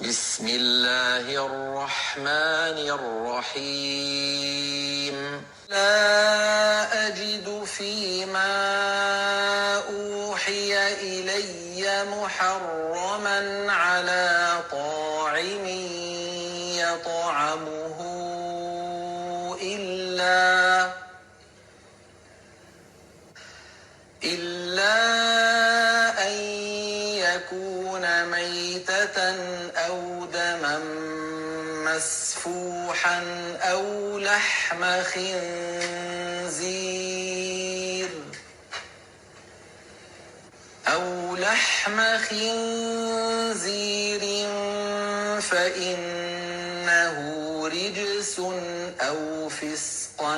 بسم الله الرحمن الرحيم لا أجد فيما أوحي إلي محرما على طاعم يطعمه إلا أن يكون ميتة أو دما مسفوحا أو لحم خنزير فإنه رجس أو فسقا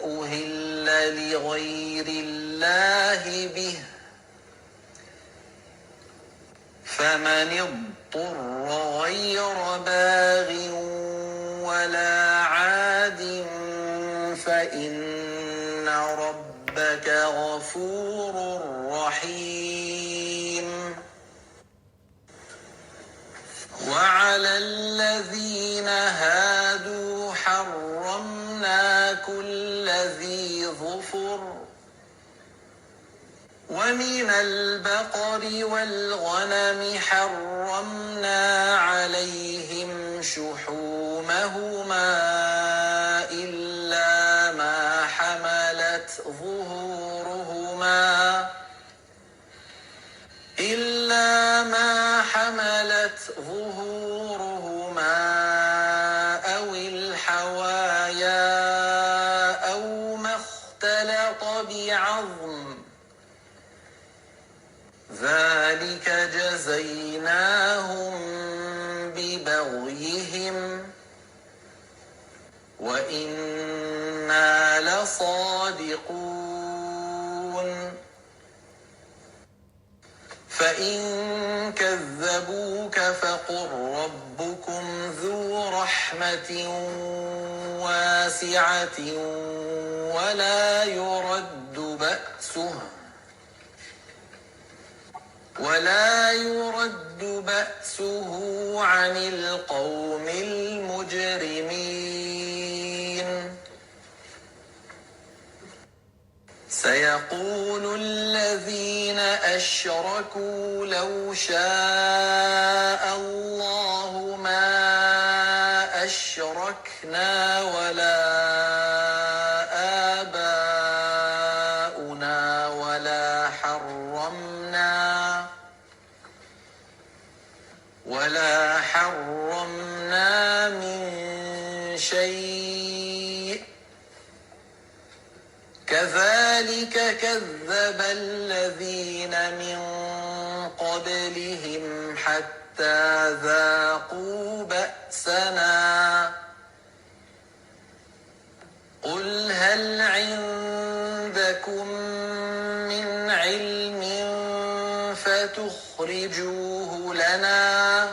أهل لغير الله به فمن اضطر غير باغ ولا عاد فإن ربك غفور رحيم وعلى الذين هادوا حرمنا كل ذي ظفر ومن البقر والغنم حرمنا عليهم شحومهما إلا ما حملت ظهورهما أو الحوايا أو ما اختلط بعظم ذلك جزيناهم ببغيهم وإنا لصادقون فإن كذبوك فقل ربكم ذو رحمة واسعة ولا يرد بأسه عن القوم المجرمين سيقول الذين أشركوا لو شاء الله ما أشركنا ولا آباؤنا ولا حرمنا من شيء كذلك كذب الذين من قبلهم حتى ذاقوا بأسنا قل هل عندكم من علم فتخرجوه لنا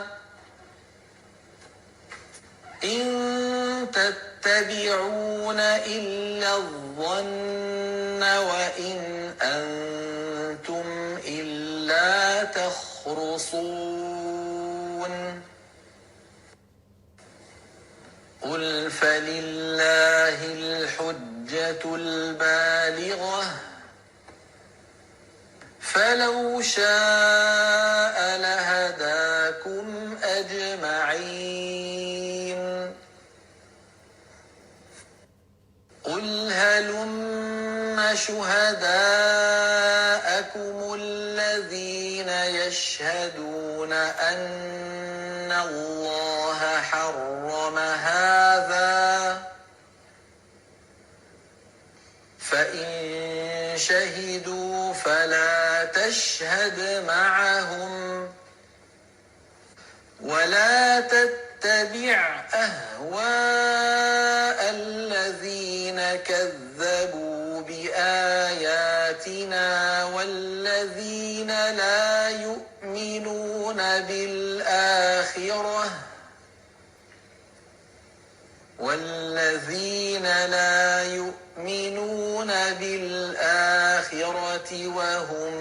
إن تتبعون إلا الظن وإن أنتم إلا تخرصون قل فلله الحجة البالغة فلو شاء لهداكم أجمعين قل هلم شهداءكم الذين يشهدون أن الله حرم هذا فإن شهدوا فلا تشهد معهم ولا تتبع أهواء الذين كذبوا بآياتنا والذين لا يؤمنون بالآخرة وهم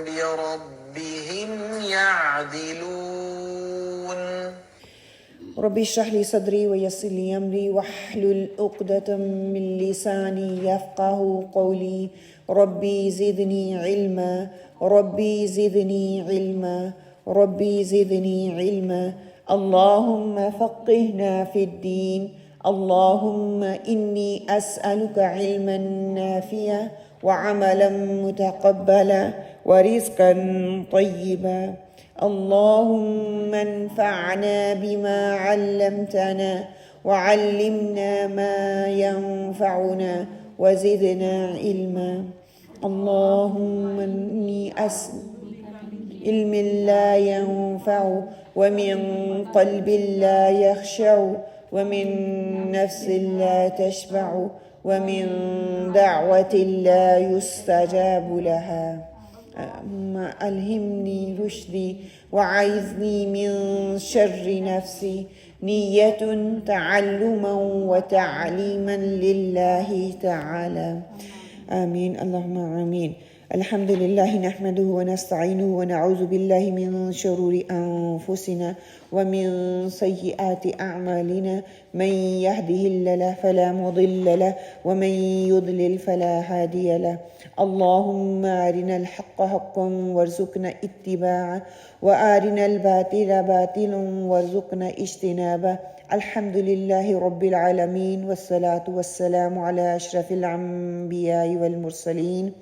بربهم يعدلون رب اشرح لي صدري ويسر لي أمري واحلل عقدة من لساني يفقهوا قولي ربي زدني علما ربي زدني علما ربي زدني علما اللهم فقهنا في الدين اللهم إني أسألك علما نافعا وعملا متقبلا ورزقا طيبا اللهم انفعنا بما علمتنا وعلمنا ما ينفعنا وزدنا علما اللهم إني علم لا ينفع ومن قلب لا يخشع ومن نفس لا تشبع ومن دعوة لا يستجاب لها ألهمني رشدي وعيذني من شر نفسي نية تعلما وتعليما لله تعالى آمين اللهم آمين الحمد لله نحمده ونستعينه ونعوذ بالله من شرور أنفسنا ومن سيئات أعمالنا من يهده الله فلا مضل له ومن يضلل فلا هادي له اللهم أرنا الحق حقا وارزقنا اتباعه وأرنا الباطل باطلا وارزقنا اجتنابه الحمد لله رب العالمين والصلاة والسلام على أشرف الأنبياء والمرسلين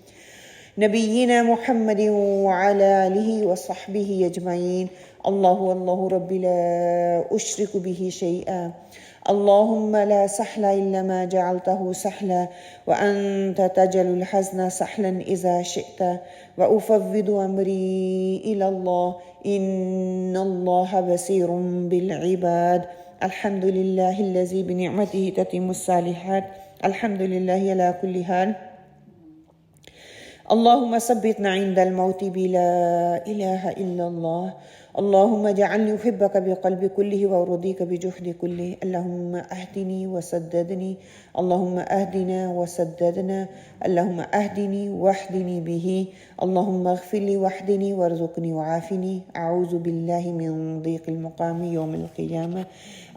نبينا محمد وعلى آله وصحبه أجمعين الله ربي لا أشرك به شيئا اللهم لا سهل إلا ما جعلته سهلا وأنت تجعل الحزن سهلا إذا شئت وأفوض أمري إلى الله إن الله بصير بالعباد الحمد لله الذي بنعمته تتم الصالحات الحمد لله على كل حال اللهم ثبتنا عند الموت بلا إله إلا الله اللهم اجعلني أحبك بقلبي كله وأرضيك بجهدي كله اللهم أهدني وسددني اللهم أهدنا وسددنا اللهم أهدني واهدني به اللهم اغفر لي واهدني وارزقني وعافني أعوذ بالله من ضيق المقام يوم القيامة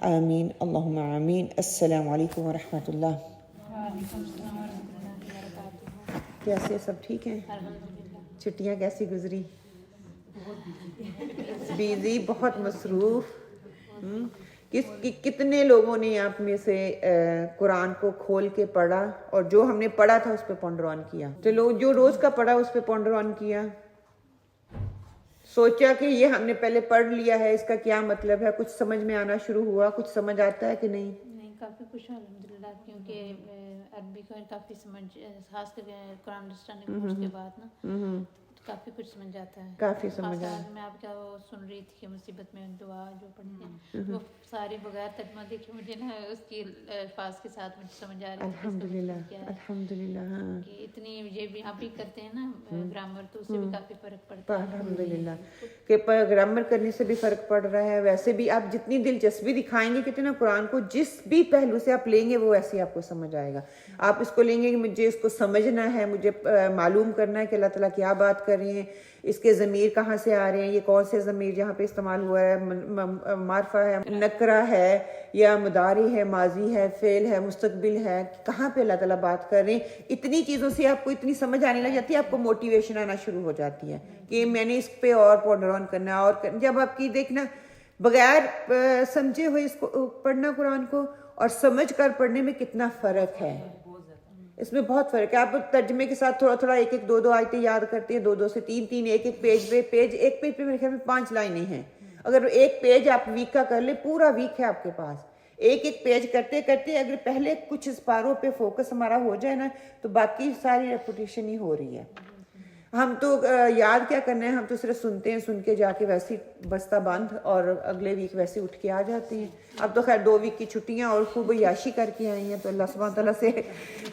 آمين اللهم آمين السلام عليكم ورحمة الله کیسے سب ٹھیک ہیں چھٹیاں کیسی گزری بیزی بہت مصروف کتنے لوگوں نے آپ میں سے قرآن کو کھول کے پڑھا اور جو ہم نے پڑھا تھا اس پہ پونڈر آن کیا چلو جو روز کا پڑھا اس پہ پونڈر آن کیا سوچا کہ یہ ہم نے پہلے پڑھ لیا ہے اس کا کیا مطلب ہے کچھ سمجھ میں آنا شروع ہوا کچھ سمجھ آتا ہے کہ نہیں کافی خوش ہوں الحمدللہ کیونکہ عربی کو کافی سمجھ خاص کر قرآن انڈرسٹینڈنگ کورس کے بعد نا کافی کچھ سمجھ آتا ہے کافی سمجھ آتا ہے میں آپ کا وہ سن رہی تھی کہ مصیبت میں دعا جو پڑھتے ہیں وہ ساری بغیر ترجمہ دیکھے مجھے نا اس کی الفاظ کے ساتھ مجھے سمجھ آ رہی ہے الحمدللہ ہاں کہ اتنی یہ بھی آپ بھی کرتے ہیں نا گرامر تو اس سے بھی کافی فرق پڑتا ہے الحمدللہ کہ گرامر کرنے سے بھی فرق پڑ رہا ہے ویسے بھی آپ جتنی دلچسپی دکھائیں گے کتنا قرآن کو جس بھی پہلو سے آپ لیں گے وہ ایسے آپ کو سمجھ آئے گا آپ اس کو لیں گے کہ مجھے اس کو سمجھنا ہے مجھے معلوم کرنا ہے کہ اللہ تعالیٰ کیا بات کر رہے ہیں اس کے ضمیر کہاں سے آ رہے ہیں یہ کون سے ضمیر جہاں پہ استعمال ہوا ہے معرفہ ہے نکرہ ہے یا مضارع ہے ماضی ہے فعل ہے مستقبل ہے کہاں پہ اللہ تعالیٰ بات کر رہے ہیں اتنی چیزوں سے آپ کو اتنی سمجھ آنے لگ جاتی ہے آپ کو موٹیویشن آنا شروع ہو جاتی ہے کہ میں نے اس پہ اور پونڈر آن کرنا اور جب آپ کی دیکھنا بغیر سمجھے ہوئے اس کو پڑھنا قرآن کو اور سمجھ کر پڑھنے میں کتنا فرق ہے اس میں بہت فرق ہے آپ ترجمے کے ساتھ تھوڑا تھوڑا ایک ایک دو دو آیتیں یاد کرتے ہیں دو دو سے تین تین ایک ایک پیج ایک پیج پہ میرے خیال میں 5 لائنیں ہیں اگر ایک پیج آپ ویک کا کر لیں پورا ویک ہے آپ کے پاس ایک ایک پیج کرتے کرتے اگر پہلے کچھ اسپاروں پہ فوکس ہمارا ہو جائے نا تو باقی ساری ریپوٹیشن ہی ہو رہی ہے ہم تو یاد کیا کرنا ہے ہم تو صرف سنتے ہیں سن کے جا کے ویسے بستہ بند اور اگلے ویک ویسے اٹھ کے آ جاتے ہیں اب تو خیر 2 ویک کی چھٹیاں اور خوب عیاشی کر کے آئی ہیں تو اللہ سبحانہ تعالیٰ سے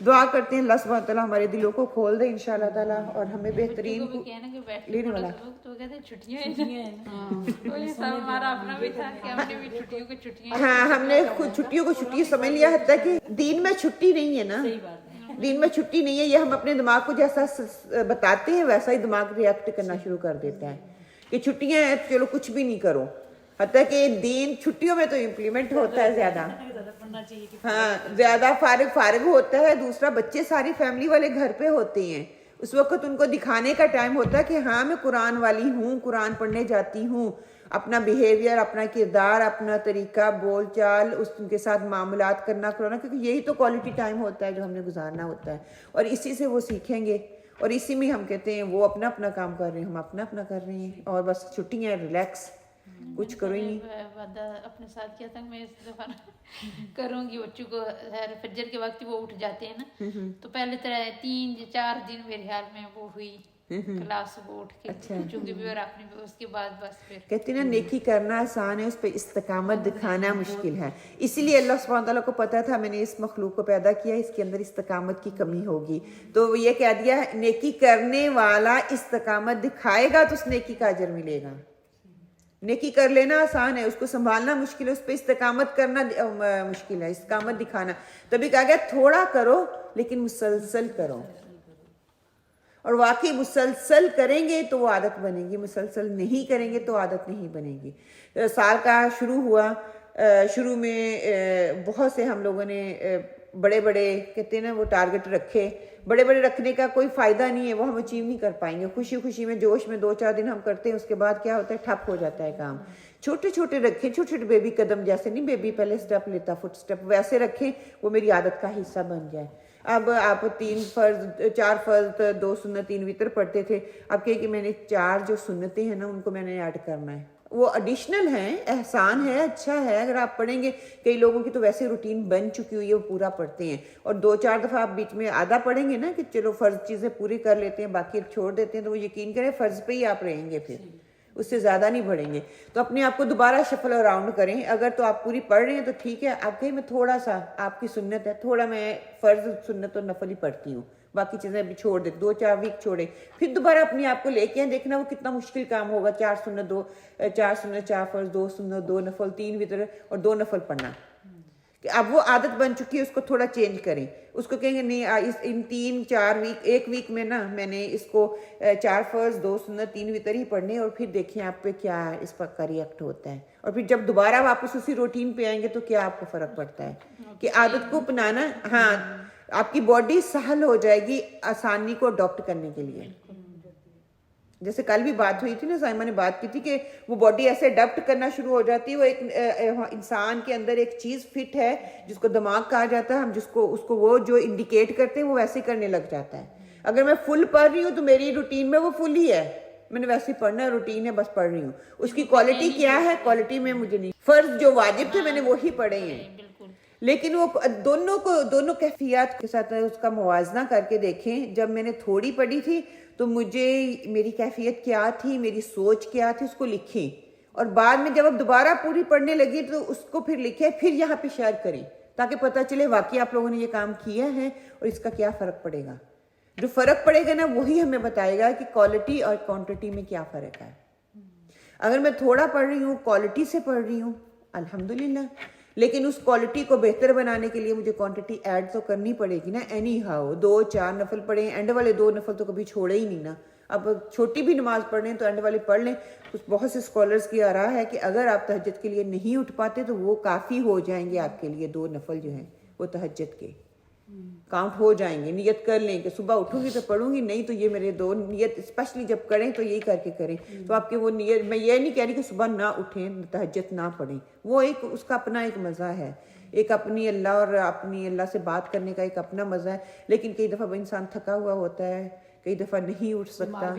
دعا کرتے ہیں اللہ سبحانہ تعالیٰ ہمارے دلوں کو کھول دے انشاءاللہ تعالیٰ اور ہمیں بہترین لینے والا ہاں ہم نے خود چھٹیوں کو چھٹی سمجھ لیا حتیٰ کہ دین میں چھٹی نہیں ہے نا دین میں چھٹی نہیں ہے یہ ہم اپنے دماغ کو جیسا بتاتے ہیں ویسا ہی دماغ ریئیکٹ کرنا شروع کر دیتا ہے کہ چھٹیاں ہیں چلو کچھ بھی نہیں کرو حتیٰ کہ دین چھٹیوں میں تو امپلیمنٹ ہوتا ہے زیادہ، ہاں زیادہ فارغ ہوتا ہے. دوسرا بچے ساری فیملی والے گھر پہ ہوتے ہیں، اس وقت ان کو دکھانے کا ٹائم ہوتا ہے کہ ہاں میں قرآن والی ہوں، قرآن پڑھنے جاتی ہوں. اپنا بیہیویئر، اپنا کردار، اپنا طریقہ بول چال، اس کے ساتھ معاملات کرنا، کیونکہ یہی تو کوالٹی ٹائم ہوتا ہے جو ہم نے گزارنا ہوتا ہے، اور اسی سے وہ سیکھیں گے. اور اسی میں ہم کہتے ہیں وہ اپنا اپنا کام کر رہے ہیں، ہم اپنا اپنا کر رہے ہیں، اور بس چھٹیاں ریلیکس، کچھ کرو ہی نہیں. وعدہ اپنے ساتھ کیا تھا میں اس دفعہ کروں گی. بچوں کو فجر کے وقت وہ اٹھ جاتے ہیں نا، تو پہلے 3-4 دن میرے خیال میں وہ ہوئی کلاس، وہ اٹھ کے چونکہ بھی اور اپنی، اس کے بعد بس پھر کہتے ہیں نا نیکی کرنا آسان ہے، اس پہ استقامت دکھانا مشکل ہے. اسی لیے اللہ سبحانہ تعالیٰ کو پتا تھا میں نے اس مخلوق کو پیدا کیا، اس کے اندر استقامت کی کمی ہوگی، تو وہ یہ کہہ دیا نیکی کرنے والا استقامت دکھائے گا تو اس نیکی کا اجر ملے گا. نیکی کر لینا آسان ہے، اس کو سنبھالنا مشکل ہے، اس پہ استقامت کرنا مشکل ہے، استقامت دکھانا. تبھی کہا گیا تھوڑا کرو لیکن مسلسل کرو، اور واقعی مسلسل کریں گے تو وہ عادت بنے گی، مسلسل نہیں کریں گے تو عادت نہیں بنے گی. سال کا شروع ہوا، شروع میں بہت سے ہم لوگوں نے بڑے بڑے کہتے ہیں نا وہ ٹارگٹ رکھے. بڑے بڑے رکھنے کا کوئی فائدہ نہیں ہے، وہ ہم اچیو نہیں کر پائیں گے. خوشی خوشی میں جوش میں 2-4 دن ہم کرتے ہیں، اس کے بعد کیا ہوتا ہے ٹھپ ہو جاتا ہے کام. چھوٹے چھوٹے رکھیں، چھوٹے چھوٹے بیبی قدم، جیسے نہیں بیبی پہلے سٹیپ لیتا فٹ سٹیپ، ویسے رکھیں، وہ میری عادت کا حصہ بن جائے. اب آپ 3 فرض 4 فرض 2 سنت 3 وتر پڑھتے تھے، اب کہ میں نے 4 جو سنتیں ہیں نا ان کو میں نے ایڈ کرنا ہے. وہ ایڈیشنل ہیں، احسان ہے، اچھا ہے اگر آپ پڑھیں گے. کئی لوگوں کی تو ویسے روٹین بن چکی ہوئی ہے، وہ پورا پڑھتے ہیں، اور 2-4 دفعہ آپ بیچ میں آدھا پڑھیں گے نا کہ چلو فرض چیزیں پوری کر لیتے ہیں باقی چھوڑ دیتے ہیں، تو وہ یقین کریں فرض پہ ہی آپ رہیں گے، پھر اس سے زیادہ نہیں پڑھیں گے. تو اپنے آپ کو دوبارہ شفل اراؤنڈ کریں. اگر تو آپ پوری پڑھ رہے ہیں تو ٹھیک ہے، آپ کہیں میں تھوڑا سا، آپ کی سنت ہے تھوڑا میں فرض سنت اور نفل ہی پڑھتی ہوں، باقی چیزیں ابھی چھوڑ دیں، 2-4 ویک چھوڑیں، پھر دوبارہ اپنے آپ کو لے کے دیکھنا وہ کتنا مشکل کام ہوگا. 4 سنت 4 فرض 2 سنت 2 نفل 3 وتر اور 2 نفل پڑھنا. کہ اب وہ عادت بن چکی ہے، اس کو تھوڑا چینج کریں. اس کو کہیں گے نہیں ان 3-4 ویک، 1 ویک میں نا میں نے اس کو 4 فرض 2 سنت 3 وتر ہی پڑھنے، اور پھر دیکھیں آپ پہ کیا اس پر کا ریئیکٹ ہوتا ہے. اور پھر جب دوبارہ واپس اسی روٹین پہ آئیں گے تو کیا آپ کو فرق پڑتا ہے کہ عادت کو اپنانا. ہاں آپ کی باڈی سہل ہو جائے گی آسانی کو اڈاپٹ کرنے کے لیے. جیسے کل بھی بات ہوئی تھی نا، سائمہ نے بات کی تھی کہ وہ باڈی ایسے اڈاپٹ کرنا شروع ہو جاتی ہے. وہ ایک انسان کے اندر ایک چیز فٹ ہے جس کو دماغ کہا جاتا ہے، ہم جس کو اس کو وہ جو انڈیکیٹ کرتے ہیں وہ ویسے کرنے لگ جاتا ہے. اگر میں فل پڑھ رہی ہوں تو میری روٹین میں وہ فل ہی ہے، میں نے ویسے پڑھنا ہے، روٹین ہے، بس پڑھ رہی ہوں. اس کی کوالٹی کیا ہے، کوالٹی میں مجھے نہیں. فرض جو واجب تھے میں نے وہی پڑھے ہیں، لیکن وہ دونوں کیفیات کے ساتھ اس کا موازنہ کر کے دیکھیں. جب میں نے تھوڑی پڑھی تھی تو مجھے میری کیفیت کیا تھی، میری سوچ کیا تھی، اس کو لکھیں. اور بعد میں جب اب دوبارہ پوری پڑھنے لگی تو اس کو پھر لکھیں، پھر یہاں پہ شیئر کریں تاکہ پتہ چلے واقعی آپ لوگوں نے یہ کام کیا ہے اور اس کا کیا فرق پڑے گا. جو فرق پڑے گا نا وہی ہمیں بتائے گا کہ کوالٹی اور کوانٹٹی میں کیا فرق ہے. اگر میں تھوڑا پڑھ رہی ہوں، کوالٹی سے پڑھ رہی ہوں الحمدللہ، لیکن اس کوالٹی کو بہتر بنانے کے لیے مجھے کوانٹٹی ایڈ تو کرنی پڑے گی نا. اینی ہاؤ 2-4 نفل پڑھیں، اینڈ والے 2 نفل تو کبھی چھوڑے ہی نہیں نا. اب چھوٹی بھی نماز پڑھ رہے ہیں تو اینڈ والے پڑھ لیں. بہت سے اسکالرز کی آراء ہے کہ اگر آپ تہجد کے لیے نہیں اٹھ پاتے تو وہ کافی ہو جائیں گے آپ کے لیے. 2 نفل جو ہیں وہ تہجد کے کاؤنٹ ہو جائیں گے. نیت کر لیں کہ صبح اٹھوں گی تو پڑھوں گی، نہیں تو یہ میرے 2 نیت اسپیشلی جب کریں تو یہی کر کے کریں. تو آپ کے وہ نیت، میں یہ نہیں کہہ رہی کہ صبح نہ اٹھیں، تہجد نہ پڑھیں، وہ ایک اس کا اپنا ایک مزہ ہے، ایک اپنی اللہ اور اپنی اللہ سے بات کرنے کا ایک اپنا مزہ ہے. لیکن کئی دفعہ انسان تھکا ہوا ہوتا ہے، کئی دفعہ نہیں اٹھ سکتا،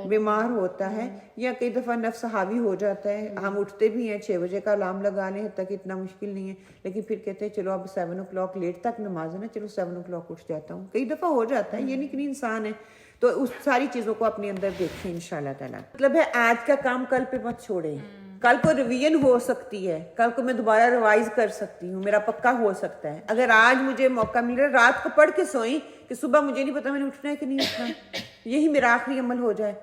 بیمار ہوتا ہے، یا کئی دفعہ نفس حاوی ہو جاتا ہے. ہم اٹھتے بھی ہیں 6 بجے کا الارم لگا لیں تک، اتنا مشکل نہیں ہے، لیکن پھر کہتے ہیں چلو اب 7 o'clock لیٹ تک نماز ہے نا، چلو 7 o'clock اٹھ جاتا ہوں. کئی دفعہ ہو جاتا ہے، یہ نہیں کہ انسان ہے. تو اس ساری چیزوں کو اپنے اندر دیکھیں انشاءاللہ تعالیٰ. مطلب ہے آج کا کام کل پہ مت چھوڑیں. کل کو ریویژن ہو سکتی ہے، کل کو میں دوبارہ ریوائز کر سکتی ہوں، میرا پکا ہو سکتا ہے. اگر آج مجھے موقع مل رہا ہے رات کو پڑھ کے سوئیں کہ صبح مجھے نہیں پتا میں نے اٹھنا ہے کہ نہیں اٹھنا، یہی میرا آخری عمل ہو جائے.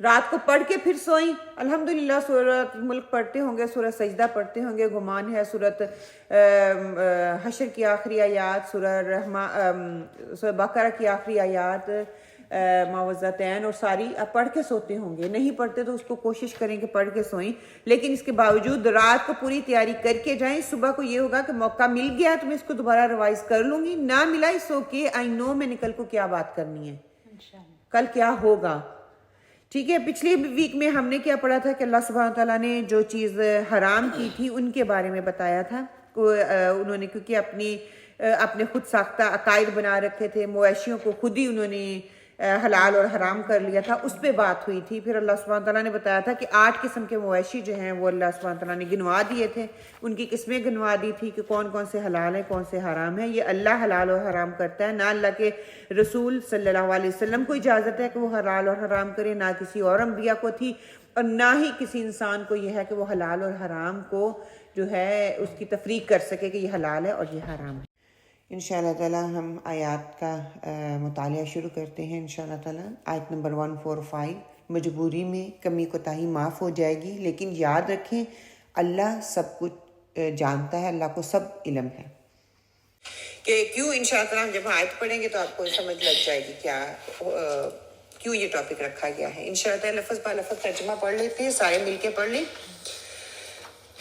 رات کو پڑھ کے پھر سوئیں. الحمدللہ سورۃ ملک پڑھتے ہوں گے، سورۃ سجدہ پڑھتے ہوں گے، گمان ہے سورۃ حشر کی آخری آیات، سورہ بقرہ کی آخری آیات، معوذتین اور ساری آپ پڑھ کے سوتے ہوں گے. نہیں پڑھتے تو اس کو کوشش کریں کہ پڑھ کے سوئیں, لیکن اس کے باوجود رات کو پوری تیاری کر کے جائیں. صبح کو یہ ہوگا کہ موقع مل گیا تو میں اس کو دوبارہ ریوائز کر لوں گی, نہ ملا اس اوکے, آئی نو میں نے کل کو کیا بات کرنی ہے, کل کیا ہوگا. ٹھیک ہے. پچھلی ویک میں ہم نے کیا پڑھا تھا کہ اللہ سبحانہ تعالیٰ نے جو چیز حرام کی تھی ان کے بارے میں بتایا تھا. انہوں نے کیونکہ اپنے خود ساختہ عقائد بنا رکھے تھے, مویشیوں کو خود ہی انہوں نے حلال اور حرام کر لیا تھا, اس پہ بات ہوئی تھی. پھر اللہ سبحانہ تعالیٰ نے بتایا تھا کہ 8 قسم کے مویشی جو ہیں وہ اللہ سبحانہ تعالیٰ نے گنوا دیے تھے. ان کی قسمیں گنوا دی تھی کہ کون کون سے حلال ہیں کون سے حرام ہیں. یہ اللہ حلال اور حرام کرتا ہے, نہ اللہ کے رسول صلی اللہ علیہ وسلم کو اجازت ہے کہ وہ حلال اور حرام کرے, نہ کسی اور انبیاء کو تھی, اور نہ ہی کسی انسان کو یہ ہے کہ وہ حلال اور حرام کو جو ہے اس کی تفریق کر سکے کہ یہ حلال ہے اور یہ حرام ہے. انشاءاللہ تعالی ہم آیات کا مطالعہ شروع کرتے ہیں. انشاءاللہ تعالی آیت نمبر 145. مجبوری میں کمی کوتاہی معاف ہو جائے گی, لیکن یاد رکھیں اللہ سب کچھ جانتا ہے, اللہ کو سب علم ہے. کہ کیوں انشاءاللہ تعالی جب آیت پڑھیں گے تو آپ کو سمجھ لگ جائے گی کیا کیوں یہ ٹاپک رکھا گیا ہے. انشاءاللہ تعالی لفظ با لفظ ترجمہ پڑھ لیتے ہیں, سارے مل کے پڑھ لیں.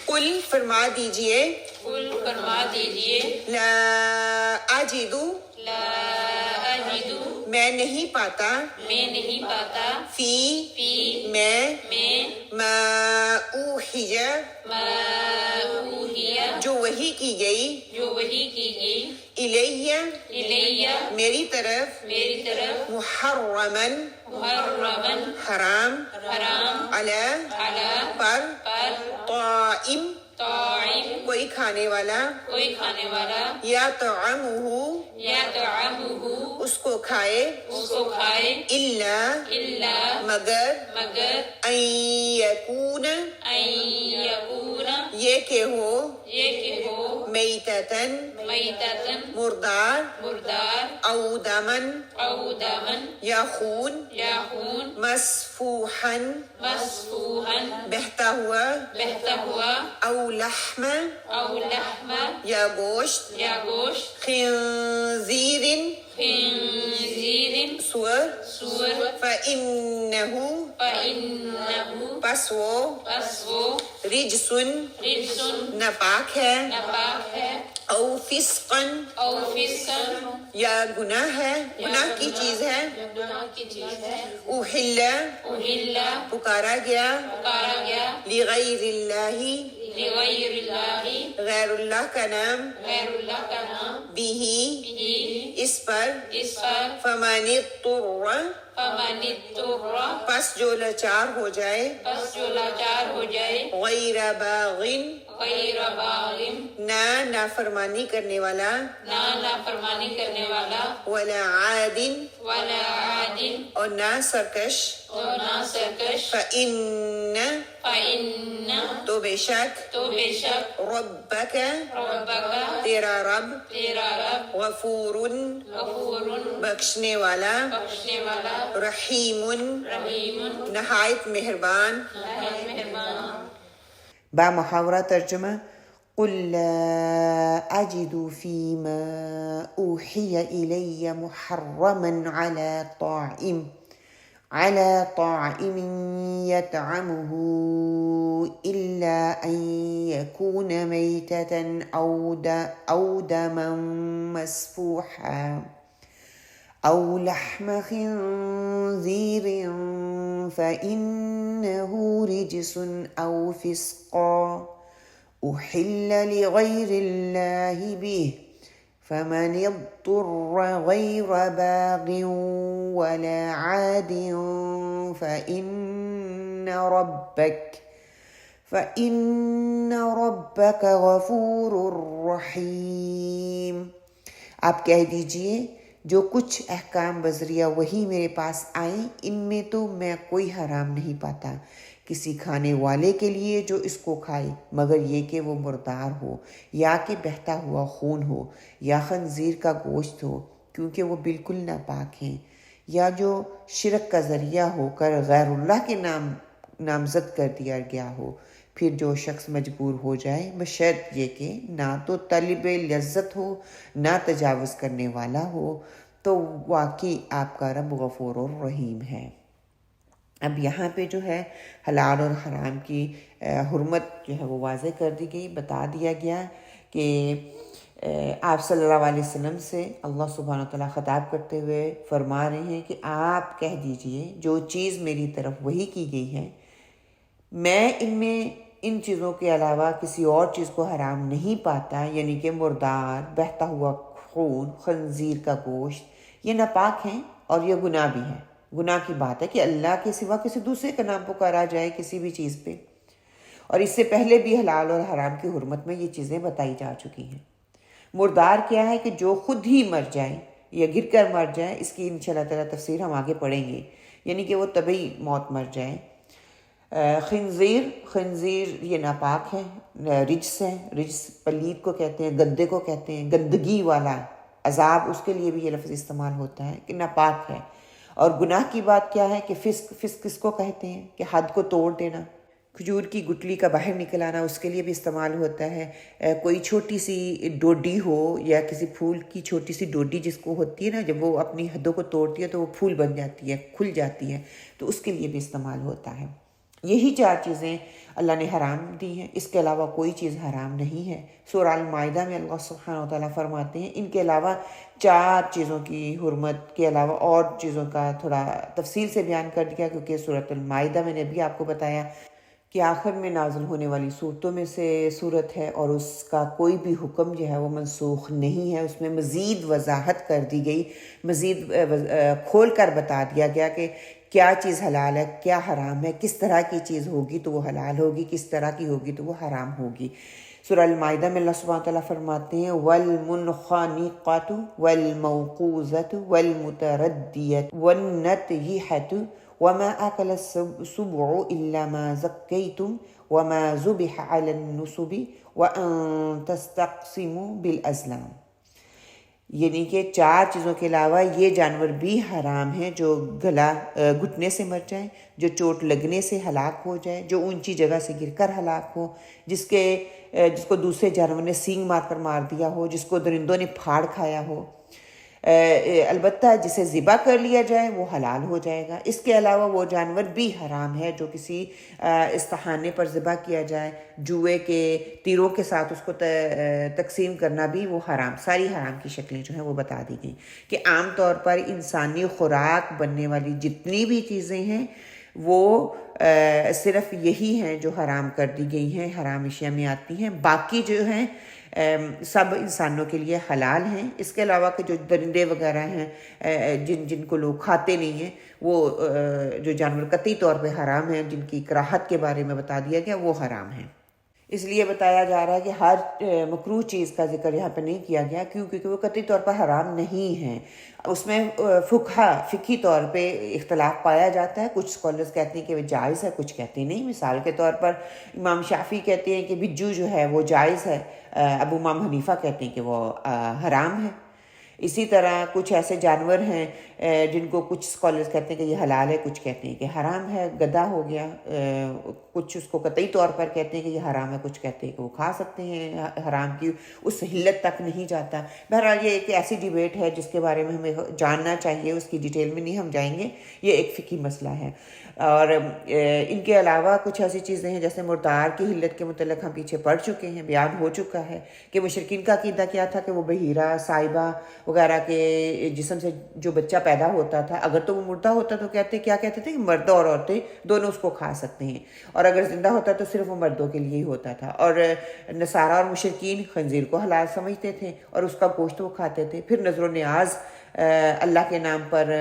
قل فرما دیجئے, قل فرما دیجئے, لا اجدو, لا اجدو, میں نہیں پاتا, میں نہیں پاتا, فی میں, ما اوحی, ما اوحی, جو وحی کی گئی, جو وحی کی گئی, الیہ, الیہ, میری طرف, میری طرف, محرمن, محرمن, حرام, حرام, علی, پر, طائم, طاعم, کوئی کھانے والا, کوئی کھانے والا, یا طعمہ, یا طعمہ, اس کو کھائے, اس کو کھائے, الا, الا, مگر, مگر, ان یکون, ان یکون, یہ کہ ہو, یہ کہ ہو, میتتن, میتتن, مردار, مردار, او دمن, او دمن, یا خون, یا خون, مسفوحن, مسفوحن, بہتا ہوا, بہتا ہوا, او لحم, او لحم, یا گوشت, یا گوشت, خنزیر, خنزیر, سور, سور, فإنہ, فإنہ, پس وہ, پس وہ, رجسن, رجسن, ناپاک ہے, ناپاک ہے, او فسقن, او فسقن, یا گناہ ہے, گناہ کی چیز ہے, گناہ کی چیز ہے, احل, احلا, پکارا گیا, پکارا گیا, لغیر اللہ, لغیر اللہ, غیر اللہ کا نام, غیر اللہ کا نام, بھی, اس پر, اس پر, فمن اضطر, فمن اضطر, پس جو لاچار ہو جائے, پس جو لاچار ہو جائے, غیر باغن, غیر باغن, نہ نافرمانی کرنے والا, نہ نافرمانی کرنے والا, ولا عادن, ولا عادن, اور نہ سرکش, اور نہ سرکش, فإن, فإن, تو بے شک, تو بے شک, ربک, ربک, تیرا رب, تیرا رب, غفور, غفور, بخشنے والا, بخشنے والا, رحیم, رحیم, نہایت مہربان. نہایت مہربان. با محاورہ ترجمہ. قل لا أجد فيما أوحي إلي محرما على طاعم يطعمه إلا أن يكون ميتة أو دما مسفوحا أو لحم خنزير فإنه رجس أو فسقا أحل لغير الله به فمن اضطر غير باغ ولا عاد فإن ربك غفور رحيم. آپ کہہ دیجئے جو کچھ احکام بذریعہ وہی میرے پاس آئیں ان میں تو میں کوئی حرام نہیں پاتا کسی کھانے والے کے لیے جو اس کو کھائے مگر یہ کہ وہ مردار ہو یا کہ بہتا ہوا خون ہو یا خنزیر کا گوشت ہو کیونکہ وہ بالکل ناپاک ہیں، یا جو شرک کا ذریعہ ہو کر غیر اللہ کے نامزد کر دیا گیا ہو. پھر جو شخص مجبور ہو جائے بشرط یہ کہ نہ تو طالب لذت ہو نہ تجاوز کرنے والا ہو تو واقعی آپ کا رب غفور الرحیم ہے۔ اب یہاں پہ جو ہے حلال اور حرام کی حرمت جو ہے وہ واضح کر دی گئی، بتا دیا گیا کہ آپ صلی اللہ علیہ وسلم سے اللہ سبحانہ وتعالیٰ خطاب کرتے ہوئے فرما رہے ہیں کہ آپ کہہ دیجئے جو چیز میری طرف وحی کی گئی ہے، میں ان چیزوں کے علاوہ کسی اور چیز کو حرام نہیں پاتا، یعنی کہ مردار، بہتا ہوا خون، خنزیر کا گوشت، یہ ناپاک ہیں اور یہ گناہ بھی ہے۔ گناہ کی بات ہے کہ اللہ کے سوا کسی دوسرے کا نام پکارا جائے کسی بھی چیز پہ، اور اس سے پہلے بھی حلال اور حرام کی حرمت میں یہ چیزیں بتائی جا چکی ہیں۔ مردار کیا ہے کہ جو خود ہی مر جائے یا گر کر مر جائے، اس کی انشاءاللہ تعالیٰ تفسیر ہم آگے پڑھیں گے، یعنی کہ وہ طبعی موت مر جائے۔ خنزیر یہ ناپاک ہے، رجس ہے، رجس پلید کو کہتے ہیں، گندے کو کہتے ہیں، گندگی والا عذاب، اس کے لیے بھی یہ لفظ استعمال ہوتا ہے کہ ناپاک ہے۔ اور گناہ کی بات کیا ہے کہ فسق کس کو کہتے ہیں کہ حد کو توڑ دینا، کھجور کی گٹلی کا باہر نکل آنا، اس کے لیے بھی استعمال ہوتا ہے۔ کوئی چھوٹی سی ڈوڈی ہو یا کسی پھول کی چھوٹی سی ڈوڈی جس کو ہوتی ہے نا، جب وہ اپنی حدوں کو توڑتی ہے تو وہ پھول بن جاتی ہے، کھل جاتی ہے، تو اس کے لیے بھی استعمال ہوتا ہے۔ یہی 4 چیزیں اللہ نے حرام دی ہیں، اس کے علاوہ کوئی چیز حرام نہیں ہے۔ سورہ المائدہ میں اللہ سبحانہ وتعالیٰ فرماتے ہیں ان کے علاوہ 4 چیزوں کی حرمت کے علاوہ اور چیزوں کا تھوڑا تفصیل سے بیان کر دیا، کیونکہ سورۃ المائدہ میں نے بھی آپ کو بتایا کہ آخر میں نازل ہونے والی صورتوں میں سے صورت ہے، اور اس کا کوئی بھی حکم جو ہے وہ منسوخ نہیں ہے۔ اس میں مزید وضاحت کر دی گئی، مزید کھول کر بتا دیا گیا کہ کیا چیز حلال ہے، کیا حرام ہے، کس طرح کی چیز ہوگی تو وہ حلال ہوگی، کس طرح کی ہوگی تو وہ حرام ہوگی۔ سورہ المائدہ میں اللہ سبحانہ وتعالیٰ فرماتے ہیں وَالْمُنْخَنِقَةُ وَالْمَوْقُوذَةُ وَالْمُتَرَدِّيَةُ وَالنَّطْيِحَةُ وَمَا أَكَلَ السُّبُعُ إِلَّا مَا زَكَّيْتُمْ وَمَا ذُبِحَ عَلَى النُّصُبِ وَأَن تَسْتَقْسِمُوا بِالْأَزْلَامِ، یعنی کہ 4 چیزوں کے علاوہ یہ جانور بھی حرام ہیں جو گلا گھٹنے سے مر جائیں، جو چوٹ لگنے سے ہلاک ہو جائے، جو اونچی جگہ سے گر کر ہلاک ہو، جس کو دوسرے جانور نے سینگ مار کر مار دیا ہو، جس کو درندوں نے پھاڑ کھایا ہو۔ البتہ جسے ذبح کر لیا جائے وہ حلال ہو جائے گا۔ اس کے علاوہ وہ جانور بھی حرام ہے جو کسی استحانے پر ذبح کیا جائے، جوئے کے تیروں کے ساتھ اس کو تقسیم کرنا بھی وہ حرام، ساری حرام کی شکلیں جو ہیں وہ بتا دی گئی کہ عام طور پر انسانی خوراک بننے والی جتنی بھی چیزیں ہیں وہ صرف یہی ہیں جو حرام کر دی گئی ہیں، حرام اشیاء میں آتی ہیں، باقی جو ہیں سب انسانوں کے لیے حلال ہیں۔ اس کے علاوہ کہ جو درندے وغیرہ ہیں جن کو لوگ کھاتے نہیں ہیں، وہ جو جانور قطعی طور پہ حرام ہیں، جن کی کراہت کے بارے میں بتا دیا گیا، وہ حرام ہیں۔ اس لیے بتایا جا رہا ہے کہ ہر مکروہ چیز کا ذکر یہاں پہ نہیں کیا گیا، کیونکہ وہ قطعی طور پر حرام نہیں ہیں۔ اس میں فقہی طور پہ اختلاف پایا جاتا ہے، کچھ اسکالرز کہتے ہیں کہ وہ جائز ہے، کچھ کہتے نہیں۔ مثال کے طور پر امام شافعی کہتے ہیں کہ بجو جو ہے وہ جائز ہے، ابو امام حنیفہ کہتے ہیں کہ وہ حرام ہے۔ اسی طرح کچھ ایسے جانور ہیں جن کو کچھ اسکالرز کہتے ہیں کہ یہ حلال ہے، کچھ کہتے ہیں کہ حرام ہے، گدھا ہو گیا، کچھ اس کو قطعی طور پر کہتے ہیں کہ یہ حرام ہے، کچھ کہتے ہیں کہ وہ کھا سکتے ہیں، حرام کی اس حلت تک نہیں جاتا۔ بہرحال یہ ایک ایسی ڈیبیٹ ہے جس کے بارے میں ہمیں جاننا چاہیے، اس کی ڈیٹیل میں نہیں ہم جائیں گے، یہ ایک فقہی مسئلہ ہے۔ اور ان کے علاوہ کچھ ایسی چیزیں ہیں جیسے مردار کی حلت کے متعلق ہم پیچھے پڑھ چکے ہیں، بیان ہو چکا ہے کہ مشرکین کا عقیدہ کیا تھا کہ وہ بحیرہ، سائبہ وغیرہ کے جسم سے جو بچہ پیدا ہوتا تھا، اگر تو وہ مردہ ہوتا تو کیا کہتے تھے کہ مرد اور عورتیں دونوں اس کو کھا سکتے ہیں، اور اگر زندہ ہوتا تو صرف وہ مردوں کے لیے ہی ہوتا تھا۔ اور نصارہ اور مشرکین خنزیر کو حلال سمجھتے تھے اور اس کا گوشت وہ کھاتے تھے۔ پھر نذر و نیاز اللہ کے نام پر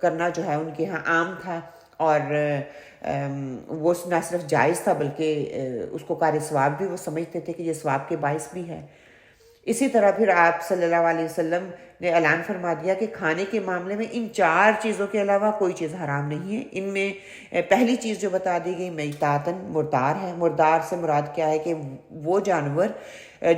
کرنا جو ہے ان کے ہاں عام تھا، اور وہ نہ صرف جائز تھا بلکہ اس کو کار ثواب بھی وہ سمجھتے تھے کہ یہ ثواب کے باعث بھی ہے۔ اسی طرح پھر آپ صلی اللہ علیہ وسلم نے اعلان فرما دیا کہ کھانے کے معاملے میں ان 4 چیزوں کے علاوہ کوئی چیز حرام نہیں ہے۔ ان میں پہلی چیز جو بتا دی گئی میتاتن، مردار ہے۔ مردار سے مراد کیا ہے کہ وہ جانور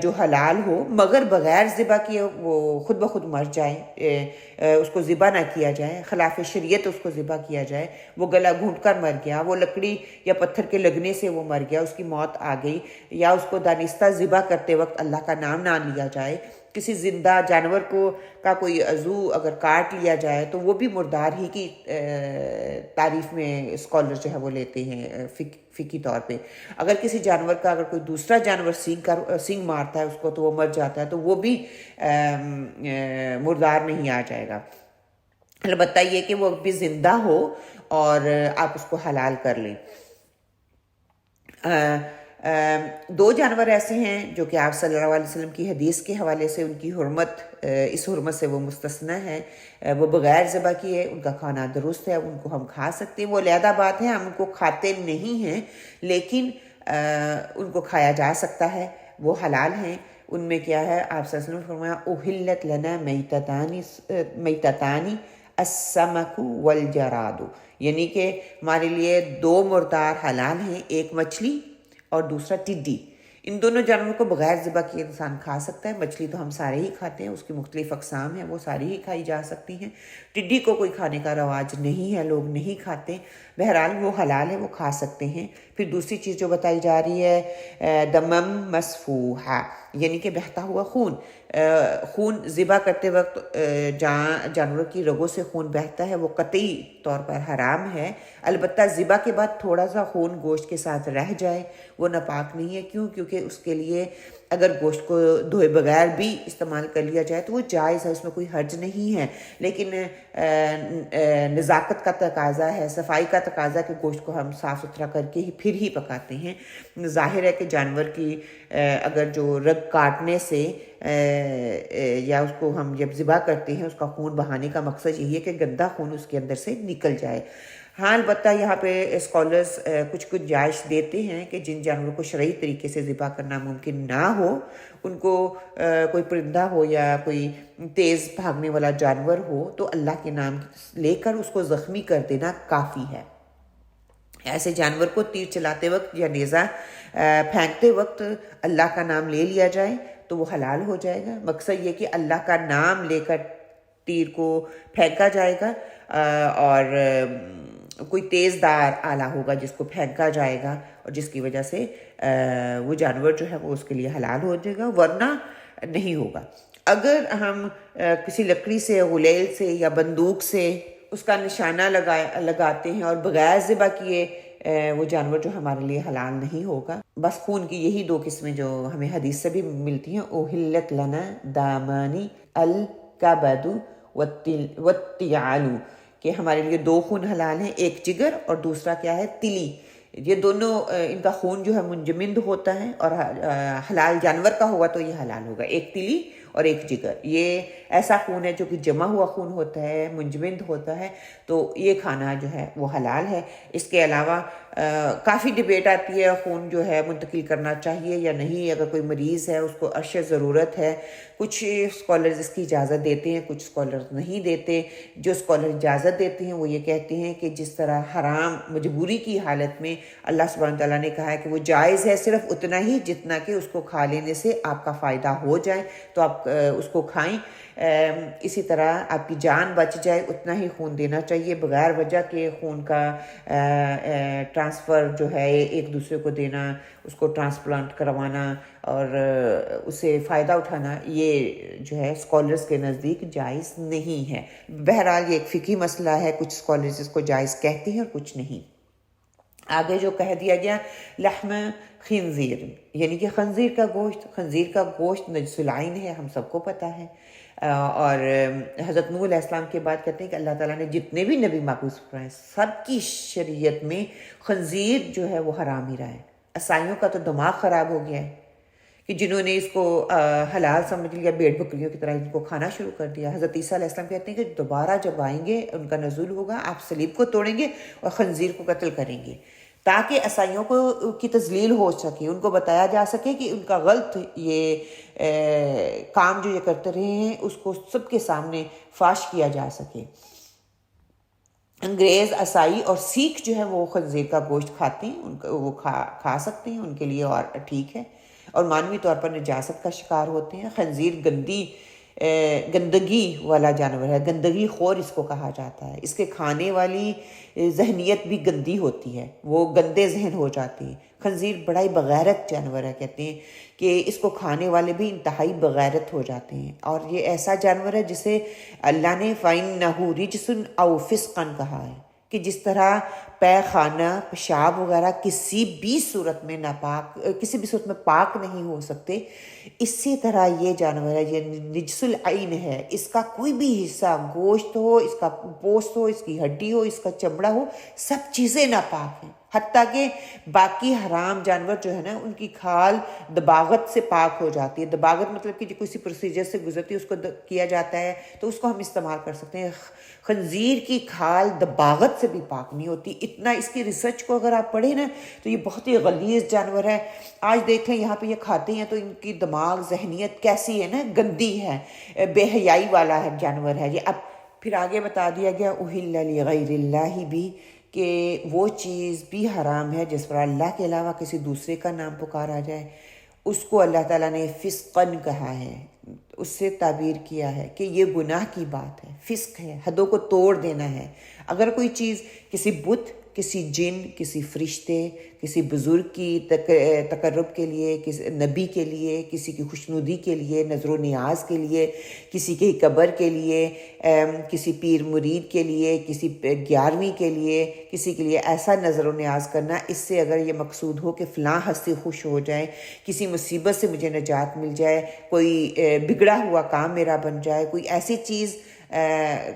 جو حلال ہو مگر بغیر ذبح کیے وہ خود بخود مر جائے، اس کو ذبح نہ کیا جائے، خلاف شریعت اس کو ذبح کیا جائے، وہ گلا گھونٹ کر مر گیا، وہ لکڑی یا پتھر کے لگنے سے وہ مر گیا، اس کی موت آ گئی، یا اس کو دانستہ ذبح کرتے وقت اللہ کا نام نہ لیا جائے، کسی زندہ جانور کا کوئی عضو اگر کاٹ لیا جائے تو وہ بھی مردار ہی کی تعریف میں اسکالر جو ہے وہ لیتے ہیں فقہی طور پہ. اگر کسی جانور کا اگر کوئی دوسرا جانور سینگ مارتا ہے اس کو تو وہ مر جاتا ہے تو وہ بھی مردار نہیں آ جائے گا. البتہ یہ کہ وہ بھی زندہ ہو اور آپ اس کو حلال کر لیں. دو جانور ایسے ہیں جو کہ آپ صلی اللہ علیہ وسلم کی حدیث کے حوالے سے ان کی حرمت، اس حرمت سے وہ مستثنی ہے. وہ بغیر ذبح کیے ان کا کھانا درست ہے، ان کو ہم کھا سکتے ہیں. وہ علیحدہ بات ہے ہم ان کو کھاتے نہیں ہیں، لیکن ان کو کھایا جا سکتا ہے، وہ حلال ہیں. ان میں کیا ہے، آپ صلی اللہ علیہ وسلم نے فرمایا احلت لنا میتتانی السمک والجراد، یعنی کہ ہمارے لیے دو مردار حلال ہیں، ایک مچھلی اور دوسرا ٹڈی. ان دونوں جانوروں کو بغیر ذبح کیے انسان کھا سکتا ہے. مچھلی تو ہم سارے ہی کھاتے ہیں، اس کی مختلف اقسام ہیں، وہ ساری ہی کھائی جا سکتی ہیں. ٹڈی کو کوئی کھانے کا رواج نہیں ہے، لوگ نہیں کھاتے. بہرحال وہ حلال ہے، وہ کھا سکتے ہیں. پھر دوسری چیز جو بتائی جا رہی ہے دمم مسفوحہ، یعنی کہ بہتا ہوا خون. خون ذبح کرتے وقت جانوروں کی رگوں سے خون بہتا ہے، وہ قطعی طور پر حرام ہے. البتہ ذبح کے بعد تھوڑا سا خون گوشت کے ساتھ رہ جائے وہ ناپاک نہیں ہے. کیوں؟ کیونکہ اس کے لیے اگر گوشت کو دھوئے بغیر بھی استعمال کر لیا جائے تو وہ جائز ہے، اس میں کوئی حرج نہیں ہے. لیکن نزاکت کا تقاضا ہے، صفائی کا تقاضا ہے کہ گوشت کو ہم صاف ستھرا کر کے پھر ہی پکاتے ہیں. ظاہر ہے کہ جانور کی اگر جو رگ کاٹنے سے یا اس کو ہم جب ذبح کرتے ہیں اس کا خون بہانے کا مقصد یہی ہے کہ گندا خون اس کے اندر سے نکل جائے. ہاں البتہ یہاں پہ اسکالرز کچھ گنجائش دیتے ہیں کہ جن جانوروں کو شرعی طریقے سے ذبح کرنا ممکن نہ ہو، ان کو کوئی پرندہ ہو یا کوئی تیز بھاگنے والا جانور ہو تو اللہ کے نام لے کر اس کو زخمی کر دینا کافی ہے. ایسے جانور کو تیر چلاتے وقت یا نیزہ پھینکتے وقت اللہ کا نام لے لیا جائے تو وہ حلال ہو جائے گا. مقصد یہ کہ اللہ کا نام لے کر تیر کو پھینکا جائے گا اور کوئی تیز دار آلہ ہوگا جس کو پھینکا جائے گا اور جس کی وجہ سے وہ جانور جو ہے وہ اس کے لیے حلال ہو جائے گا، ورنہ نہیں ہوگا. اگر ہم کسی لکڑی سے، غلیل سے یا بندوق سے اس کا نشانہ لگاتے ہیں اور بغیر ذبح کیے وہ جانور جو ہمارے لیے حلال نہیں ہوگا. بس خون کی یہی دو قسمیں جو ہمیں حدیث سے بھی ملتی ہیں، احلت لنا دامانی الکبد والتیعال، کہ ہمارے لیے دو خون حلال ہیں، ایک جگر اور دوسرا کیا ہے، تلی. یہ دونوں ان کا خون جو ہے منجمد ہوتا ہے اور حلال جانور کا ہوا تو یہ حلال ہوگا. ایک تلی اور ایک جگر، یہ ایسا خون ہے جو کہ جمع ہوا خون ہوتا ہے، منجمد ہوتا ہے، تو یہ کھانا جو ہے وہ حلال ہے. اس کے علاوہ کافی ڈبیٹ آتی ہے خون جو ہے منتقل کرنا چاہیے یا نہیں. اگر کوئی مریض ہے اس کو ارشد ضرورت ہے، کچھ اسکالرز اس کی اجازت دیتے ہیں، کچھ اسکالرز نہیں دیتے. جو اسکالر اجازت دیتے ہیں وہ یہ کہتے ہیں کہ جس طرح حرام مجبوری کی حالت میں اللہ سبحانہ تعالیٰ نے کہا ہے کہ وہ جائز ہے صرف اتنا ہی جتنا کہ اس کو کھا لینے سے آپ کا فائدہ ہو جائے تو آپ اس کو کھائیں. اسی طرح آپ کی جان بچ جائے اتنا ہی خون دینا چاہیے. بغیر وجہ کے خون کا ٹرانسفر جو ہے ایک دوسرے کو دینا، اس کو ٹرانسپلانٹ کروانا اور اسے فائدہ اٹھانا، یہ جو ہے اسکالرز کے نزدیک جائز نہیں ہے. بہرحال یہ ایک فقہی مسئلہ ہے، کچھ اسکالرز اس کو جائز کہتے ہیں اور کچھ نہیں. آگے جو کہہ دیا گیا لحم خنزیر، یعنی کہ خنزیر کا گوشت. خنزیر کا گوشت نجس العین ہے، ہم سب کو پتہ ہے. اور حضرت نوح علیہ السلام کے بعد کہتے ہیں کہ اللہ تعالیٰ نے جتنے بھی نبی مبعوث فرمائے سب کی شریعت میں خنزیر جو ہے وہ حرام ہی رہا ہے. عیسائیوں کا تو دماغ خراب ہو گیا ہے کہ جنہوں نے اس کو حلال سمجھ لیا، بھیڑ بکریوں کی طرح ان کو کھانا شروع کر دیا. حضرت عیسیٰ علیہ السلام کہتے ہیں کہ دوبارہ جب آئیں گے ان کا نزول ہوگا، آپ صلیب کو توڑیں گے اور خنزیر کو قتل کریں گے تاکہ عیسائیوں کو کی تذلیل ہو سکے، ان کو بتایا جا سکے کہ ان کا غلط یہ کام جو یہ کرتے رہے ہیں اس کو سب کے سامنے فاش کیا جا سکے. انگریز، عیسائی اور سکھ جو ہے وہ خنزیر کا گوشت کھاتے ہیں، وہ کھا سکتے ہیں، ان کے لیے اور ٹھیک ہے، اور معنوی طور پر نجاست کا شکار ہوتے ہیں. خنزیر گندی گندگی والا جانور ہے، گندگی خور اس کو کہا جاتا ہے۔ اس کے کھانے والی ذہنیت بھی گندی ہوتی ہے، وہ گندے ذہن ہو جاتی ہے۔ خنزیر بڑا ہی بغیرت جانور ہے، کہتے ہیں کہ اس کو کھانے والے بھی انتہائی بغیرت ہو جاتے ہیں، اور یہ ایسا جانور ہے جسے اللہ نے فَإِنَّهُ رِجْسٌ أَوْ فِسْقًا کہا ہے، کہ جس طرح پیخانہ، پیشاب وغیرہ کسی بھی صورت میں ناپاک، کسی بھی صورت میں پاک نہیں ہو سکتے، اسی طرح یہ جانور ہے، یہ نجس العین ہے۔ اس کا کوئی بھی حصہ، گوشت ہو، اس کا پوست ہو، اس کی ہڈی ہو، اس کا چمڑا ہو، سب چیزیں ناپاک ہیں، حتیٰ کہ باقی حرام جانور جو ہے نا ان کی کھال دباغت سے پاک ہو جاتی ہے۔ دباغت مطلب کہ جو کسی پروسیجر سے گزرتی ہے اس کو کیا جاتا ہے تو اس کو ہم استعمال کر سکتے ہیں۔ خنزیر کی کھال دباغت سے بھی پاک نہیں ہوتی۔ اتنا اس کی ریسرچ کو اگر آپ پڑھیں نا تو یہ بہت ہی غلیظ جانور ہے۔ آج دیکھیں یہاں پہ یہ کھاتے ہیں تو ان کی دماغ، ذہنیت کیسی ہے نا، گندی ہے، بے حیائی والا ہے جانور ہے یہ۔ اب پھر آگے بتا دیا گیا اُحِلَّ لِغَيْرِ اللَّهِ بھی، کہ وہ چیز بھی حرام ہے جس پر اللہ کے علاوہ کسی دوسرے کا نام پکارا جائے، اس کو اللہ تعالیٰ نے فسقاً کہا ہے، اس سے تعبیر کیا ہے کہ یہ گناہ کی بات ہے، فسق ہے، حدوں کو توڑ دینا ہے۔ اگر کوئی چیز کسی بت، کسی جن، کسی فرشتے، کسی بزرگ کی تقرب کے لیے، کسی نبی کے لیے، کسی کی خوشنودی کے لیے، نظر و نیاز کے لیے، کسی کی قبر کے لیے، کسی پیر مرید کے لیے، کسی 11ویں کے لیے، کسی کے لیے ایسا نظر و نیاز کرنا، اس سے اگر یہ مقصود ہو کہ فلاں ہستی خوش ہو جائے، کسی مصیبت سے مجھے نجات مل جائے، کوئی بگڑا ہوا کام میرا بن جائے، کوئی ایسی چیز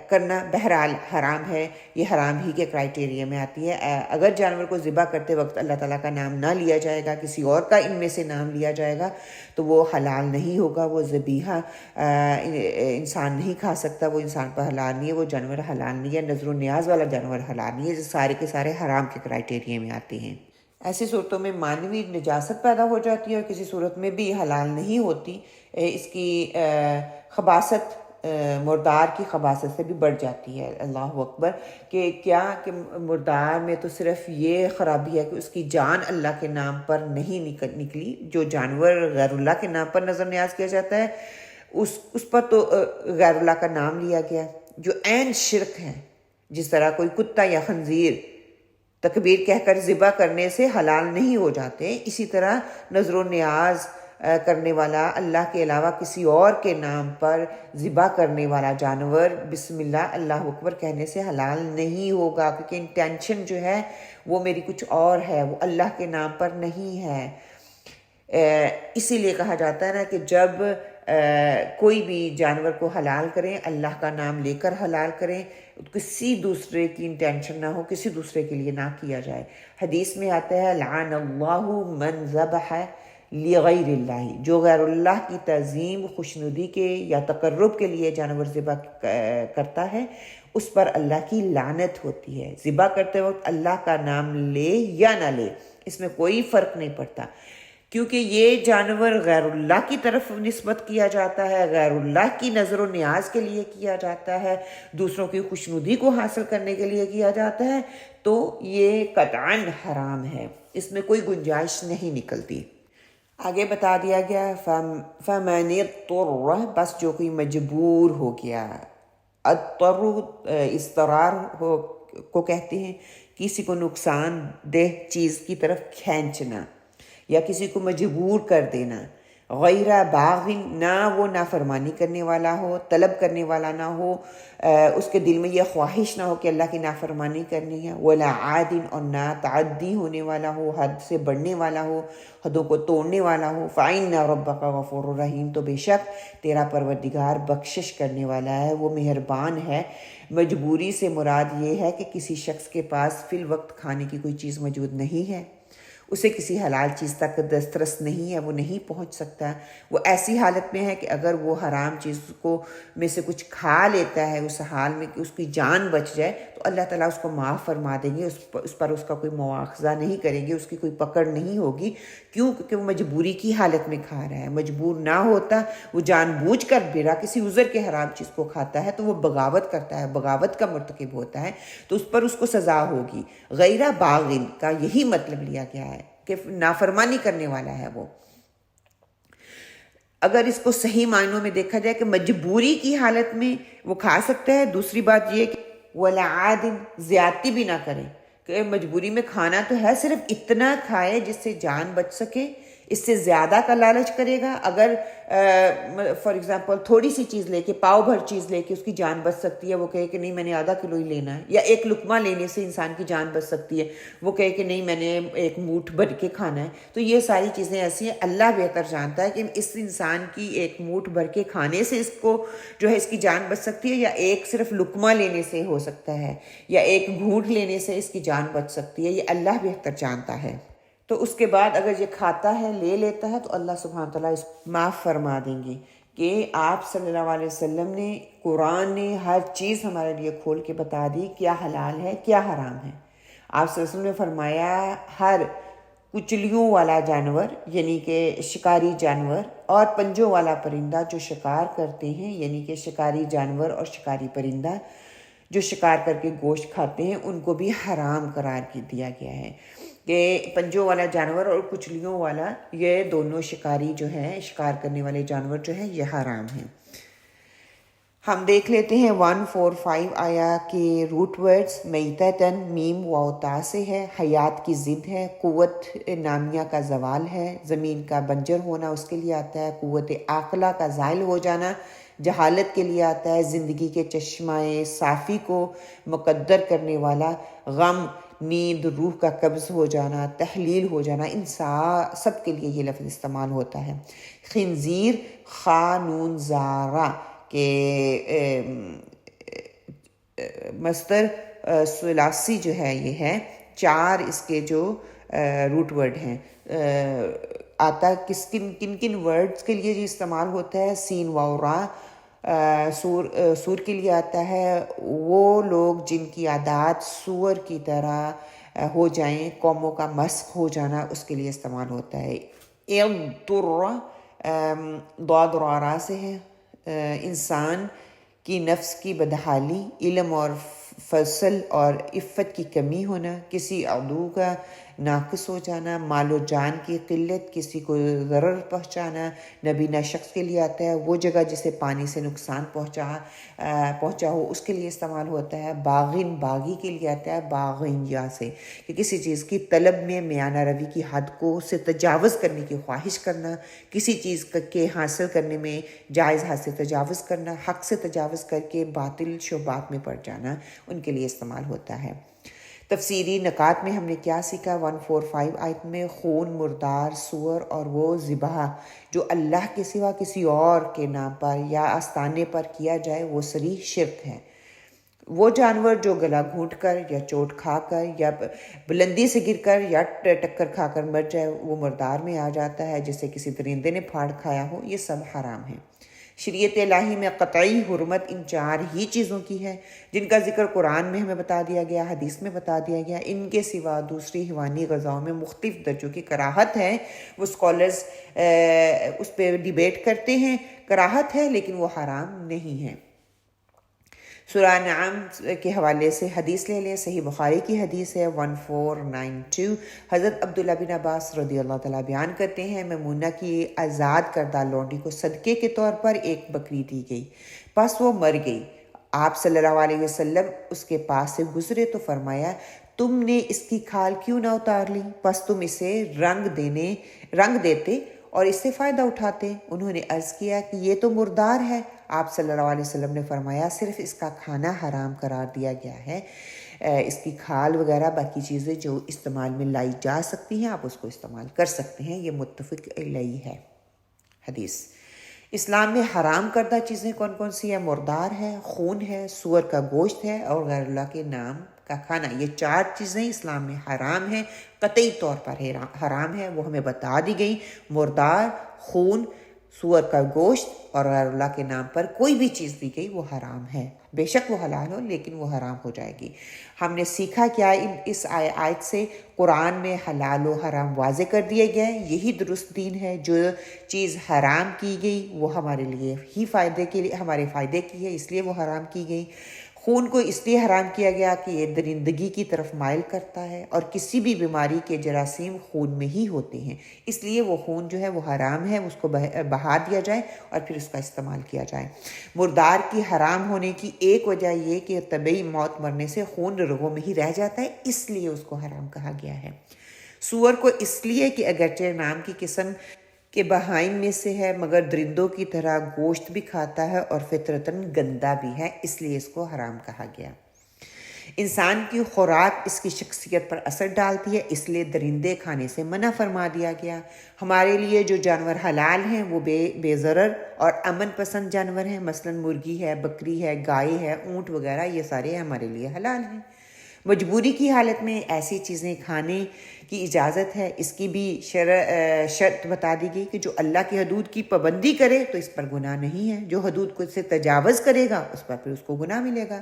کرنا بہرحال حرام ہے۔ یہ حرام ہی کے کرائٹیریا میں آتی ہے۔ اگر جانور کو ذبح کرتے وقت اللہ تعالیٰ کا نام نہ لیا جائے گا، کسی اور کا ان میں سے نام لیا جائے گا تو وہ حلال نہیں ہوگا، وہ ذبیحہ انسان نہیں کھا سکتا، وہ انسان پر حلال نہیں ہے، وہ جانور حلال نہیں ہے، نظر و نیاز والا جانور حلال نہیں ہے، جو سارے کے سارے حرام کے کرائٹیریا میں آتے ہیں۔ ایسی صورتوں میں معنوی نجاست پیدا ہو جاتی ہے اور کسی صورت میں بھی حلال نہیں ہوتی۔ اس کی خباثت مردار کی خباثت سے بھی بڑھ جاتی ہے۔ اللہ اکبر، کہ کیا کہ مردار میں تو صرف یہ خرابی ہے کہ اس کی جان اللہ کے نام پر نہیں نکلی۔ جو جانور غیر اللہ کے نام پر نظر نیاز کیا جاتا ہے اس پر تو غیر اللہ کا نام لیا گیا، جو عین شرک ہے۔ جس طرح کوئی کتا یا خنزیر تکبیر کہہ کر ذبح کرنے سے حلال نہیں ہو جاتے، اسی طرح نظر و نیاز کرنے والا، اللہ کے علاوہ کسی اور کے نام پر ذبح کرنے والا جانور بسم اللہ اللہ اکبر کہنے سے حلال نہیں ہوگا، کیونکہ انٹینشن جو ہے وہ میری کچھ اور ہے، وہ اللہ کے نام پر نہیں ہے۔ اسی لیے کہا جاتا ہے نا کہ جب کوئی بھی جانور کو حلال کریں اللہ کا نام لے کر حلال کریں، کسی دوسرے کی انٹینشن نہ ہو، کسی دوسرے کے لیے نہ کیا جائے۔ حدیث میں آتا ہے لعن اللہ من ذبح لغیر اللہ، جو غیر اللہ کی تعظیم، خوشنودی کے یا تقرب کے لیے جانور ذبح کرتا ہے اس پر اللہ کی لعنت ہوتی ہے۔ ذبح کرتے وقت اللہ کا نام لے یا نہ لے، اس میں کوئی فرق نہیں پڑتا، کیونکہ یہ جانور غیر اللہ کی طرف نسبت کیا جاتا ہے، غیر اللہ کی نظر و نیاز کے لیے کیا جاتا ہے، دوسروں کی خوشنودی کو حاصل کرنے کے لیے کیا جاتا ہے، تو یہ قطعاً حرام ہے، اس میں کوئی گنجائش نہیں نکلتی۔ آگے بتا دیا گیا فَمَنِ اضْطُرَّ، بس جو کوئی مجبور ہو گیا۔ اضطر اضطرار کو کہتے ہیں کسی کو نقصان دہ چیز کی طرف کھینچنا یا کسی کو مجبور کر دینا۔ غیر باغ، نہ وہ نافرمانی کرنے والا ہو، طلب کرنے والا نہ ہو، اس کے دل میں یہ خواہش نہ ہو کہ اللہ کی نافرمانی کرنی ہے، ولا عاد، اور نہ تعدی ہونے والا ہو، حد سے بڑھنے والا ہو، حدوں کو توڑنے والا ہو۔ فَإِنَّ رَبَّكَ غَفُورٌ رَحِيمٌ، تو بے شک تیرا پروردگار بخشش کرنے والا ہے، وہ مہربان ہے۔ مجبوری سے مراد یہ ہے کہ کسی شخص کے پاس فی الوقت کھانے کی کوئی چیز موجود نہیں ہے، اسے کسی حلال چیز تک دسترس نہیں ہے، وہ نہیں پہنچ سکتا، وہ ایسی حالت میں ہے کہ اگر وہ حرام چیز کو میں سے کچھ کھا لیتا ہے اس حال میں کہ اس کی جان بچ جائے تو اللہ تعالیٰ اس کو معاف فرما دیں گے، اس پر اس کا کوئی مواخذہ نہیں کریں گے، اس کی کوئی پکڑ نہیں ہوگی۔ کیوں؟ کیونکہ وہ مجبوری کی حالت میں کھا رہا ہے۔ مجبور نہ ہوتا، وہ جان بوجھ کر بلا کسی عذر کے حرام چیز کو کھاتا ہے تو وہ بغاوت کرتا ہے، بغاوت کا مرتکب ہوتا ہے، تو اس پر اس کو سزا ہوگی۔ غیر باغن کا یہی مطلب لیا گیا ہے کہ نافرمانی کرنے والا ہے وہ۔ اگر اس کو صحیح معنوں میں دیکھا جائے کہ مجبوری کی حالت میں وہ کھا سکتا ہے. دوسری بات یہ کہ وَلَعَادٍ زیادتی بھی نہ کرے کہ مجبوری میں کھانا تو ہے، صرف اتنا کھائے جس سے جان بچ سکے. اس سے زیادہ کا لالچ کرے گا، اگر فار ایگزامپل تھوڑی سی چیز لے کے، پاؤ بھر چیز لے کے اس کی جان بچ سکتی ہے، وہ کہے کہ نہیں میں نے آدھا کلو ہی لینا ہے. یا ایک لقمہ لینے سے انسان کی جان بچ سکتی ہے، وہ کہے کہ نہیں میں نے ایک موٹھ بھر کے کھانا ہے. تو یہ ساری چیزیں ایسی ہیں، اللہ بہتر جانتا ہے کہ اس انسان کی ایک موٹھ بھر کے کھانے سے اس کو جو ہے اس کی جان بچ سکتی ہے، یا ایک صرف لقمہ لینے سے ہو سکتا ہے، یا ایک گھونٹ لینے سے اس کی جان بچ سکتی ہے. یہ اللہ بہتر جانتا ہے. تو اس کے بعد اگر یہ کھاتا ہے، لے لیتا ہے، تو اللہ سبحانہ تعالیٰ اس کو معاف فرما دیں گے. کہ آپ صلی اللہ علیہ وسلم نے، قرآن نے ہر چیز ہمارے لیے کھول کے بتا دی، کیا حلال ہے کیا حرام ہے. آپ صلی اللہ علیہ وسلم نے فرمایا ہر کچلیوں والا جانور یعنی کہ شکاری جانور اور پنجوں والا پرندہ جو شکار کرتے ہیں، یعنی کہ شکاری جانور اور شکاری پرندہ جو شکار کر کے گوشت کھاتے ہیں، ان کو بھی حرام قرار دیا گیا ہے. کہ پنجوں والا جانور اور کچلیوں والا، یہ دونوں شکاری جو ہیں، شکار کرنے والے جانور جو ہیں، یہ حرام ہیں. ہم دیکھ لیتے ہیں 145 آیا کہ روٹ ورڈز میتتن میم واو تا سے ہے، حیات کی ضد ہے، قوت نامیہ کا زوال ہے، زمین کا بنجر ہونا اس کے لیے آتا ہے، قوت عاقلہ کا زائل ہو جانا جہالت کے لیے آتا ہے، زندگی کے چشمہ صافی کو مقدر کرنے والا غم، نیند، روح کا قبض ہو جانا، تحلیل ہو جانا، ان سب کے لیے یہ لفظ استعمال ہوتا ہے. خنزیر خانون زارا کہ مصدر ثلاثی جو ہے یہ ہے، 4 اس کے جو روٹ ورڈ ہیں. آتا کن کن ورڈز کے لیے جو استعمال ہوتا ہے؟ سین واو را سور کے لیے آتا ہے. وہ لوگ جن کی عادات سور کی طرح ہو جائیں، قوموں کا مسخ ہو جانا، اس کے لیے استعمال ہوتا ہے. ضاد را سے ہے، انسان کی نفس کی بدحالی، علم اور فضل اور عفت کی کمی ہونا، کسی عدو کا ناقص ہو جانا، مال و جان کی قلت، کسی کو ضرر پہنچانا. نبینہ شخص کے لیے آتا ہے، وہ جگہ جسے پانی سے نقصان پہنچا ہو اس کے لیے استعمال ہوتا ہے. باغین باغی کے لیے آتا ہے باغین یا سے، کہ کسی چیز کی طلب میں میانہ روی کی حد کو سے تجاوز کرنے کی خواہش کرنا، کسی چیز کے حاصل کرنے میں جائز حد سے تجاوز کرنا، حق سے تجاوز کر کے باطل شبہات میں پڑ جانا، ان کے لیے استعمال ہوتا ہے. تفسیری نکات میں ہم نے کیا سیکھا؟ 145 آیت میں خون، مردار، سور اور وہ ذبح جو اللہ کے سوا کسی اور کے نام پر یا آستانے پر کیا جائے وہ صریح شرک ہے. وہ جانور جو گلا گھونٹ کر یا چوٹ کھا کر یا بلندی سے گر کر یا ٹکر کھا کر مر جائے وہ مردار میں آ جاتا ہے، جسے کسی درندے نے پھاڑ کھایا ہو، یہ سب حرام ہے. شریعت الہی میں قطعی حرمت ان 4 ہی چیزوں کی ہے جن کا ذکر قرآن میں ہمیں بتا دیا گیا، حدیث میں بتا دیا گیا. ان کے سوا دوسری حیوانی غذاؤں میں مختلف درجوں کی کراہت ہے. وہ اسکالرز اس پہ ڈیبیٹ کرتے ہیں، کراہت ہے لیکن وہ حرام نہیں ہے. سورہ انعام کے حوالے سے حدیث لے لیں، صحیح بخاری کی حدیث ہے 1492. حضرت عبداللہ بن عباس رضی اللہ تعالیٰ بیان کرتے ہیں، میمونہ کی آزاد کردہ لونڈی کو صدقے کے طور پر ایک بکری دی گئی، پس وہ مر گئی. آپ صلی اللہ علیہ وسلم اس کے پاس سے گزرے تو فرمایا تم نے اس کی کھال کیوں نہ اتار لی؟ پس تم اسے رنگ دیتے اور اس سے فائدہ اٹھاتے. انہوں نے عرض کیا کہ یہ تو مردار ہے. آپ صلی اللہ علیہ وسلم نے فرمایا صرف اس کا کھانا حرام قرار دیا گیا ہے، اس کی کھال وغیرہ باقی چیزیں جو استعمال میں لائی جا سکتی ہیں آپ اس کو استعمال کر سکتے ہیں. یہ متفق علیہ ہے حدیث. اسلام میں حرام کردہ چیزیں کون کون سی ہیں؟ مردار ہے، خون ہے، سور کا گوشت ہے اور غیر اللہ کے نام کا کھانا. یہ 4 چیزیں اسلام میں حرام ہیں، قطعی طور پر حرام ہے. وہ ہمیں بتا دی گئی، مردار، خون، سور کا گوشت اور غیر اللہ کے نام پر کوئی بھی چیز دی گئی وہ حرام ہے. بے شک وہ حلال ہو لیکن وہ حرام ہو جائے گی. ہم نے سیکھا کیا اس آیت سے؟ قرآن میں حلال و حرام واضح کر دیے گئے. یہی درست دین ہے. جو چیز حرام کی گئی وہ ہمارے لیے ہی ہمارے فائدے کی ہے، اس لیے وہ حرام کی گئی. خون کو اس لیے حرام کیا گیا کہ یہ درندگی کی طرف مائل کرتا ہے اور کسی بھی بیماری کے جراثیم خون میں ہی ہوتے ہیں، اس لیے وہ خون جو ہے وہ حرام ہے، اس کو بہا دیا جائے اور پھر اس کا استعمال کیا جائے۔ مردار کی حرام ہونے کی ایک وجہ یہ کہ طبعی موت مرنے سے خون رگوں میں ہی رہ جاتا ہے، اس لیے اس کو حرام کہا گیا ہے۔ سور کو اس لیے کہ اگرچہ نام کی قسم کے بہائم میں سے ہے مگر درندوں کی طرح گوشت بھی کھاتا ہے اور فطرتاً گندا بھی ہے، اس لیے اس کو حرام کہا گیا۔ انسان کی خوراک اس کی شخصیت پر اثر ڈالتی ہے، اس لیے درندے کھانے سے منع فرما دیا گیا۔ ہمارے لیے جو جانور حلال ہیں وہ بے ضرر اور امن پسند جانور ہیں، مثلاً مرغی ہے، بکری ہے، گائے ہے، اونٹ وغیرہ، یہ سارے ہمارے لیے حلال ہیں۔ مجبوری کی حالت میں ایسی چیزیں کھانے کی اجازت ہے، اس کی بھی شرط بتا دی گئی کہ جو اللہ کی حدود کی پابندی کرے تو اس پر گناہ نہیں ہے، جو حدود کو سے تجاوز کرے گا اس پر پھر اس کو گناہ ملے گا۔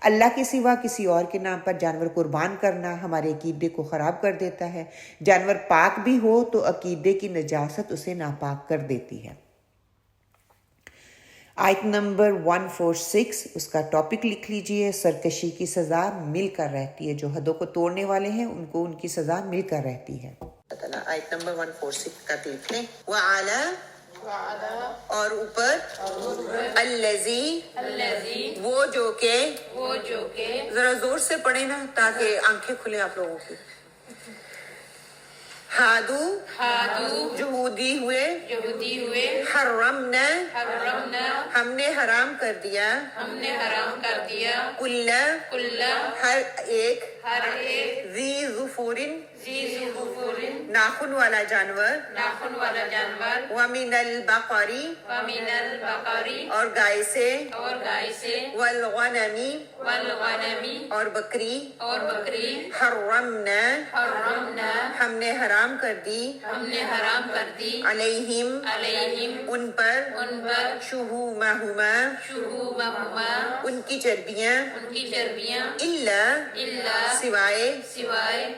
اللہ کے سوا کسی اور کے نام پر جانور قربان کرنا ہمارے عقیدے کو خراب کر دیتا ہے۔ جانور پاک بھی ہو تو عقیدے کی نجاست اسے ناپاک کر دیتی ہے۔ آیت نمبر 146 اس کا ٹاپک لکھ لیجئے، سرکشی کی سزا مل کر رہتی ہے، جو حدوں کو توڑنے والے ہیں ان کو ان کی سزا مل کر رہتی ہے۔ آیت نمبر 146 کا لکھ لیں، وَعَلَى اور اوپر، الذی وہ جو کہ ذرا زور سے پڑھیں نا تاکہ آنکھیں کھلیں آپ لوگوں کی، ہادو جہودی ہوئے، حرمنا ہم نے حرام کر دیا، کل ہر ایک، ذی ظفر ناخن والا جانور، ومن البقر اور گائے سے، والغنم اور بکری، حرمنا ہم نے حرام کر دی، علیہم ان پر، شہومہما ان کی چربیاں، الا سوائے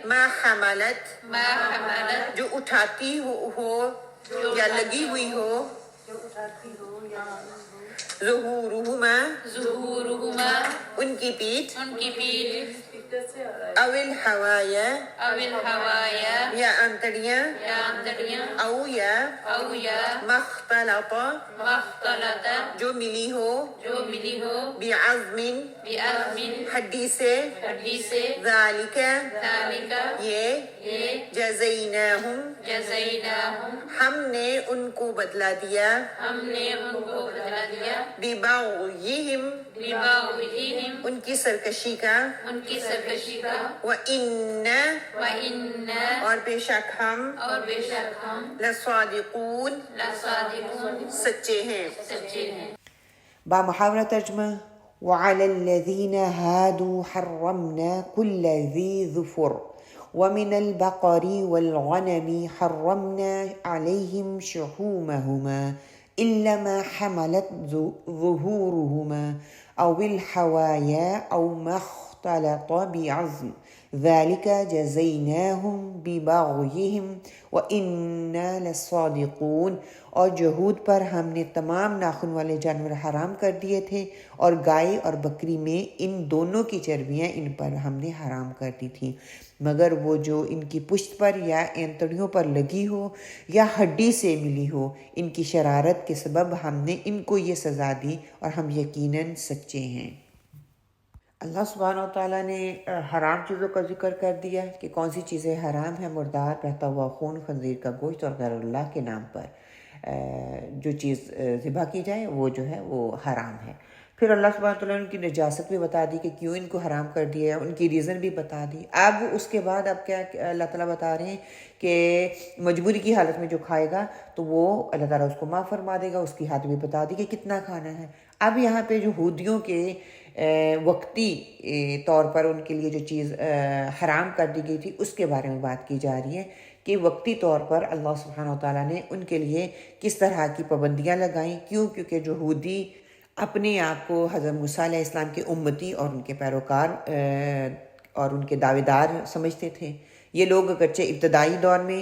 ما حملت جو اٹھاتی ہو یا لگی ہوئی ہو، ظہورہما ان کی پیٹھ، او الحوایا یا انتڑیاں، او یا مختلط جو ملی ہو، بعظم ہڈی سے، ذالک یہ، جزیناہم ہم نے ان کو بدلا دیا، ببغیہم ان کی سرکشی کا، وَإِنَّ اور بے شک ہم، لصادقون سچے ہیں۔ با محاورہ ترجمہ، وَعَلَى الَّذِينَ هَادُوا حَرَّمْنَا كُلَّ ذِي ظُفُرٍ وَمِنَ الْبَقَرِ وَالْغَنَمِ حَرَّمْنَا عَلَيْهِمْ شُحُومَهُمَا إِلَّا مَا حَمَلَتْ ظُهُورُهُمَا أَوِ الْحَوَايَا أَوْ مَا اخْتَلَطَ بِعَظْمٍ ذَلِكَ جَزَيْنَاهُمْ بِبَغْيِهِمْ وَإِنَّا لَصَادِقُونَ اور جہود پر ہم نے تمام ناخن والے جانور حرام کر دیے تھے، اور گائے اور بکری میں ان دونوں کی چربیاں ان پر ہم نے حرام کر دی تھی، مگر وہ جو ان کی پشت پر یا اینتڑیوں پر لگی ہو یا ہڈی سے ملی ہو، ان کی شرارت کے سبب ہم نے ان کو یہ سزا دی اور ہم یقیناً سچے ہیں۔ اللہ سبحانہ و تعالیٰ نے حرام چیزوں کا ذکر کر دیا کہ کون سی چیزیں حرام ہیں، مردار، بہتا ہوا خون، خنزیر کا گوشت اور غیر اللہ کے نام پر جو چیز ذبح کی جائے وہ جو ہے وہ حرام ہے۔ پھر اللہ سبحانہ و تعالیٰ نے ان کی نجاست بھی بتا دی کہ کیوں ان کو حرام کر دیا ہے، ان کی ریزن بھی بتا دی۔ اب اس کے بعد اب کیا اللہ تعالیٰ بتا رہے ہیں کہ مجبوری کی حالت میں جو کھائے گا تو وہ اللہ تعالیٰ اس کو معاف فرما دے گا، اس کی حد بھی بتا دی کہ کتنا کھانا ہے۔ اب یہاں پہ جو یہودیوں کے وقتی طور پر ان کے لیے جو چیز حرام کر دی گئی تھی اس کے بارے میں بات کی جا رہی ہے کہ وقتی طور پر اللہ سبحانہ و تعالیٰ نے ان کے لیے کس طرح کی پابندیاں لگائیں۔ کیونکہ یہودی اپنے آپ کو حضرت موسیٰ علیہ السلام کے امتی اور ان کے پیروکار اور ان کے دعوے دار سمجھتے تھے۔ یہ لوگ اگرچہ ابتدائی دور میں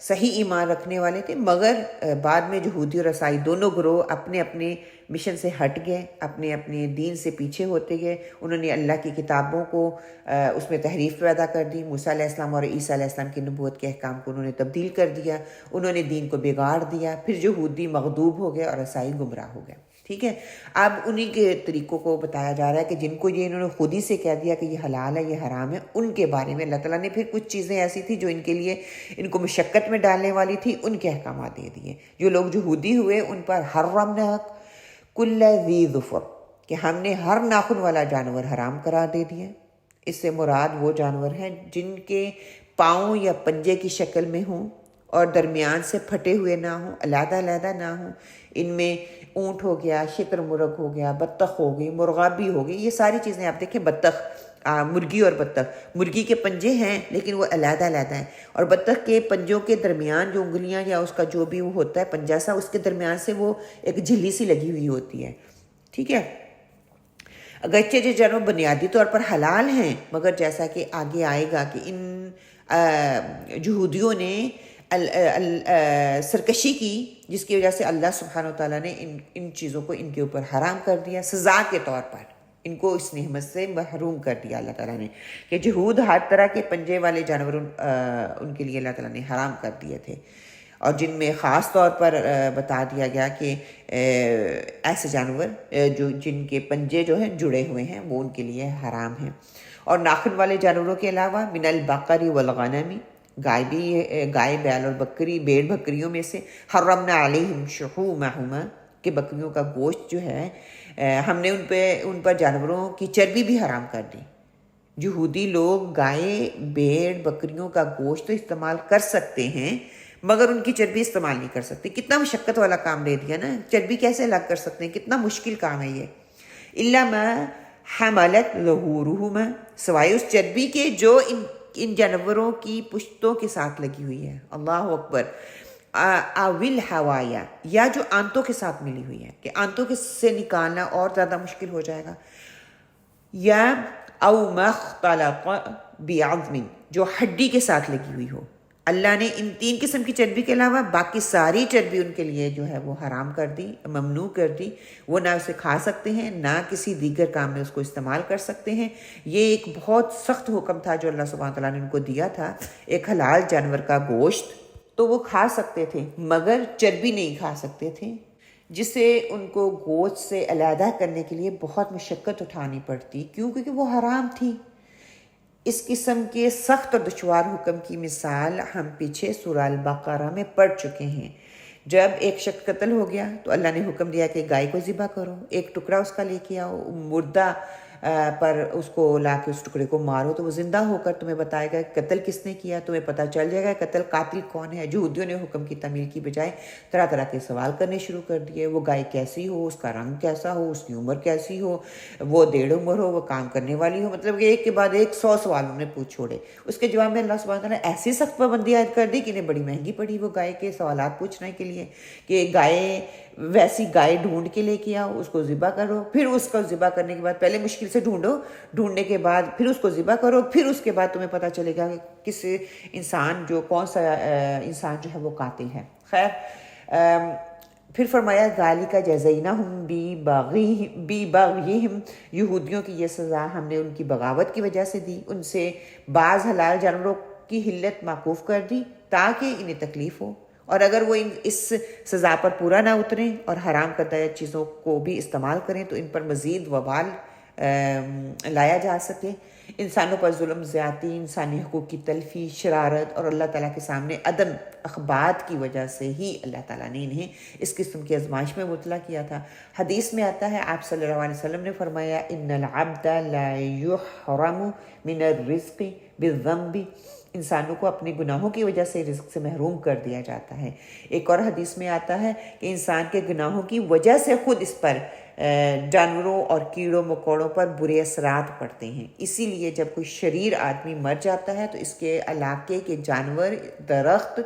صحیح ایمان رکھنے والے تھے، مگر بعد میں یہودی اور عیسائی دونوں گروہ اپنے اپنے مشن سے ہٹ گئے، اپنے اپنے دین سے پیچھے ہوتے گئے. انہوں نے اللہ کی کتابوں کو اس میں تحریف پیدا کر دی. موسیٰ علیہ السلام اور عیسیٰ علیہ السلام کی نبوت کے احکام کو انہوں نے تبدیل کر دیا، انہوں نے دین کو بگاڑ دیا. پھر یہودی مغضوب ہو گئے اور عیسائی گمراہ ہو گئے. ٹھیک ہے، اب انہی کے طریقوں کو بتایا جا رہا ہے کہ جن کو یہ انہوں نے خود ہی سے کہہ دیا کہ یہ حلال ہے یہ حرام ہے، ان کے بارے میں اللہ تعالیٰ نے پھر کچھ چیزیں ایسی تھیں جو ان کے لیے ان کو مشقت میں ڈالنے والی تھی، ان کے احکامات دے دیے. جو لوگ یہودی ہوئے ان پر حرمنا کل ذی ظفر، کہ ہم نے ہر ناخن والا جانور حرام قرار دے دیا. اس سے مراد وہ جانور ہیں جن کے پاؤں یا پنجے کی شکل میں ہوں اور درمیان سے پھٹے ہوئے نہ ہوں، علیحدہ علیحدہ نہ ہوں. ان میں اونٹ ہو گیا، شتر مرغ ہو گیا، بطخ ہو گئی، مرغابی ہو گئی، یہ ساری چیزیں آپ دیکھیں. بطخ، مرغی اور بطخ، مرغی کے پنجے ہیں لیکن وہ علیحدہ علیحدہ ہیں، اور بطخ کے پنجوں کے درمیان جو انگلیاں یا اس کا جو بھی وہ ہوتا ہے پنجہ سا، اس کے درمیان سے وہ ایک جھلی سی لگی ہوئی ہوتی ہے. ٹھیک ہے، اگرچہ جو جانور بنیادی طور پر حلال ہیں، مگر جیسا کہ آگے آئے گا کہ ان یہودیوں نے سرکشی کی، جس کی وجہ سے اللہ سبحانہ وتعالیٰ نے ان چیزوں کو ان کے اوپر حرام کر دیا. سزا کے طور پر ان کو اس نعمت سے محروم کر دیا اللہ تعالیٰ نے، کہ یہود ہر طرح کے پنجے والے جانور ان کے لیے اللہ تعالیٰ نے حرام کر دیے تھے، اور جن میں خاص طور پر بتا دیا گیا کہ ایسے جانور جن کے پنجے جو ہیں جڑے ہوئے ہیں وہ ان کے لیے حرام ہیں. اور ناخن والے جانوروں کے علاوہ من البقر والغنم، گائے بیل اور بکری بھیڑ بکریوں میں سے، حرمنا علیہم شحومہما، کہ بکریوں کا گوشت جو ہے ہم نے ان پر جانوروں کی چربی بھی حرام کر دی. یہودی لوگ گائے بھیڑ بکریوں کا گوشت تو استعمال کر سکتے ہیں مگر ان کی چربی استعمال نہیں کر سکتے. کتنا مشقت والا کام دے دیا نا، چربی کیسے الگ کر سکتے ہیں، کتنا مشکل کام ہے یہ. الا ما حملت ظہورہما، سوائے اس چربی کے جو ان جانوروں کی پشتوں کے ساتھ لگی ہوئی ہے. اللہ اکبر. اول حوایا، یا جو آنتوں کے ساتھ ملی ہوئی ہے، کہ آنتوں کے سے نکالنا اور زیادہ مشکل ہو جائے گا. یا او مختلط بعظم، جو ہڈی کے ساتھ لگی ہوئی ہو. اللہ نے ان 3 قسم کی چربی کے علاوہ باقی ساری چربی ان کے لیے جو ہے وہ حرام کر دی، ممنوع کر دی. وہ نہ اسے کھا سکتے ہیں نہ کسی دیگر کام میں اس کو استعمال کر سکتے ہیں. یہ ایک بہت سخت حکم تھا جو اللہ سبحانہ تعالیٰ نے ان کو دیا تھا. ایک حلال جانور کا گوشت تو وہ کھا سکتے تھے مگر چربی نہیں کھا سکتے تھے، جس سے ان کو گوشت سے علیحدہ کرنے کے لیے بہت مشقت اٹھانی پڑتی، کیونکہ وہ حرام تھی. اس قسم کے سخت اور دشوار حکم کی مثال ہم پیچھے سورہ البقرہ میں پڑھ چکے ہیں. جب ایک شخص قتل ہو گیا تو اللہ نے حکم دیا کہ گائے کو ذبح کرو، ایک ٹکڑا اس کا لے کے آؤ، مردہ پر اس کو لا کے اس ٹکڑے کو مارو تو وہ زندہ ہو کر تمہیں بتائے گا کہ قتل کس نے کیا، تمہیں پتہ چل جائے گا قاتل کون ہے. یہودیوں نے حکم کی تعمیل کی بجائے طرح طرح کے سوال کرنے شروع کر دیے. وہ گائے کیسی ہو، اس کا رنگ کیسا ہو، اس کی عمر کیسی ہو، وہ 1.5 عمر ہو، وہ کام کرنے والی ہو، مطلب کہ ایک کے بعد ایک 100 سوال انہوں نے پوچھ چھوڑے. اس کے جواب میں اللہ سبحانہ تعالیٰ نے ایسی سخت پابندی عائد کر دی کہ انہیں بڑی مہنگی پڑی وہ گائے کے سوالات پوچھنے کے لیے، کہ ویسی گائے ڈھونڈ کے لے کے آؤ، اس کو ذبح کرو، پھر اس کو ذبح کرنے کے بعد پہلے مشکل سے ڈھونڈنے کے بعد پھر اس کو ذبح کرو، پھر اس کے بعد تمہیں پتہ چلے گا کہ کس انسان کون سا انسان جو ہے وہ قاتل ہے. خیر، پھر فرمایا ذالک جزیناہم ببغیہم، یہودیوں کی یہ سزا ہم نے ان کی بغاوت کی وجہ سے دی. ان سے بعض حلال جانوروں کی حلت موقوف کر دی تاکہ انہیں تکلیف ہو، اور اگر وہ اس سزا پر پورا نہ اتریں اور حرام کردہ چیزوں کو بھی استعمال کریں تو ان پر مزید وبال لایا جا سکے. انسانوں پر ظلم، زیادتی، انسانی حقوق کی تلفی، شرارت اور اللہ تعالیٰ کے سامنے عدم اخبات کی وجہ سے ہی اللہ تعالیٰ نے انہیں اس قسم کی آزمائش میں مبتلا کیا تھا. حدیث میں آتا ہے، آپ صلی اللہ علیہ وسلم نے فرمایا ان العبد لا یحرم من الرزق بالذنب، انسانوں کو اپنے گناہوں کی وجہ سے رزق سے محروم کر دیا جاتا ہے. ایک اور حدیث میں آتا ہے کہ انسان کے گناہوں کی وجہ سے خود اس پر جانوروں اور کیڑوں مکوڑوں پر برے اثرات پڑتے ہیں. اسی لیے جب کوئی شریر آدمی مر جاتا ہے تو اس کے علاقے کے جانور، درخت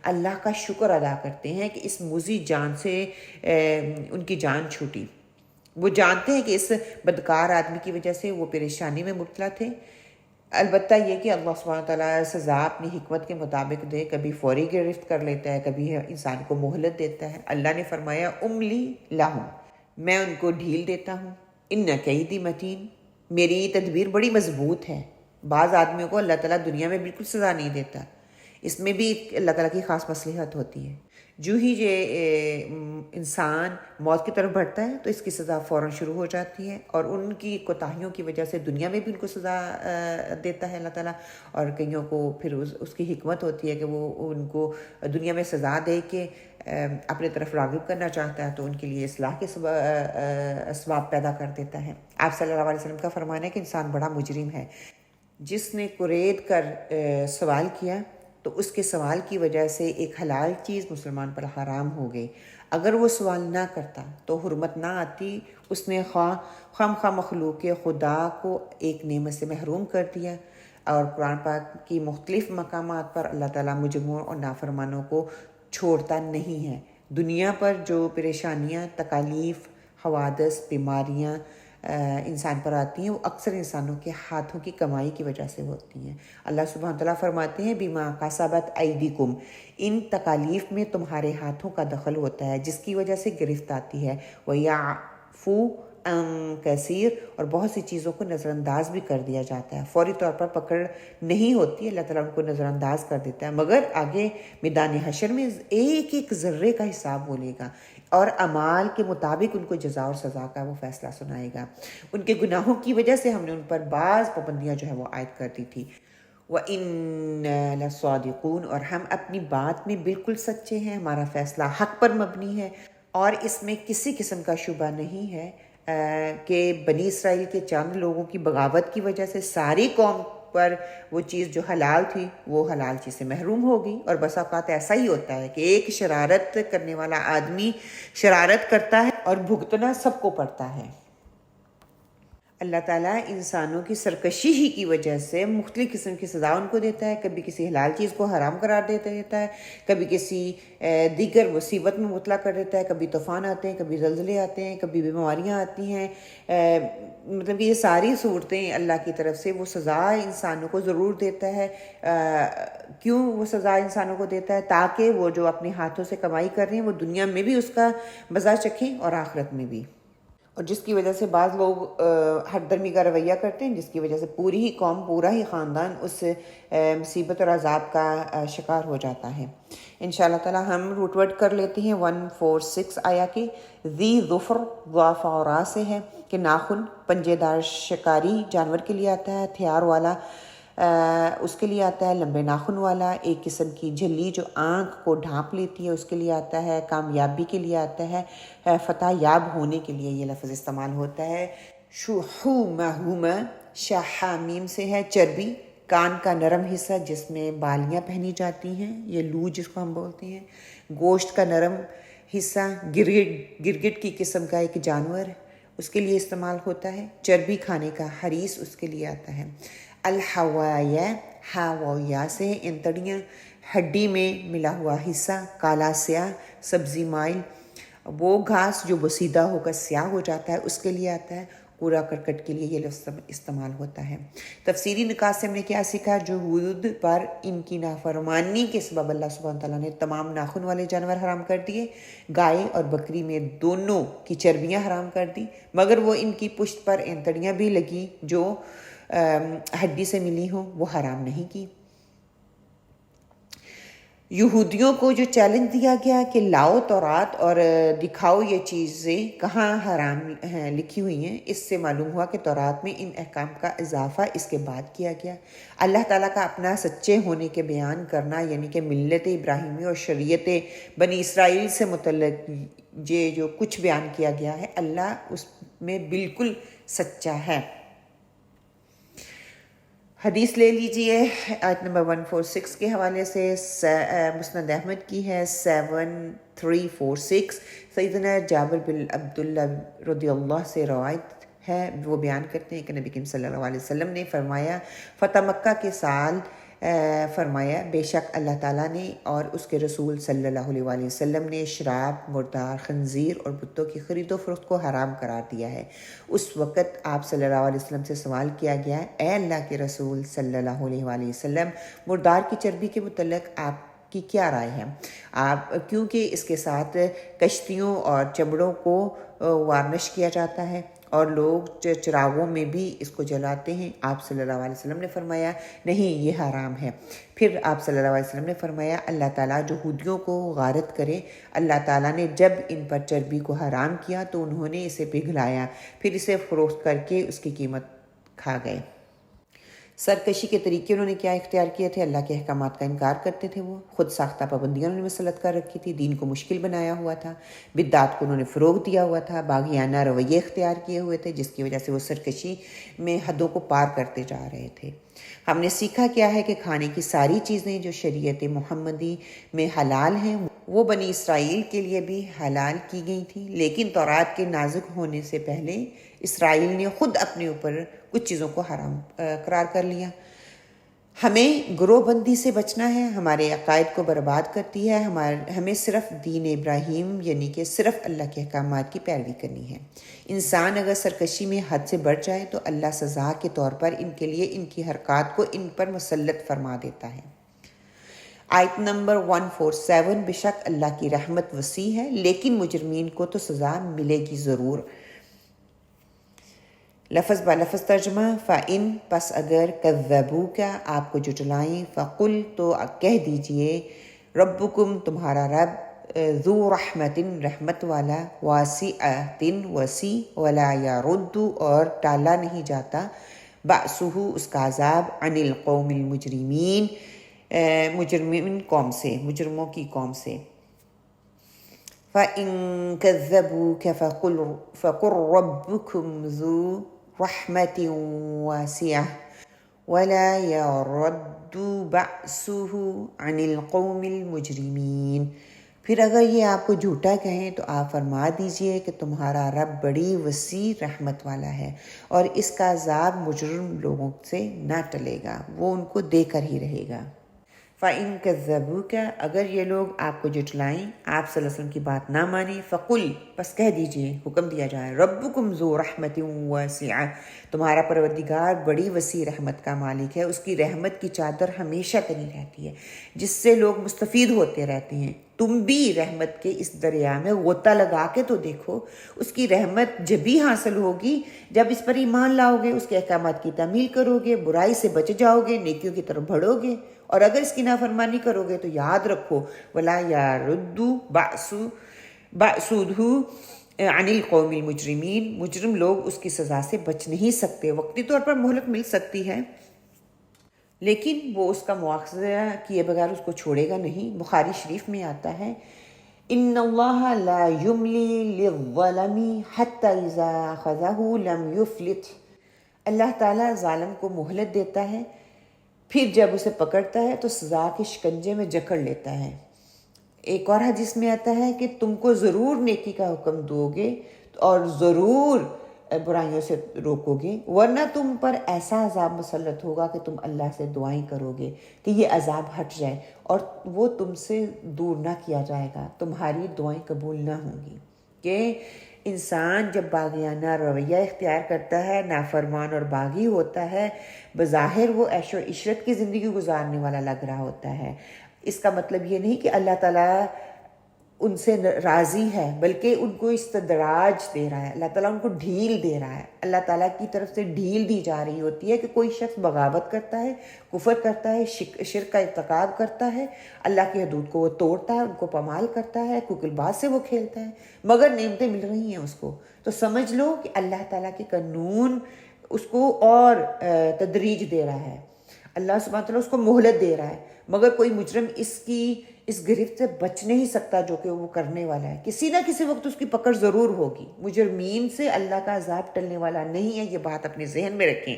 اللہ کا شکر ادا کرتے ہیں کہ اس مضی جان سے ان کی جان چھوٹی. وہ جانتے ہیں کہ اس بدکار آدمی کی وجہ سے وہ پریشانی میں مبتلا تھے، البتہ یہ کہ اللہ سبحانہ تعالیٰ سزا اپنی حکمت کے مطابق دے، کبھی فوری گرفت کر لیتا ہے، کبھی انسان کو مہلت دیتا ہے۔ اللہ نے فرمایا املی لہم، میں ان کو ڈھیل دیتا ہوں، ان کیدی متین، میری تدبیر بڑی مضبوط ہے۔ بعض آدمیوں کو اللہ تعالیٰ دنیا میں بالکل سزا نہیں دیتا، اس میں بھی اللہ تعالیٰ کی خاص مصلحت ہوتی ہے۔ جو ہی یہ انسان موت کی طرف بڑھتا ہے تو اس کی سزا فوراً شروع ہو جاتی ہے، اور ان کی کوتاہیوں کی وجہ سے دنیا میں بھی ان کو سزا دیتا ہے اللہ تعالیٰ، اور کئیوں کو پھر اس کی حکمت ہوتی ہے کہ وہ ان کو دنیا میں سزا دے کے اپنے طرف راغب کرنا چاہتا ہے، تو ان کے لیے اصلاح کے اسباب پیدا کر دیتا ہے۔ آپ صلی اللہ علیہ وسلم کا فرمان ہے کہ انسان بڑا مجرم ہے، جس نے قرید کر سوال کیا تو اس کے سوال کی وجہ سے ایک حلال چیز مسلمان پر حرام ہو گئی۔ اگر وہ سوال نہ کرتا تو حرمت نہ آتی، اس نے خواہ مخلوق خدا کو ایک نعمت سے محروم کر دیا۔ اور قرآن پاک کی مختلف مقامات پر اللہ تعالیٰ مجرموں اور نافرمانوں کو چھوڑتا نہیں ہے۔ دنیا پر جو پریشانیاں، تکالیف، حوادث، بیماریاں انسان پر آتی ہیں، وہ اکثر انسانوں کے ہاتھوں کی کمائی کی وجہ سے ہوتی ہیں۔ اللہ سبحانہ تعالیٰ فرماتے ہیں بما کسبت ایدیکم، ان تکالیف میں تمہارے ہاتھوں کا دخل ہوتا ہے جس کی وجہ سے گرفت آتی ہے، وَيَعْفُو عَن کثیر، اور بہت سی چیزوں کو نظر انداز بھی کر دیا جاتا ہے۔ فوری طور پر پکڑ نہیں ہوتی، اللہ تعالیٰ ان کو نظر انداز کر دیتا ہے، مگر آگے میدان حشر میں ایک ایک ذرے کا حساب وہ لے گا، اور اعمال کے مطابق ان کو جزا اور سزا کا وہ فیصلہ سنائے گا۔ ان کے گناہوں کی وجہ سے ہم نے ان پر بعض پابندیاں جو ہے وہ عائد کر دی تھی۔ وَإِنَّا لَصَادِقُونَ، اور ہم اپنی بات میں بالکل سچے ہیں، ہمارا فیصلہ حق پر مبنی ہے، اور اس میں کسی قسم کا شبہ نہیں ہے کہ بنی اسرائیل کے چند لوگوں کی بغاوت کی وجہ سے ساری قوم پر وہ چیز جو حلال تھی وہ حلال چیز سے محروم ہوگی۔ اور بس اوقات ایسا ہی ہوتا ہے کہ ایک شرارت کرنے والا آدمی شرارت کرتا ہے اور بھگتنا سب کو پڑتا ہے۔ اللہ تعالیٰ انسانوں کی سرکشی ہی کی وجہ سے مختلف قسم کی سزا ان کو دیتا ہے، کبھی کسی حلال چیز کو حرام قرار دیتا ہے، کبھی کسی دیگر مصیبت میں مبتلا کر دیتا ہے، کبھی طوفان آتے ہیں، کبھی زلزلے آتے ہیں، کبھی بیماریاں آتی ہیں۔ مطلب کہ یہ ساری صورتیں اللہ کی طرف سے وہ سزا انسانوں کو ضرور دیتا ہے۔ کیوں وہ سزا انسانوں کو دیتا ہے؟ تاکہ وہ جو اپنے ہاتھوں سے کمائی کر رہے ہیں وہ دنیا میں بھی اس کا مزہ چکھیں اور آخرت میں بھی۔ اور جس کی وجہ سے بعض لوگ ہر درمی کا رویہ کرتے ہیں، جس کی وجہ سے پوری ہی قوم، پورا ہی خاندان اس مصیبت اور عذاب کا شکار ہو جاتا ہے۔ انشاءاللہ تعالی ہم روٹ ورڈ کر لیتے ہیں 146 آیا کہ ذی ظفر ضعف اور سے ہے کہ ناخن، پنجے دار شکاری جانور کے لیے آتا ہے، ہتھیار والا اس کے لیے آتا ہے، لمبے ناخن والا، ایک قسم کی جھلی جو آنکھ کو ڈھانپ لیتی ہے اس کے لیے آتا ہے، کامیابی کے لیے آتا ہے، فتح یاب ہونے کے لیے یہ لفظ استعمال ہوتا ہے۔ شحومہما، شحامیم سے ہے چربی، کان کا نرم حصہ جس میں بالیاں پہنی جاتی ہیں، یہ لو جس کو ہم بولتے ہیں، گوشت کا نرم حصہ، گرگٹ کی قسم کا ایک جانور اس کے لیے استعمال ہوتا ہے، چربی کھانے کا حریص اس کے لیے آتا ہے۔ الحوایا، ہاویا سے انتڑیاں، ہڈی میں ملا ہوا حصہ، کالا سیاہ، سبزی مائل، وہ گھاس جو بسیدہ ہو کر سیاہ ہو جاتا ہے اس کے لیے آتا ہے، کوڑا کرکٹ کے لیے یہ لفظ استعمال ہوتا ہے۔ تفسیری نکات سے ہم نے کیا سیکھا؟ جو حدود پر ان کی نافرمانی کے سبب اللہ سبحانہ تعالیٰ نے تمام ناخن والے جانور حرام کر دیے، گائے اور بکری میں دونوں کی چربیاں حرام کر دی، مگر وہ ان کی پشت پر انتڑیاں بھی لگی جو ہڈی سے ملی ہوں وہ حرام نہیں کی۔ یہودیوں کو جو چیلنج دیا گیا کہ لاؤ تورات اور دکھاؤ یہ چیزیں کہاں حرام ہیں لکھی ہوئی ہیں، اس سے معلوم ہوا کہ تورات میں ان احکام کا اضافہ اس کے بعد کیا گیا۔ اللہ تعالیٰ کا اپنا سچے ہونے کے بیان کرنا، یعنی کہ ملت ابراہیمی اور شریعت بنی اسرائیل سے متعلق یہ جو کچھ بیان کیا گیا ہے اللہ اس میں بالکل سچا ہے۔ حدیث لے لیجئے آیت نمبر 146 کے حوالے سے، مسند احمد کی ہے 7346، سیدنا جابر بن عبداللہ رضی اللہ سے روایت ہے، وہ بیان کرتے ہیں کہ نبی کریم صلی اللہ علیہ وسلم نے فرمایا فتح مکہ کے سال فرمایا بے شک اللہ تعالیٰ نے اور اس کے رسول صلی اللہ علیہ وآلہ وسلم نے شراب، مردار، خنزیر اور بتوں کی خرید و فروخت کو حرام قرار دیا ہے۔ اس وقت آپ صلی اللہ علیہ وسلم سے سوال کیا گیا، اے اللہ کے رسول صلی اللہ علیہ وآلہ وسلم، مردار کی چربی کے متعلق آپ کی کیا رائے ہے؟ کیونکہ اس کے ساتھ کشتیوں اور چمڑوں کو وارنش کیا جاتا ہے اور لوگ چراغوں میں بھی اس کو جلاتے ہیں۔ آپ صلی اللہ علیہ وسلم نے فرمایا نہیں، یہ حرام ہے۔ پھر آپ صلی اللہ علیہ وسلم نے فرمایا اللہ تعالیٰ جو یہودیوں کو غارت کرے، اللہ تعالیٰ نے جب ان پر چربی کو حرام کیا تو انہوں نے اسے پگھلایا، پھر اسے فروخت کر کے اس کی قیمت کھا گئے۔ سرکشی کے طریقے انہوں نے کیا اختیار کیے تھے؟ اللہ کے احکامات کا انکار کرتے تھے، وہ خود ساختہ پابندیاں انہوں نے مسلط کر رکھی تھی، دین کو مشکل بنایا ہوا تھا، بدعات کو انہوں نے فروغ دیا ہوا تھا، باغیانہ رویے اختیار کیے ہوئے تھے جس کی وجہ سے وہ سرکشی میں حدوں کو پار کرتے جا رہے تھے۔ ہم نے سیکھا کیا ہے کہ کھانے کی ساری چیزیں جو شریعت محمدی میں حلال ہیں وہ بنی اسرائیل کے لیے بھی حلال کی گئی تھیں، لیکن تورات کے نازک ہونے سے پہلے اسرائیل نے خود اپنے اوپر کچھ چیزوں کو حرام قرار کر لیا۔ ہمیں گروہ بندی سے بچنا ہے، ہمارے عقائد کو برباد کرتی ہے، ہمیں صرف دین ابراہیم یعنی کہ صرف اللہ کے احکامات کی پیروی کرنی ہے۔ انسان اگر سرکشی میں حد سے بڑھ جائے تو اللہ سزا کے طور پر ان کے لیے ان کی حرکات کو ان پر مسلط فرما دیتا ہے۔ آیت نمبر 147، بے شک اللہ کی رحمت وسیع ہے لیکن مجرمین کو تو سزا ملے گی ضرور۔ لفظ بلفظ ترجمہ، فَإِن پس اگر کذبوک آپ کو جھٹلائیں، فقل تو کہہ دیجئے ربکم تمہارا رب ذو رحمت رحمت والا، واسعۃ وسیع، ولا یرد اور ٹالا نہیں جاتا، بأسہ اس کا عذاب، عن القوم المجرمین مجرمین قوم سے، مجرموں کی قوم سے۔ فَإِن كَذَّبُوكَ فَقُلْ رَبُّكُمْ ذُو رَحْمَةٍ وَاسِعَةٍ وَلَا يَرَدُّ بَأْسُهُ عَنِ الْقَوْمِ الْمُجْرِمِينَ۔ پھر اگر یہ آپ کو جھوٹا کہیں تو آپ فرما دیجئے کہ تمہارا رب بڑی وسیع رحمت والا ہے اور اس کا عذاب مجرم لوگوں سے نہ ٹلے گا، وہ ان کو دے کر ہی رہے گا۔ فَإِن كَذَّبُوكَ اگر یہ لوگ آپ کو جھٹلائیں، آپ صلی اللہ علیہ وسلم کی بات نہ مانیں، فَقُلْ پس کہہ دیجئے، حکم دیا جائے، رَبُّكُمْ ذُو رَحْمَةٍ وَاسِعَةٍ تمہارا پروردگار بڑی وسیع رحمت کا مالک ہے، اس کی رحمت کی چادر ہمیشہ تنی رہتی ہے جس سے لوگ مستفید ہوتے رہتے ہیں۔ تم بھی رحمت کے اس دریا میں غوطہ لگا کے تو دیکھو، اس کی رحمت جبھی حاصل ہوگی جب اس پر ایمان لاؤ گے، اس کے احکامات کی تعمیل کرو گے، برائی سے بچ جاؤ گے، نیکیوں کی طرف بڑھو گے، اور اگر اس کی نافرمانی کرو گے تو یاد رکھو وَلَا يَرُدُّ بَأْسُهُ عَنِ الْقَوْمِ الْمُجْرِمِينَ مجرم لوگ اس کی سزا سے بچ نہیں سکتے۔ وقتی طور پر مہلت مل سکتی ہے لیکن وہ اس کا مواخذہ کیے بغیر اس کو چھوڑے گا نہیں۔ بخاری شریف میں آتا ہے ان اللہ لا یملی للظلم حتی اذا اخذہ لم یفلت، اللہ تعالیٰ ظالم کو مہلت دیتا ہے، پھر جب اسے پکڑتا ہے تو سزا کے شکنجے میں جکڑ لیتا ہے۔ ایک اور حدیث میں آتا ہے کہ تم کو ضرور نیکی کا حکم دو گے اور ضرور برائیوں سے روکو گے، ورنہ تم پر ایسا عذاب مسلط ہوگا کہ تم اللہ سے دعائیں کرو گے کہ یہ عذاب ہٹ جائے، اور وہ تم سے دور نہ کیا جائے گا، تمہاری دعائیں قبول نہ ہوں گی۔ کہ انسان جب باغیانہ رویہ اختیار کرتا ہے، نافرمان اور باغی ہوتا ہے، بظاہر وہ عیش و عشرت کی زندگی گزارنے والا لگ رہا ہوتا ہے، اس کا مطلب یہ نہیں کہ اللہ تعالیٰ ان سے راضی ہے، بلکہ ان کو استدراج دے رہا ہے، اللہ تعالیٰ ان کو ڈھیل دے رہا ہے۔ اللہ تعالیٰ کی طرف سے ڈھیل دی جا رہی ہوتی ہے کہ کوئی شخص بغاوت کرتا ہے، کفر کرتا ہے، شرک کا ارتکاب کرتا ہے، اللہ کی حدود کو وہ توڑتا ہے، ان کو پامال کرتا ہے، کوکل باز سے وہ کھیلتا ہے، مگر نعمتیں مل رہی ہیں اس کو، تو سمجھ لو کہ اللہ تعالیٰ کے قانون اس کو اور تدریج دے رہا ہے، اللہ سبحانہ تعالیٰ اس کو مہلت دے رہا ہے، مگر کوئی مجرم اس گرفت سے بچ نہیں سکتا جو کہ وہ کرنے والا ہے، کسی نہ کسی وقت اس کی پکڑ ضرور ہوگی۔ مجرمین سے اللہ کا عذاب ٹلنے والا نہیں ہے، یہ بات اپنے ذہن میں رکھیں۔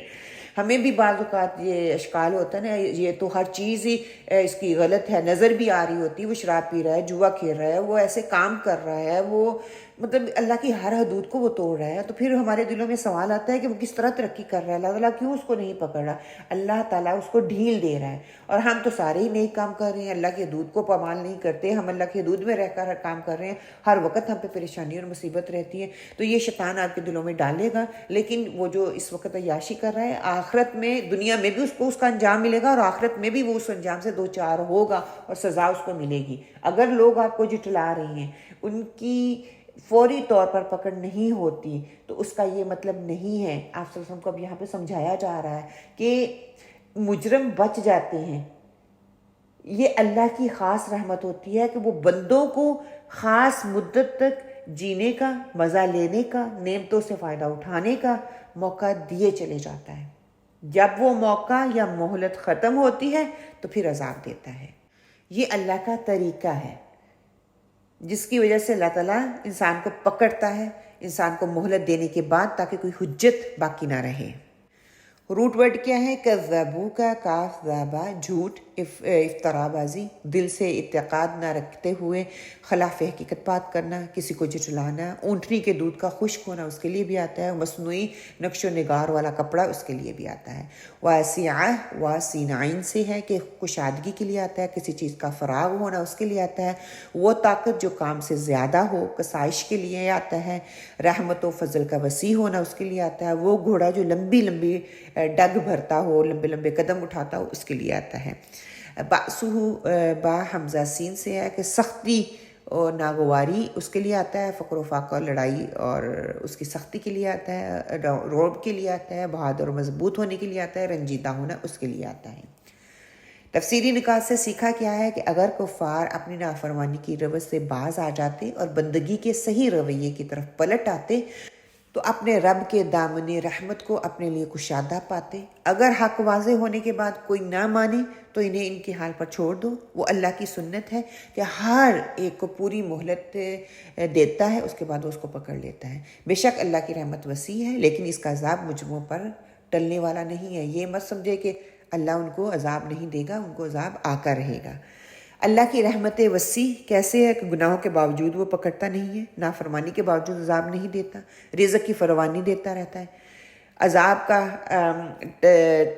ہمیں بھی بعض اوقات یہ اشکال ہوتا ہے نا، یہ تو ہر چیز ہی اس کی غلط ہے، نظر بھی آ رہی ہوتی ہے، وہ شراب پی رہا ہے، جوا کھیل رہا ہے، وہ ایسے کام کر رہا ہے، وہ مطلب اللہ کی ہر حدود کو وہ توڑ رہا ہے، تو پھر ہمارے دلوں میں سوال آتا ہے کہ وہ کس طرح ترقی کر رہا ہے، اللہ تعالیٰ کیوں اس کو نہیں پکڑ رہا؟ اللہ تعالیٰ اس کو ڈھیل دے رہا ہے، اور ہم تو سارے ہی نیک کام کر رہے ہیں، اللہ کی حدود کو پامال نہیں کرتے، ہم اللہ کی حدود میں رہ کر ہر کام کر رہے ہیں، ہر وقت ہم پہ پریشانی اور مصیبت رہتی ہے، تو یہ شیطان آپ کے دلوں میں ڈالے گا، لیکن وہ جو اس وقت عیاشی کر رہا ہے، آخرت میں دنیا میں بھی اس کو اس کا انجام ملے گا، اور آخرت میں بھی وہ اس انجام سے دو چار ہوگا اور سزا اس کو ملے گی۔ اگر لوگ آپ کو جھٹلا رہے ہیں، ان کی فوری طور پر پکڑ نہیں ہوتی، تو اس کا یہ مطلب نہیں ہے، آپ صلی اللہ علیہ وسلم کو اب یہاں پہ سمجھایا جا رہا ہے کہ مجرم بچ جاتے ہیں، یہ اللہ کی خاص رحمت ہوتی ہے کہ وہ بندوں کو خاص مدت تک جینے کا، مزہ لینے کا، نعمتوں سے فائدہ اٹھانے کا موقع دیے چلے جاتا ہے۔ جب وہ موقع یا مہلت ختم ہوتی ہے تو پھر عذاب دیتا ہے۔ یہ اللہ کا طریقہ ہے جس کی وجہ سے اللہ تعالیٰ انسان کو پکڑتا ہے، انسان کو مہلت دینے کے بعد، تاکہ کوئی حجت باقی نہ رہے۔ روٹ ورڈ کیا ہے؟ کذبو کا کاف ذابا، جھوٹ، افترا بازی، دل سے اعتقاد نہ رکھتے ہوئے خلاف حقیقت بات کرنا، کسی کو جھٹلانا، اونٹنی کے دودھ کا خشک ہونا اس کے لیے بھی آتا ہے، مصنوعی نقش و نگار والا کپڑا اس کے لیے بھی آتا ہے۔ واسعہ واسینعین سے ہے کہ کشادگی کے لیے آتا ہے، کسی چیز کا فراغ ہونا اس کے لیے آتا ہے، وہ طاقت جو کام سے زیادہ ہو کسائش کے لیے آتا ہے، رحمت و فضل کا وسیع ہونا اس کے لیے آتا ہے، وہ گھوڑا جو لمبی لمبی ڈگ بھرتا ہو، لمبے لمبے قدم اٹھاتا ہو اس کے لیے آتا ہے۔ بأسہ با حمزہ سین سے ہے کہ سختی اور ناگواری اس کے لیے آتا ہے، فقر و فاقہ، لڑائی اور اس کی سختی کے لیے آتا ہے، رعب کے لیے آتا ہے، بہادر اور مضبوط ہونے کے لیے آتا ہے، رنجیدہ ہونا اس کے لیے آتا ہے۔ تفسیری نکات سے سیکھا کیا ہے کہ اگر کفار اپنی نافرمانی کی روش سے باز آ جاتے اور بندگی کے صحیح رویے کی طرف پلٹ آتے تو اپنے رب کے دامن رحمت کو اپنے لیے کشادہ پاتے۔ اگر حق واضح ہونے کے بعد کوئی نہ مانے تو انہیں ان کے حال پر چھوڑ دو۔ وہ اللہ کی سنت ہے کہ ہر ایک کو پوری مہلت دیتا ہے، اس کے بعد وہ اس کو پکڑ لیتا ہے۔ بے شک اللہ کی رحمت وسیع ہے، لیکن اس کا عذاب مجرموں پر ٹلنے والا نہیں ہے۔ یہ مت سمجھے کہ اللہ ان کو عذاب نہیں دے گا، ان کو عذاب آ کر رہے گا۔ اللہ کی رحمت وسیع کیسے ہے کہ گناہوں کے باوجود وہ پکڑتا نہیں ہے، نافرمانی کے باوجود عذاب نہیں دیتا، رزق کی فراوانی دیتا رہتا ہے۔ عذاب کا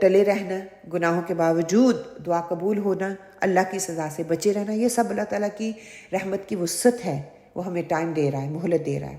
ٹلے رہنا، گناہوں کے باوجود دعا قبول ہونا، اللہ کی سزا سے بچے رہنا، یہ سب اللہ تعالیٰ کی رحمت کی وسعت ہے۔ وہ ہمیں ٹائم دے رہا ہے، مہلت دے رہا ہے۔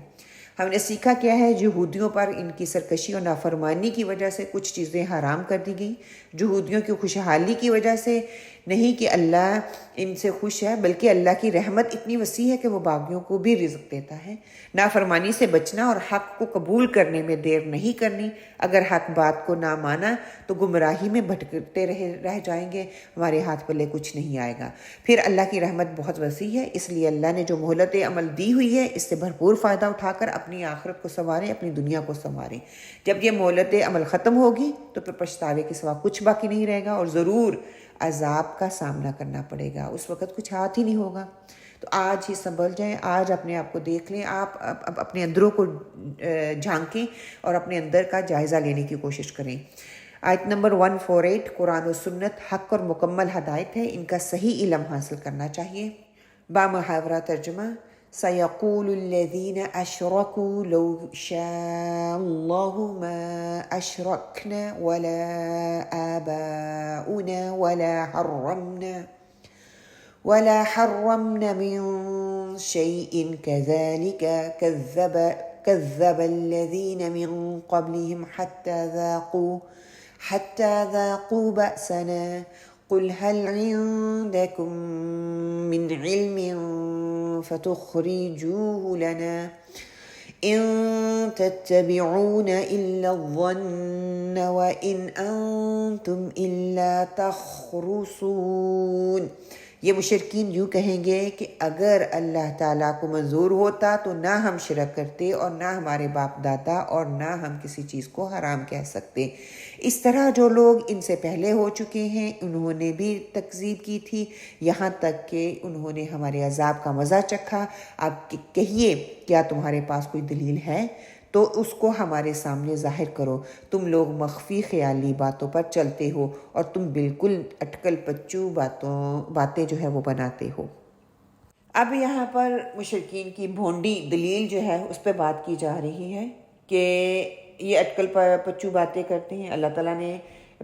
ہم نے سیکھا کیا ہے؟ یہودیوں پر ان کی سرکشی اور نافرمانی کی وجہ سے کچھ چیزیں حرام کر دی گئیں۔ یہودیوں کی خوشحالی کی وجہ سے نہیں کہ اللہ ان سے خوش ہے، بلکہ اللہ کی رحمت اتنی وسیع ہے کہ وہ باغیوں کو بھی رزق دیتا ہے۔ نافرمانی سے بچنا اور حق کو قبول کرنے میں دیر نہیں کرنی۔ اگر حق بات کو نہ مانا تو گمراہی میں بھٹکتے رہ جائیں گے، ہمارے ہاتھ پلے کچھ نہیں آئے گا۔ پھر اللہ کی رحمت بہت وسیع ہے، اس لیے اللہ نے جو مہلت عمل دی ہوئی ہے اس سے بھرپور فائدہ اٹھا کر اپنی آخرت کو سنواریں، اپنی دنیا کو سنواریں۔ جب یہ مہلت عمل ختم ہوگی تو پھر پچھتاوے کے سوا کچھ باقی نہیں رہے گا، اور ضرور عذاب کا سامنا کرنا پڑے گا، اس وقت کچھ ہاتھ ہی نہیں ہوگا۔ تو آج ہی سنبھل جائیں، آج اپنے آپ کو دیکھ لیں، آپ اپنے اندروں کو جھانکیں اور اپنے اندر کا جائزہ لینے کی کوشش کریں۔ آیت نمبر 148، قرآن و سنت حق اور مکمل ہدایت ہے، ان کا صحیح علم حاصل کرنا چاہیے۔ با محاورہ ترجمہ، سَيَقُولُ الَّذِينَ أَشْرَكُوا لَوْ شَاءَ اللَّهُ مَا أَشْرَكْنَا وَلَا آبَاؤُنَا وَلَا حَرَّمْنَا مِن شَيْءٍ كَذَلِكَ كَذَّبَ الَّذِينَ مِن قَبْلِهِمْ حَتَّى ذَاقُوا بَأْسَنَا قُلْ هَلْ عِندَكُم مِّنْ عِلْمٍ فَتُخْرِجُوهُ لَنَا إِن تَتَّبِعُونَ إِلَّا الظَّنَّ وَإِنْ أَنْتُمْ إِلَّا تَخْرُصُونَ۔ یہ مشرکین یوں کہیں گے کہ اگر اللہ تعالیٰ کو منظور ہوتا تو نہ ہم شرک کرتے اور نہ ہمارے باپ دادا اور نہ ہم کسی چیز کو حرام کہہ سکتے۔ اس طرح جو لوگ ان سے پہلے ہو چکے ہیں انہوں نے بھی تکذیب کی تھی، یہاں تک کہ انہوں نے ہمارے عذاب کا مزہ چکھا۔ آپ کہیے کیا تمہارے پاس کوئی دلیل ہے؟ تو اس کو ہمارے سامنے ظاہر کرو. تم لوگ مخفی خیالی باتوں پر چلتے ہو اور تم بالکل اٹکل پچو باتیں جو ہے وہ بناتے ہو. اب یہاں پر مشرکین کی بھونڈی دلیل جو ہے اس پہ بات کی جا رہی ہے کہ یہ اٹکل پچو باتیں کرتے ہیں. اللہ تعالیٰ نے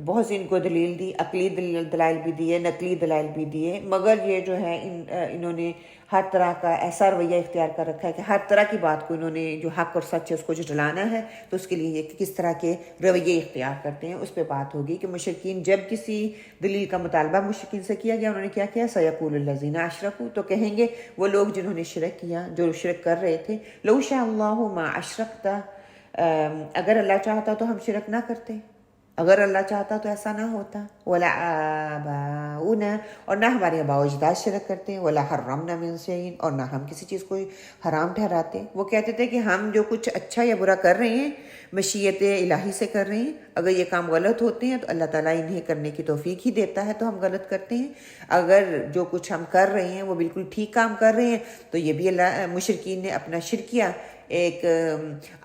بہت سی ان کو دلیل دی، عقلی دلائل بھی دیے، نقلی دلائل بھی دیے، مگر یہ جو ہے انہوں نے ہر طرح کا ایسا رویہ اختیار کر رکھا ہے کہ ہر طرح کی بات کو انہوں نے جو حق اور سچ ہے اس کو جھٹلانا ہے. تو اس کے لیے یہ کس طرح کے رویے اختیار کرتے ہیں اس پہ بات ہوگی کہ مشرکین جب کسی دلیل کا مطالبہ مشرکین سے کیا گیا، انہوں نے کیا کیا؟ سیقول الذین اشرکوا، تو کہیں گے وہ لوگ جنہوں نے شرک کیا، جو شرک کر رہے تھے، لو شاء اللہ ما اشرکت، اگر اللہ چاہتا تو ہم شرک نہ کرتے، اگر اللہ چاہتا تو ایسا نہ ہوتا. ولا آباؤنا، اور نہ ہمارے آباء و اجداد شرک کرتے، ولا حرمنا من شیء، اور نہ ہم کسی چیز کو حرام ٹھہراتے. وہ کہتے تھے کہ ہم جو کچھ اچھا یا برا کر رہے ہیں مشیت الہی سے کر رہے ہیں، اگر یہ کام غلط ہوتے ہیں تو اللہ تعالیٰ انہیں کرنے کی توفیق ہی دیتا ہے تو ہم غلط کرتے ہیں. اگر جو کچھ ہم کر رہے ہیں وہ بالکل ٹھیک کام کر رہے ہیں تو یہ بھی اللہ مشرکین نے اپنا شرکیہ ایک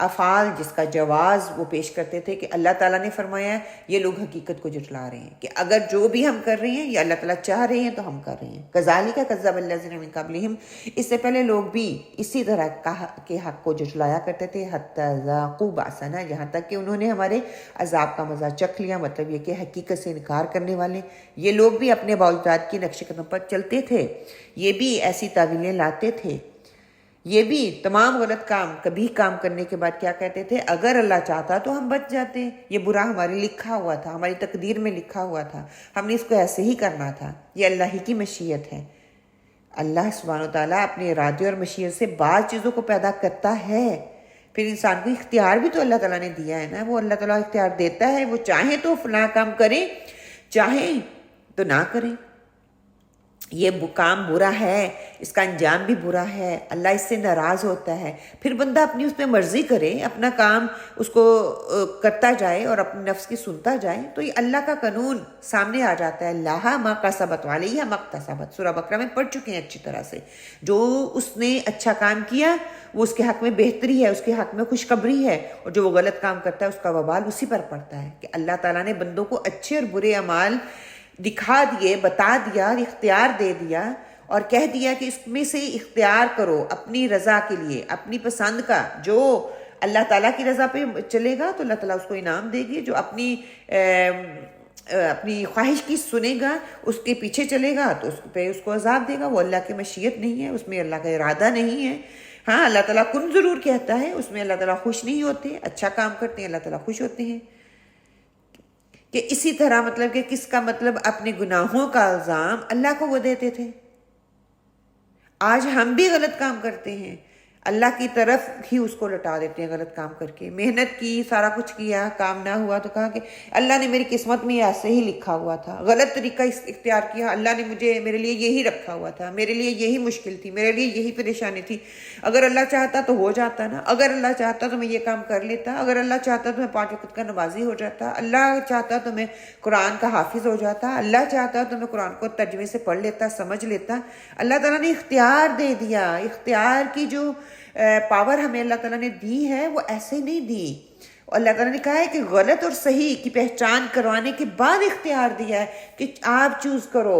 افعال جس کا جواز وہ پیش کرتے تھے کہ اللہ تعالیٰ نے فرمایا ہے، یہ لوگ حقیقت کو جھٹلا رہے ہیں کہ اگر جو بھی ہم کر رہے ہیں یہ اللہ تعالیٰ چاہ رہے ہیں تو ہم کر رہے ہیں. کذالک کذب الذین من قبلہم، اس سے پہلے لوگ بھی اسی طرح کے حق کو جھٹلایا کرتے تھے. حتی ذاقوا بأسنا، یہاں تک کہ انہوں نے ہمارے عذاب کا مزہ چکھ لیا. مطلب یہ کہ حقیقت سے انکار کرنے والے یہ لوگ بھی اپنے باوجداد کی نقش قدم پر چلتے تھے، یہ بھی ایسی تعویلیں لاتے تھے، یہ بھی تمام غلط کام کبھی کام کرنے کے بعد کیا کہتے تھے؟ اگر اللہ چاہتا تو ہم بچ جاتے، یہ برا ہمارے لکھا ہوا تھا، ہماری تقدیر میں لکھا ہوا تھا، ہم نے اس کو ایسے ہی کرنا تھا، یہ اللہ ہی کی مشیت ہے. اللہ سبحانہ وتعالیٰ اپنے ارادے اور مشیت سے بعض چیزوں کو پیدا کرتا ہے. پھر انسان کو اختیار بھی تو اللہ تعالیٰ نے دیا ہے نا، وہ اللہ تعالیٰ اختیار دیتا ہے، وہ چاہیں تو فلاں کام کریں، چاہیں تو نہ کریں. یہ کام برا ہے، اس کا انجام بھی برا ہے، اللہ اس سے ناراض ہوتا ہے. پھر بندہ اپنی اس پہ مرضی کرے، اپنا کام اس کو کرتا جائے اور اپنی نفس کی سنتا جائے تو یہ اللہ کا قانون سامنے آ جاتا ہے. لہا ما کسبت وعلیہا ما اکتسبت، سورہ بقرہ میں پڑھ چکے ہیں اچھی طرح سے. جو اس نے اچھا کام کیا وہ اس کے حق میں بہتری ہے، اس کے حق میں خوشخبری ہے، اور جو وہ غلط کام کرتا ہے اس کا وبال اسی پر پڑتا ہے. کہ اللہ تعالیٰ نے بندوں کو اچھے اور برے اعمال دکھا دیے، بتا دیا، اختیار دے دیا اور کہہ دیا کہ اس میں سے اختیار کرو اپنی رضا کے لیے، اپنی پسند کا. جو اللہ تعالیٰ کی رضا پہ چلے گا تو اللہ تعالیٰ اس کو انعام دے گی، جو اپنی خواہش کی سنے گا، اس کے پیچھے چلے گا تو اس پہ اس کو عذاب دے گا. وہ اللہ کی مشیت نہیں ہے، اس میں اللہ کا ارادہ نہیں ہے. ہاں اللہ تعالیٰ کن ضرور کہتا ہے، اس میں اللہ تعالیٰ خوش نہیں ہوتے. اچھا کام کرتے ہیں اللہ تعالیٰ خوش ہوتے ہیں. کہ اسی طرح مطلب کہ کس کا مطلب اپنے گناہوں کا الزام اللہ کو وہ دیتے تھے. آج ہم بھی غلط کام کرتے ہیں، اللہ کی طرف ہی اس کو لٹا دیتے ہیں غلط کام کر کے. محنت کی، سارا کچھ کیا، کام نہ ہوا تو کہا کہ اللہ نے میری قسمت میں ایسے ہی لکھا ہوا تھا. غلط طریقہ اختیار کیا، اللہ نے میرے لیے یہی رکھا ہوا تھا، میرے لیے یہی مشکل تھی، میرے لیے یہی پریشانی تھی. اگر اللہ چاہتا تو ہو جاتا نا، اگر اللہ چاہتا تو میں یہ کام کر لیتا، اگر اللہ چاہتا تو میں 5 وقت کا نمازی ہو جاتا، اللہ چاہتا تو میں قرآن کا حافظ ہو جاتا، اللہ چاہتا تو میں قرآن کو ترجمے سے پڑھ لیتا، سمجھ لیتا. اللہ تعالیٰ نے اختیار دے دیا. اختیار کی جو پاور ہمیں اللہ تعالیٰ نے دی ہے وہ ایسے نہیں دی. اللہ تعالیٰ نے کہا ہے کہ غلط اور صحیح کی پہچان کروانے کے بعد اختیار دیا ہے کہ آپ چوز کرو.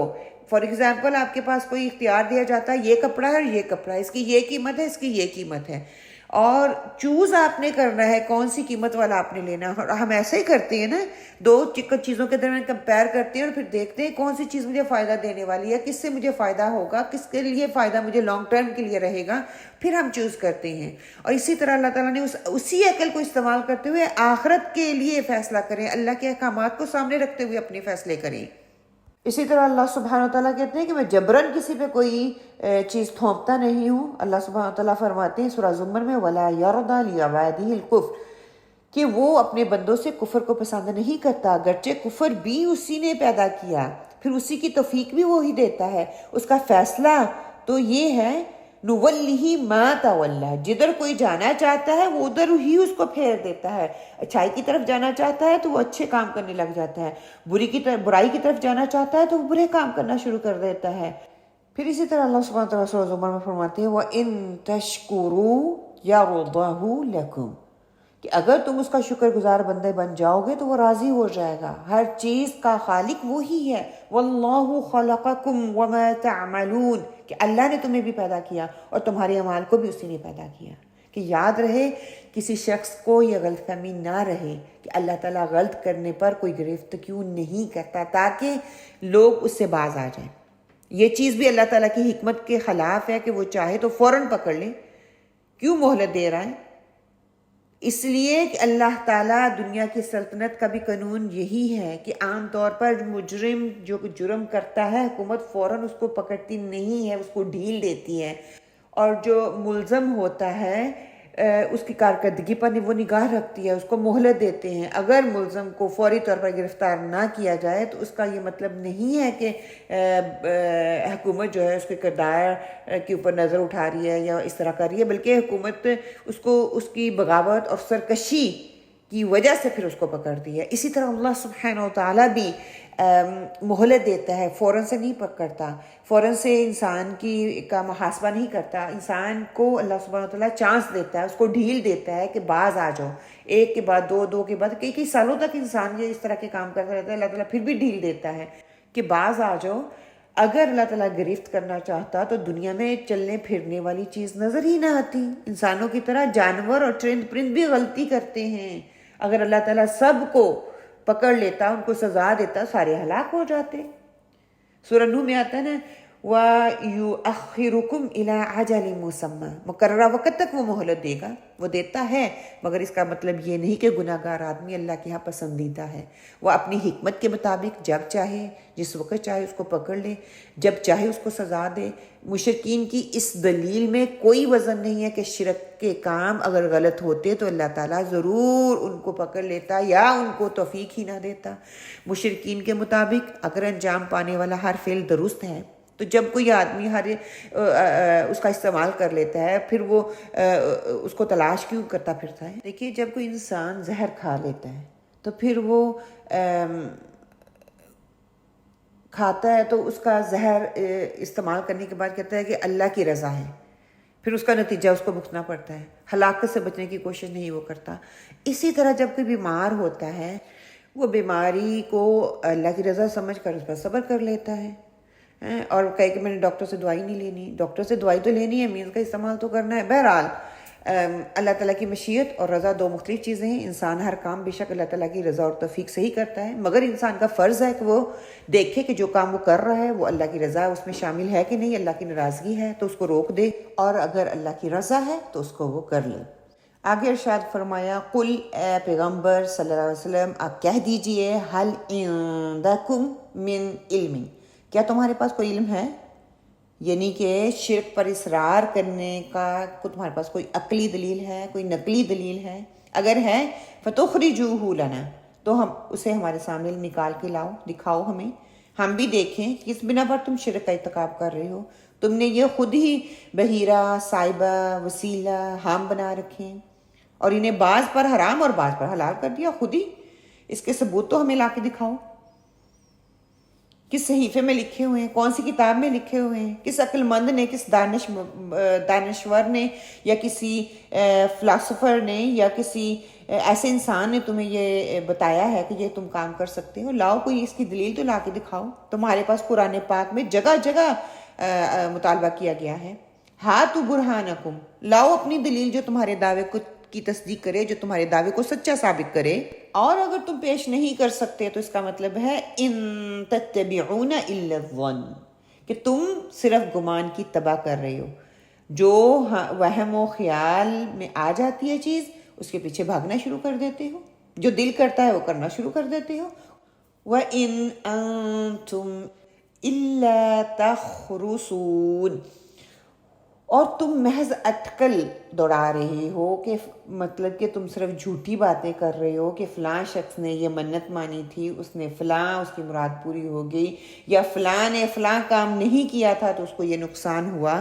فار ایگزامپل آپ کے پاس کوئی اختیار دیا جاتا ہے، یہ کپڑا ہے اور یہ کپڑا ہے، اس کی یہ قیمت ہے، اس کی یہ قیمت ہے، اور چوز آپ نے کرنا ہے کون سی قیمت والا آپ نے لینا. اور ہم ایسے ہی کرتے ہیں نا، 2 چیزوں کے درمیان کمپیئر کرتے ہیں اور پھر دیکھتے ہیں کون سی چیز مجھے فائدہ دینے والی ہے، کس سے مجھے فائدہ ہوگا، کس کے لیے فائدہ مجھے لانگ ٹرم کے لیے رہے گا، پھر ہم چوز کرتے ہیں. اور اسی طرح اللہ تعالیٰ نے اسی عقل کو استعمال کرتے ہوئے آخرت کے لیے فیصلہ کریں، اللہ کے احکامات کو سامنے رکھتے ہوئے اپنے فیصلے کریں. اسی طرح اللہ سبحانہ وتعالیٰ کہتے ہیں کہ میں جبراً کسی پہ کوئی چیز تھوپتا نہیں ہوں. اللہ سبحانہ وتعالیٰ فرماتے ہیں سورہ زمر میں وَلَا يَرْضَى لِعِبَادِهِ الْكُفْرَ، کہ وہ اپنے بندوں سے کفر کو پسند نہیں کرتا، اگرچہ کفر بھی اسی نے پیدا کیا، پھر اسی کی توفیق بھی وہی دیتا ہے. اس کا فیصلہ تو یہ ہے نُوَلِّهِ مَا تَوَلَّى، جدھر کوئی جانا چاہتا ہے وہ ادھر ہی اس کو پھیر دیتا ہے. اچھائی کی طرف جانا چاہتا ہے تو وہ اچھے کام کرنے لگ جاتا ہے، برائی کی طرف جانا چاہتا ہے تو وہ برے کام کرنا شروع کر دیتا ہے. پھر اسی طرح اللہ سبحانہ وتعالیٰ سورہ زمر میں فرماتے ہیں وَإِن تَشْكُرُوا يَرْضَهُ لَكُمْ، کہ اگر تم اس کا شکر گزار بندے بن جاؤ گے تو وہ راضی ہو جائے گا. ہر چیز کا خالق وہی ہے. واللہ خلقکم وما تعملون، کہ اللہ نے تمہیں بھی پیدا کیا اور تمہارے اعمال کو بھی اسی نے پیدا کیا. کہ یاد رہے کسی شخص کو یہ غلط فہمی نہ رہے کہ اللہ تعالیٰ غلط کرنے پر کوئی گرفت کیوں نہیں کرتا، تاکہ لوگ اس سے باز آ جائیں. یہ چیز بھی اللہ تعالیٰ کی حکمت کے خلاف ہے کہ وہ چاہے تو فوراً پکڑ لے. کیوں مہلت دے رہا ہے؟ اس لیے کہ اللہ تعالیٰ دنیا کی سلطنت کا بھی قانون یہی ہے کہ عام طور پر مجرم جو جرم کرتا ہے حکومت فوراً اس کو پکڑتی نہیں ہے، اس کو ڈھیل دیتی ہے. اور جو ملزم ہوتا ہے اس کی کارکردگی پر وہ نگاہ رکھتی ہے، اس کو مہلت دیتے ہیں. اگر ملزم کو فوری طور پر گرفتار نہ کیا جائے تو اس کا یہ مطلب نہیں ہے کہ حکومت جو ہے اس کے کردار کے اوپر نظر اٹھا رہی ہے یا اس طرح کر رہی ہے، بلکہ حکومت اس کو اس کی بغاوت اور سرکشی کی وجہ سے پھر اس کو پکڑتی ہے. اسی طرح اللہ سبحانہ و تعالیٰ بھی مہلت دیتا ہے، فوراً سے نہیں پکڑتا، فوراً سے انسان کا محاسبہ نہیں کرتا. انسان کو اللہ سبحانہ و تعالیٰ چانس دیتا ہے، اس کو ڈھیل دیتا ہے کہ باز آ جاؤ. ایک کے بعد دو کے بعد کئی سالوں تک انسان یہ اس طرح کے کام کرتا رہتا ہے. اللہ تعالیٰ پھر بھی ڈھیل دیتا ہے کہ باز آ جاؤ. اگر اللہ تعالیٰ گرفت کرنا چاہتا تو دنیا میں چلنے پھرنے والی چیز نظر ہی نہ آتی. انسانوں کی طرح جانور اور چرند پرند بھی غلطی کرتے ہیں. اگر اللہ تعالیٰ سب کو پکڑ لیتا، ان کو سزا دیتا، سارے ہلاک ہو جاتے. سورہ نوح میں آتا ہے نا وَيُؤَخِّرُكُمْ إِلَىٰ عَجَلٍ مُّسَمًّى، مقررہ وقت تک وہ مہلت دے گا، وہ دیتا ہے، مگر اس کا مطلب یہ نہیں کہ گناہ گار آدمی اللہ کے ہاں پسندیدہ ہے. وہ اپنی حکمت کے مطابق جب چاہے جس وقت چاہے اس کو پکڑ لے، جب چاہے اس کو سزا دے. مشرکین کی اس دلیل میں کوئی وزن نہیں ہے کہ شرک کے کام اگر غلط ہوتے تو اللہ تعالیٰ ضرور ان کو پکڑ لیتا یا ان کو توفیق ہی نہ دیتا. مشرکین کے مطابق اگر انجام پانے والا ہر فعل درست ہے تو جب کوئی آدمی اس کا استعمال کر لیتا ہے پھر وہ اس کو تلاش کیوں کرتا پھرتا ہے؟ دیکھیے جب کوئی انسان زہر کھا لیتا ہے تو پھر وہ کھاتا ہے تو اس کا زہر استعمال کرنے کے بعد کہتا ہے کہ اللہ کی رضا ہے، پھر اس کا نتیجہ اس کو بھگتنا پڑتا ہے. ہلاکت سے بچنے کی کوشش نہیں وہ کرتا. اسی طرح جب کوئی بیمار ہوتا ہے وہ بیماری کو اللہ کی رضا سمجھ کر اس پر صبر کر لیتا ہے اور کہے کہ میں نے ڈاکٹر سے دوائی نہیں لینی. ڈاکٹر سے دوائی تو لینی ہے، مینز کا استعمال تو کرنا ہے. بہرحال اللہ تعالیٰ کی مشیت اور رضا دو مختلف چیزیں ہیں. انسان ہر کام بے شک اللہ تعالیٰ کی رضا اور توفیق سے ہی کرتا ہے، مگر انسان کا فرض ہے کہ وہ دیکھے کہ جو کام وہ کر رہا ہے وہ اللہ کی رضا اس میں شامل ہے کہ نہیں، اللہ کی ناراضگی ہے تو اس کو روک دے، اور اگر اللہ کی رضا ہے تو اس کو وہ کر لے. آگے ارشاد فرمایا قل، اے پیغمبر صلی اللہ علیہ وسلم آپ کہہ دیجئے حل عندکم من علم، کیا تمہارے پاس کوئی علم ہے؟ یعنی کہ شرک پر اصرار کرنے کا تمہارے پاس کوئی عقلی دلیل ہے، کوئی نقلی دلیل ہے؟ اگر ہے فَتُخْرِجُوهُ لَنَا، تو ہم اسے ہمارے سامنے نکال کے لاؤ، دکھاؤ ہمیں، ہم بھی دیکھیں کس بنا پر تم شرک کا ارتکاب کر رہے ہو. تم نے یہ خود ہی بحیرہ، صائبہ، وسیلہ، حام بنا رکھے اور انہیں بعض پر حرام اور بعض پر حلال کر دیا خود ہی. اس کے ثبوت تو ہمیں لا کے دکھاؤ. کس صحیفے میں لکھے ہوئے ہیں، کون سی کتاب میں لکھے ہوئے ہیں، کس عقل مند نے، کس دانشور نے یا کسی فلاسفر نے یا کسی ایسے انسان نے تمہیں یہ بتایا ہے کہ یہ تم کام کر سکتے ہو؟ لاؤ کوئی اس کی دلیل تو لا کے دکھاؤ. تمہارے پاس قرآن پاک میں جگہ جگہ مطالبہ کیا گیا ہے. ہاتھو برہانکم، لاؤ اپنی دلیل جو تمہارے دعوے کی تصدیق کرے، جو تمہارے دعوے کو سچا ثابت کرے. اور اگر تم پیش نہیں کر سکتے تو اس کا مطلب ہے ان تتبعون الا الظن، کہ تم صرف گمان کی اتباع کر رہے ہو. جو وہم و خیال میں آ جاتی ہے چیز اس کے پیچھے بھاگنا شروع کر دیتے ہو، جو دل کرتا ہے وہ کرنا شروع کر دیتے ہو. وَإِنْ أَنْتُمْ إِلَّا تَخْرُصُونَ، اور تم محض اٹکل دوڑا رہے ہو، کہ مطلب کہ تم صرف جھوٹی باتیں کر رہے ہو کہ فلاں شخص نے یہ منت مانی تھی، اس نے فلاں، اس کی مراد پوری ہو گئی، یا فلاں نے فلاں کام نہیں کیا تھا تو اس کو یہ نقصان ہوا.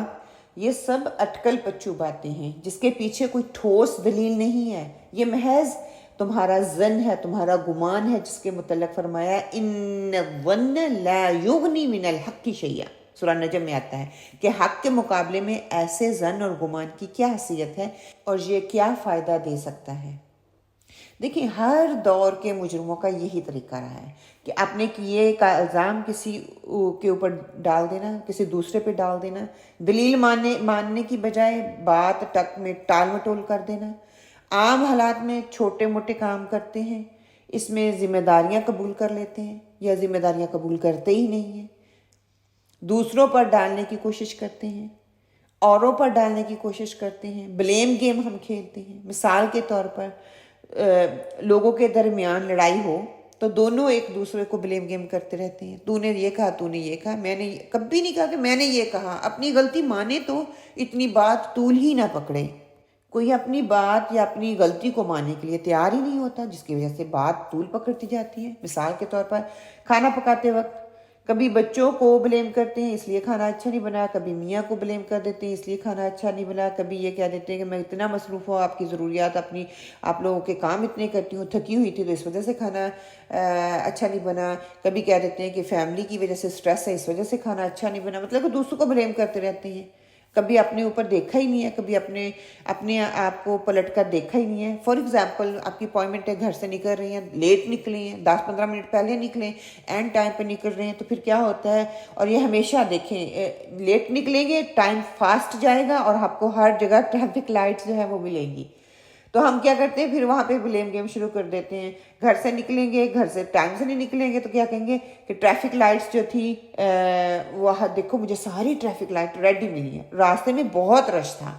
یہ سب اٹکل پچو باتیں ہیں جس کے پیچھے کوئی ٹھوس دلیل نہیں ہے. یہ محض تمہارا ظن ہے، تمہارا گمان ہے، جس کے متعلق فرمایا ان الظن لا یغنی من الحق شیئا. سورہ نجم میں آتا ہے کہ حق کے مقابلے میں ایسے ظن اور گمان کی کیا حیثیت ہے اور یہ کیا فائدہ دے سکتا ہے. دیکھیں ہر دور کے مجرموں کا یہی طریقہ رہا ہے کہ اپنے کیے کا الزام کسی کے اوپر ڈال دینا، کسی دوسرے پہ ڈال دینا، دلیل ماننے کی بجائے بات ٹک میں ٹال مٹول کر دینا، عام حالات میں چھوٹے موٹے کام کرتے ہیں، اس میں ذمہ داریاں قبول کر لیتے ہیں یا ذمہ داریاں قبول کرتے ہی نہیں ہیں، دوسروں پر ڈالنے کی کوشش کرتے ہیں، اوروں پر ڈالنے کی کوشش کرتے ہیں، بلیم گیم ہم کھیلتے ہیں۔ مثال کے طور پر لوگوں کے درمیان لڑائی ہو تو دونوں ایک دوسرے کو بلیم گیم کرتے رہتے ہیں، تو نے یہ کہا، تو نے یہ کہا، میں نے کبھی نہیں کہا کہ میں نے یہ کہا۔ اپنی غلطی مانے تو اتنی بات طول ہی نہ پکڑے۔ کوئی اپنی بات یا اپنی غلطی کو ماننے کے لیے تیار ہی نہیں ہوتا، جس کی وجہ سے بات طول پکڑتی جاتی ہے۔ مثال کے طور پر کھانا پکاتے وقت کبھی بچوں کو بلیم کرتے ہیں اس لیے کھانا اچھا نہیں بنا، کبھی میاں کو بلیم کر دیتے ہیں اس لیے کھانا اچھا نہیں بنا، کبھی یہ کہہ دیتے ہیں کہ میں اتنا مصروف ہوں، آپ کی ضروریات آپ لوگوں کے کام اتنے کرتی ہوں، تھکی ہوئی تھی تو اس وجہ سے کھانا اچھا نہیں بنا، کبھی کہہ دیتے ہیں کہ فیملی کی وجہ سے سٹریس ہے اس وجہ سے کھانا اچھا نہیں بنا، مطلب کہ دوسروں کو بلیم کرتے رہتے ہیں، کبھی اپنے اوپر دیکھا ہی نہیں ہے، کبھی اپنے آپ کو پلٹ کر دیکھا ہی نہیں ہے۔ فار ایگزامپل آپ کی اپوائنمنٹ ہے، گھر سے نکل رہی ہیں، لیٹ نکلے ہیں، 10-15 منٹ پہلے نکلیں، اینڈ ٹائم پہ نکل رہے ہیں، تو پھر کیا ہوتا ہے؟ اور یہ ہمیشہ دیکھیں، لیٹ نکلیں گے ٹائم فاسٹ جائے گا اور آپ کو ہر جگہ ٹریفک لائٹس جو ہے وہ ملیں گی، تو ہم کیا کرتے ہیں پھر وہاں پہ بلیم گیم شروع کر دیتے ہیں۔ گھر سے نکلیں گے، گھر سے ٹائم سے نہیں نکلیں گے تو کیا کہیں گے کہ ٹریفک لائٹس جو تھی وہ دیکھو مجھے ساری ٹریفک لائٹ ریڈ ہی ملی ہیں، راستے میں بہت رش تھا۔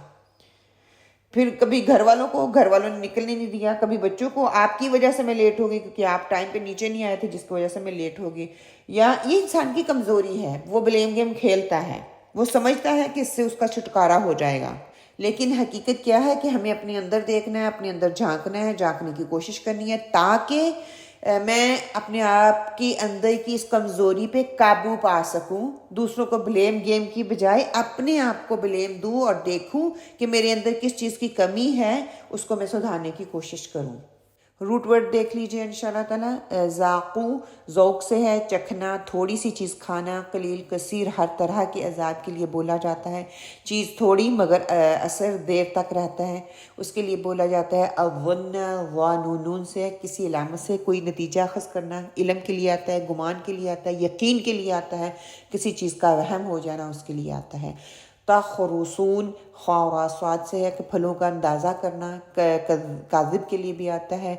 پھر کبھی گھر والوں نے نکلنے نہیں دیا، کبھی بچوں کو آپ کی وجہ سے میں لیٹ ہو گئی کیونکہ آپ ٹائم پہ نیچے نہیں آئے تھے جس کی وجہ سے میں لیٹ ہو گئی۔ یا یہ انسان کی کمزوری ہے، وہ بلیم گیم کھیلتا ہے، وہ سمجھتا ہے کہ اس سے اس کا چھٹکارا ہو جائے گا، لیکن حقیقت کیا ہے کہ ہمیں اپنے اندر دیکھنا ہے، اپنے اندر جھانکنا ہے، جھانکنے کی کوشش کرنی ہے تاکہ میں اپنے آپ کی اندر کی اس کمزوری پہ قابو پا سکوں، دوسروں کو بلیم گیم کی بجائے اپنے آپ کو بلیم دوں اور دیکھوں کہ میرے اندر کس چیز کی کمی ہے، اس کو میں سدھارنے کی کوشش کروں۔ روٹ ورڈ دیکھ لیجئے انشاءاللہ تعالی۔ ذاقو ذوق سے ہے، چکھنا، تھوڑی سی چیز کھانا، قلیل کثیر ہر طرح کے عذاب کے لیے بولا جاتا ہے۔ چیز تھوڑی مگر اثر دیر تک رہتا ہے، اس کے لیے بولا جاتا ہے اظن، نون سے کسی علامت سے کوئی نتیجہ اخذ کرنا، علم کے لیے آتا ہے، گمان کے لیے آتا ہے، یقین کے لیے آتا ہے، کسی چیز کا وہم ہو جانا اس کے لیے آتا ہے۔ تخرصون خورا سواد سے ہے کہ پھلوں کا اندازہ کرنا، کاذب کے لیے بھی آتا ہے،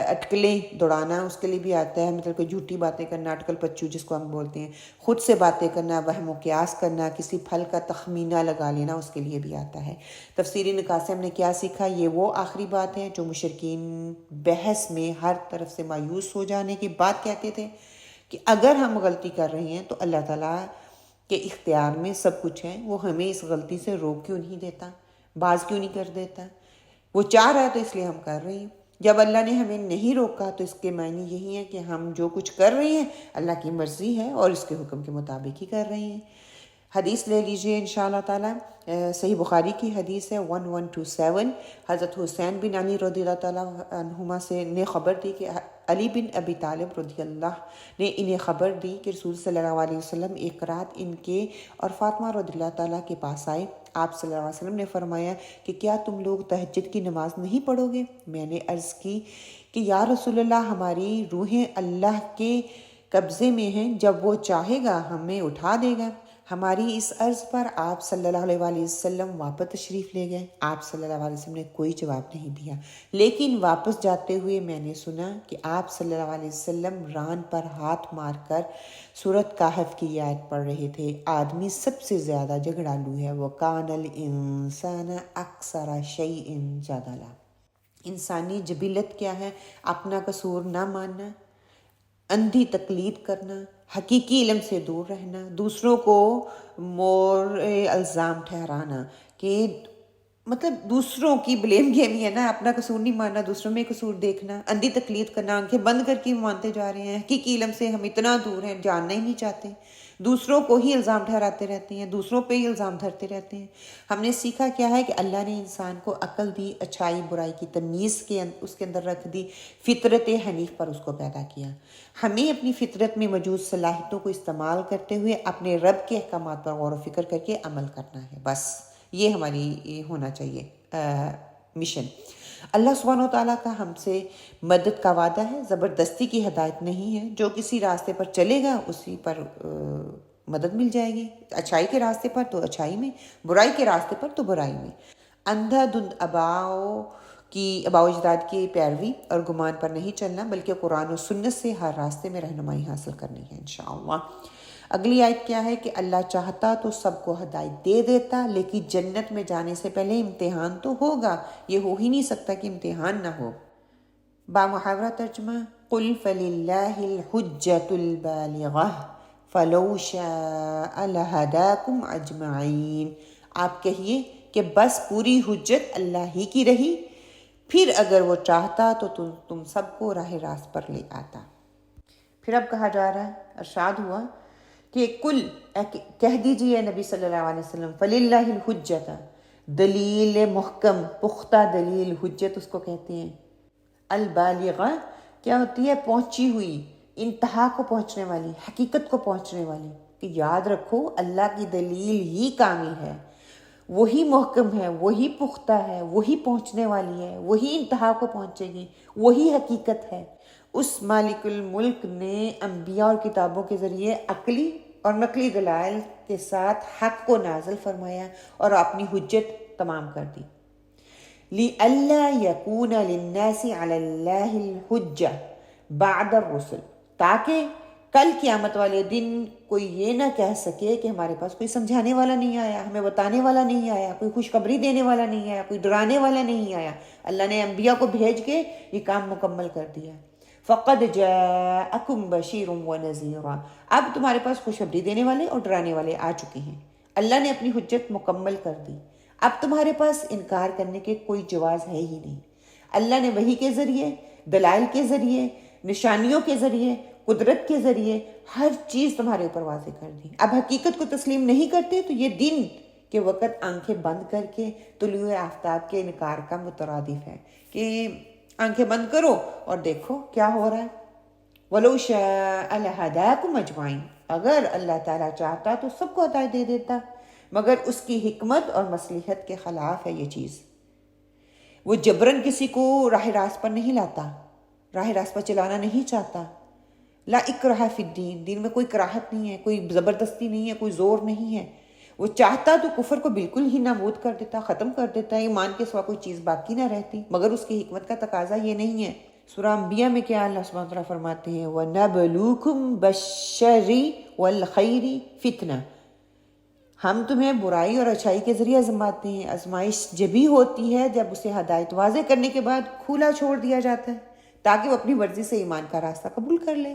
اٹکلیں دوڑانا اس کے لیے بھی آتا ہے، مطلب کہ جھوٹی باتیں کرنا، اٹکل پچو جس کو ہم بولتے ہیں، خود سے باتیں کرنا، وہم و قیاس کرنا، کسی پھل کا تخمینہ لگا لینا اس کے لیے بھی آتا ہے۔ تفسیری نکاح سے ہم نے کیا سیکھا؟ یہ وہ آخری بات ہے جو مشرکین بحث میں ہر طرف سے مایوس ہو جانے کے بعد کہتے تھے کہ اگر ہم غلطی کر رہے ہیں تو اللہ تعالیٰ کہ اختیار میں سب کچھ ہے، وہ ہمیں اس غلطی سے روک کیوں نہیں دیتا، باز کیوں نہیں کر دیتا؟ وہ چاہ رہا ہے تو اس لیے ہم کر رہے ہیں۔ جب اللہ نے ہمیں نہیں روکا تو اس کے معنی یہی ہے کہ ہم جو کچھ کر رہے ہیں اللہ کی مرضی ہے اور اس کے حکم کے مطابق ہی کر رہے ہیں۔ حدیث لے لیجئے انشاءاللہ تعالی، صحیح بخاری کی حدیث ہے 1127۔ حضرت حسین بن علی رضی اللہ تعالیٰ عنہما سے نے خبر دی کہ علی بن ابی طالب رضی اللہ نے انہیں خبر دی کہ رسول صلی اللہ علیہ وسلم ایک رات ان کے اور فاطمہ رضی اللہ تعالیٰ کے پاس آئے۔ آپ صلی اللہ علیہ وسلم نے فرمایا کہ کیا تم لوگ تہجد کی نماز نہیں پڑھو گے؟ میں نے عرض کی کہ یا رسول اللہ، ہماری روحیں اللہ کے قبضے میں ہیں، جب وہ چاہے گا ہمیں اٹھا دے گا۔ ہماری اس عرض پر آپ صلی اللہ علیہ وآلہ وسلم واپس تشریف لے گئے۔ آپ صلی اللہ علیہ وسلم نے کوئی جواب نہیں دیا، لیکن واپس جاتے ہوئے میں نے سنا کہ آپ صلی اللہ علیہ وسلم ران پر ہاتھ مار کر سورۃ کہف کی آیت پڑھ رہے تھے۔ آدمی سب سے زیادہ جھگڑالو ہے، وَكَانَ الْإِنسَانَ أَكْثَرَ شَيْءٍ جَدَلًا۔ انسانی جبلت کیا ہے؟ اپنا قصور نہ ماننا، اندھی تقلید کرنا، حقیقی علم سے دور رہنا، دوسروں کو مور الزام ٹھہرانا، کہ مطلب دوسروں کی بلیم گیم ہی ہے نا، اپنا قصور نہیں ماننا، دوسروں میں قصور دیکھنا، اندھی تقلید کرنا، آنکھیں بند کر کے مانتے جا رہے ہیں، حقیقی علم سے ہم اتنا دور ہیں، جاننا ہی نہیں چاہتے، دوسروں کو ہی الزام ٹھہراتے رہتے ہیں، دوسروں پہ ہی الزام دھرتے رہتے ہیں۔ ہم نے سیکھا کیا ہے کہ اللہ نے انسان کو عقل دی، اچھائی برائی کی تمیز اس کے اندر رکھ دی، فطرت حنیف پر اس کو پیدا کیا۔ ہمیں اپنی فطرت میں موجود صلاحیتوں کو استعمال کرتے ہوئے اپنے رب کے احکامات پر غور و فکر کر کے عمل کرنا ہے، بس یہ ہماری ہونا چاہیے مشن۔ اللہ سبحانہ و تعالیٰ کا ہم سے مدد کا وعدہ ہے، زبردستی کی ہدایت نہیں ہے. جو کسی راستے پر چلے گا اسی پر مدد مل جائے گی. اچھائی کے راستے پر تو اچھائی میں، برائی کے راستے پر تو برائی میں. اندھا دھند آباؤ اجداد کی پیروی اور گمان پر نہیں چلنا، بلکہ قرآن و سنت سے ہر راستے میں رہنمائی حاصل کرنی ہے انشاءاللہ. اگلی آیت کیا ہے کہ اللہ چاہتا تو سب کو ہدایت دے دیتا، لیکن جنت میں جانے سے پہلے امتحان تو ہوگا. یہ ہو ہی نہیں سکتا کہ امتحان نہ ہو. بامحاورہ ترجمہ، قل فللہ الحجۃ البالغہ فلو شاء لہداکم اجمعین. آپ کہیے کہ بس پوری حجت اللہ ہی کی رہی، پھر اگر وہ چاہتا تو تم سب کو راہ راست پر لے آتا. پھر اب کہا جا رہا ہے، ارشاد ہوا کہ کل کہہ دیجئے نبی صلی اللہ علیہ وسلم، فللہ الحجۃ، دلیل محکم، پختہ دلیل، حجت اس کو کہتے ہیں. البالغہ کیا ہوتی ہے؟ پہنچی ہوئی، انتہا کو پہنچنے والی، حقیقت کو پہنچنے والی. کہ یاد رکھو اللہ کی دلیل ہی کامل ہے، وہی محکم ہے، وہی پختہ ہے، وہی پہنچنے والی ہے، وہی انتہا کو پہنچے گی، وہی حقیقت ہے. اس مالک الملک نے انبیاء اور کتابوں کے ذریعے عقلی اور نقلی دلائل کے ساتھ حق کو نازل فرمایا اور اپنی حجت تمام کر دی. لِأَلَّا يَكُونَ لِلنَّاسِ عَلَى اللَّهِ الْحُجَّةُ بَعْدَ الرُّسُلِ، تاکہ کل قیامت والے دن کوئی یہ نہ کہہ سکے کہ ہمارے پاس کوئی سمجھانے والا نہیں آیا، ہمیں بتانے والا نہیں آیا، کوئی خوشخبری دینے والا نہیں آیا، کوئی ڈرانے والا نہیں آیا. اللہ نے انبیاء کو بھیج کے یہ کام مکمل کر دیا. فَقَدْ جَاءَكُمْ بَشِيرٌ وَنَذِيرٌ، اب تمہارے پاس خوشخبری دینے والے اور ڈرانے والے آ چکے ہیں. اللہ نے اپنی حجت مکمل کر دی. اب تمہارے پاس انکار کرنے کے کوئی جواز ہے ہی نہیں. اللہ نے وحی کے ذریعے، دلائل کے ذریعے، نشانیوں کے ذریعے، قدرت کے ذریعے ہر چیز تمہارے اوپر واضح کر دی. اب حقیقت کو تسلیم نہیں کرتے تو یہ دن کے وقت آنکھیں بند کر کے طلوع آفتاب کے انکار کا مترادف ہے کہ آنکھیں بند کرو اور دیکھو کیا ہو رہا ہے. وَلَوْ شَاءَ لَهَدَاكُمْ أَجْمَعِينَ، اگر اللہ تعالیٰ چاہتا تو سب کو ہدایت دے دیتا، مگر اس کی حکمت اور مصلحت کے خلاف ہے یہ چیز. وہ جبراً کسی کو راہ راست پر نہیں لاتا، راہ راست پر چلانا نہیں چاہتا. لا اکراہ فی الدین، دین میں کوئی کراہت نہیں ہے، کوئی زبردستی نہیں ہے، کوئی زور نہیں ہے. وہ چاہتا تو کفر کو بالکل ہی نابود کر دیتا، ختم کر دیتا، ایمان کے سوا کوئی چیز باقی نہ رہتی، مگر اس کی حکمت کا تقاضا یہ نہیں ہے. سورہ انبیاء میں کیا اللہ سبحانہ وتعالیٰ فرماتے ہیں، وَنَبْلُوكُمْ بِالشَّرِّ وَالْخَيْرِ فِتْنَةً، ہم تمہیں برائی اور اچھائی کے ذریعے آزماتے ہیں. آزمائش جبھی ہوتی ہے جب اسے ہدایت واضح کرنے کے بعد کھلا چھوڑ دیا جاتا ہے تاکہ وہ اپنی مرضی سے ایمان کا راستہ قبول کر لے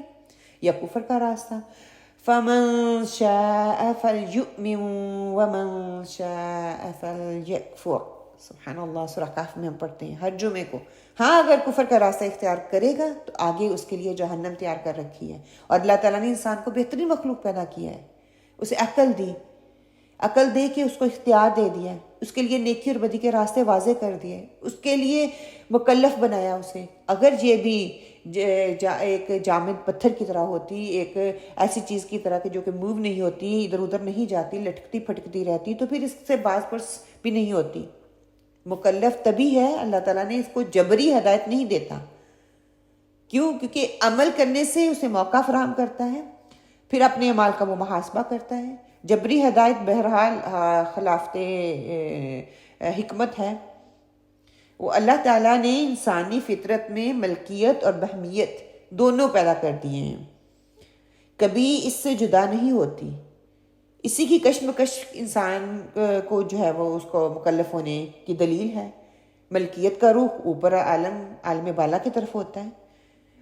یا کفر کا راستہ. فَمَن شَاءَ فَلْيُؤْمِن وَمَن شَاءَ فَلْيَكْفُرْ. سبحان اللہ، سورہ کہف میں ہم پڑھتے ہیں ہر جمعے کو. ہاں اگر کفر کا راستہ اختیار کرے گا تو آگے اس کے لیے جہنم تیار کر رکھی ہے. اور اللہ تعالیٰ نے انسان کو بہترین مخلوق پیدا کیا ہے، اسے عقل دی، عقل دے کے اس کو اختیار دے دیا، اس کے لیے نیکی اور بدی کے راستے واضح کر دیے، اس کے لیے مکلف بنایا اسے. اگر یہ بھی ایک جامد پتھر کی طرح ہوتی، ایک ایسی چیز کی طرح کہ جو کہ موو نہیں ہوتی، ادھر ادھر نہیں جاتی، لٹکتی پھٹکتی رہتی، تو پھر اس سے باز پرس بھی نہیں ہوتی. مکلف تبھی ہے، اللہ تعالیٰ نے اس کو جبری ہدایت نہیں دیتا. کیوں؟ کیونکہ عمل کرنے سے اسے موقع فراہم کرتا ہے، پھر اپنے اعمال کا وہ محاسبہ کرتا ہے. جبری ہدایت بہرحال خلافت حکمت ہے. وہ اللہ تعالیٰ نے انسانی فطرت میں ملکیت اور بہمیت دونوں پیدا کر دیے ہیں، کبھی اس سے جدا نہیں ہوتی. اسی کی کشمکش انسان کو جو ہے وہ اس کو مکلف ہونے کی دلیل ہے. ملکیت کا رخ اوپر عالم بالا کی طرف ہوتا ہے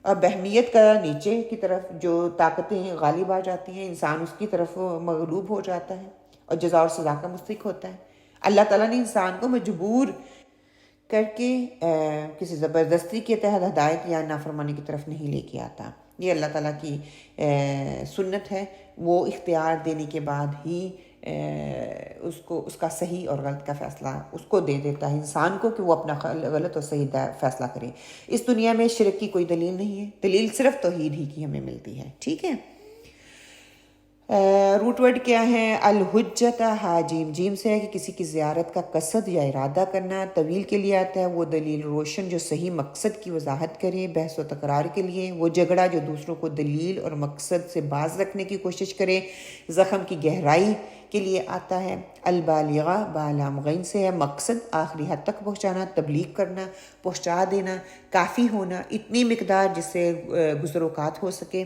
اور بہمیت کا نیچے کی طرف. جو طاقتیں غالب آ جاتی ہیں انسان اس کی طرف مغلوب ہو جاتا ہے اور جزا اور سزا کا مستحق ہوتا ہے. اللہ تعالیٰ نے انسان کو مجبور کر کے کسی زبردستی کے تحت ہدایت یا نافرمانی کی طرف نہیں لے کے آتا. یہ اللہ تعالیٰ کی سنت ہے. وہ اختیار دینے کے بعد ہی اس کا صحیح اور غلط کا فیصلہ اس کو دے دیتا ہے انسان کو، کہ وہ اپنا غلط اور صحیح فیصلہ کرے. اس دنیا میں شرک کی کوئی دلیل نہیں ہے، دلیل صرف توحید ہی کی ہمیں ملتی ہے. ٹھیک ہے. روٹ ورڈ کیا ہے؟ الحجت حاجیم، جیم سے ہے کہ کسی کی زیارت کا قصد یا ارادہ کرنا. طویل کے لیے آتا ہے وہ دلیل روشن جو صحیح مقصد کی وضاحت کرے. بحث و تکرار کے لیے وہ جھگڑا جو دوسروں کو دلیل اور مقصد سے باز رکھنے کی کوشش کرے. زخم کی گہرائی کے لیے آتا ہے. البالغہ بالام غین سے ہے مقصد آخری حد تک پہنچانا، تبلیغ کرنا، پہنچا دینا، کافی ہونا، اتنی مقدار جس سے گزر اوقات ہو سکے.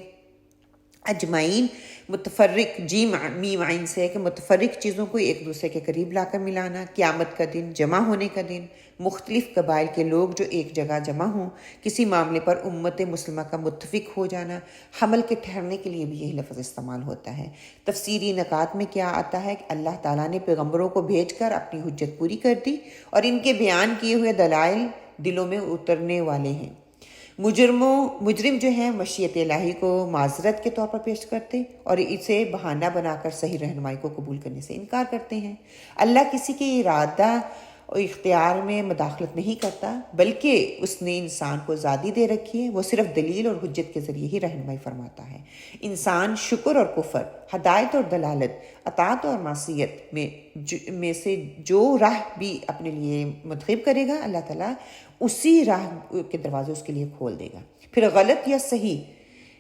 اجمعین متفرق، جیم میم عین سے ہے کہ متفرق چیزوں کو ایک دوسرے کے قریب لا کر ملانا. قیامت کا دن، جمع ہونے کا دن، مختلف قبائل کے لوگ جو ایک جگہ جمع ہوں، کسی معاملے پر امت مسلمہ کا متفق ہو جانا. حمل کے ٹھہرنے کے لیے بھی یہی لفظ استعمال ہوتا ہے. تفسیری نکات میں کیا آتا ہے کہ اللہ تعالیٰ نے پیغمبروں کو بھیج کر اپنی حجت پوری کر دی اور ان کے بیان کیے ہوئے دلائل دلوں میں اترنے والے ہیں. مجرم جو ہیں مشیت الہی کو معذرت کے طور پر پیش کرتے اور اسے بہانہ بنا کر صحیح رہنمائی کو قبول کرنے سے انکار کرتے ہیں. اللہ کسی کے ارادہ اور اختیار میں مداخلت نہیں کرتا، بلکہ اس نے انسان کو آزادی دے رکھی ہے. وہ صرف دلیل اور حجت کے ذریعے ہی رہنمائی فرماتا ہے. انسان شکر اور کفر، ہدایت اور دلالت، اطاعت اور معصیت میں سے جو راہ بھی اپنے لیے منتخب کرے گا، اللہ تعالیٰ اسی راہ کے دروازے اس کے لیے کھول دے گا. پھر غلط یا صحیح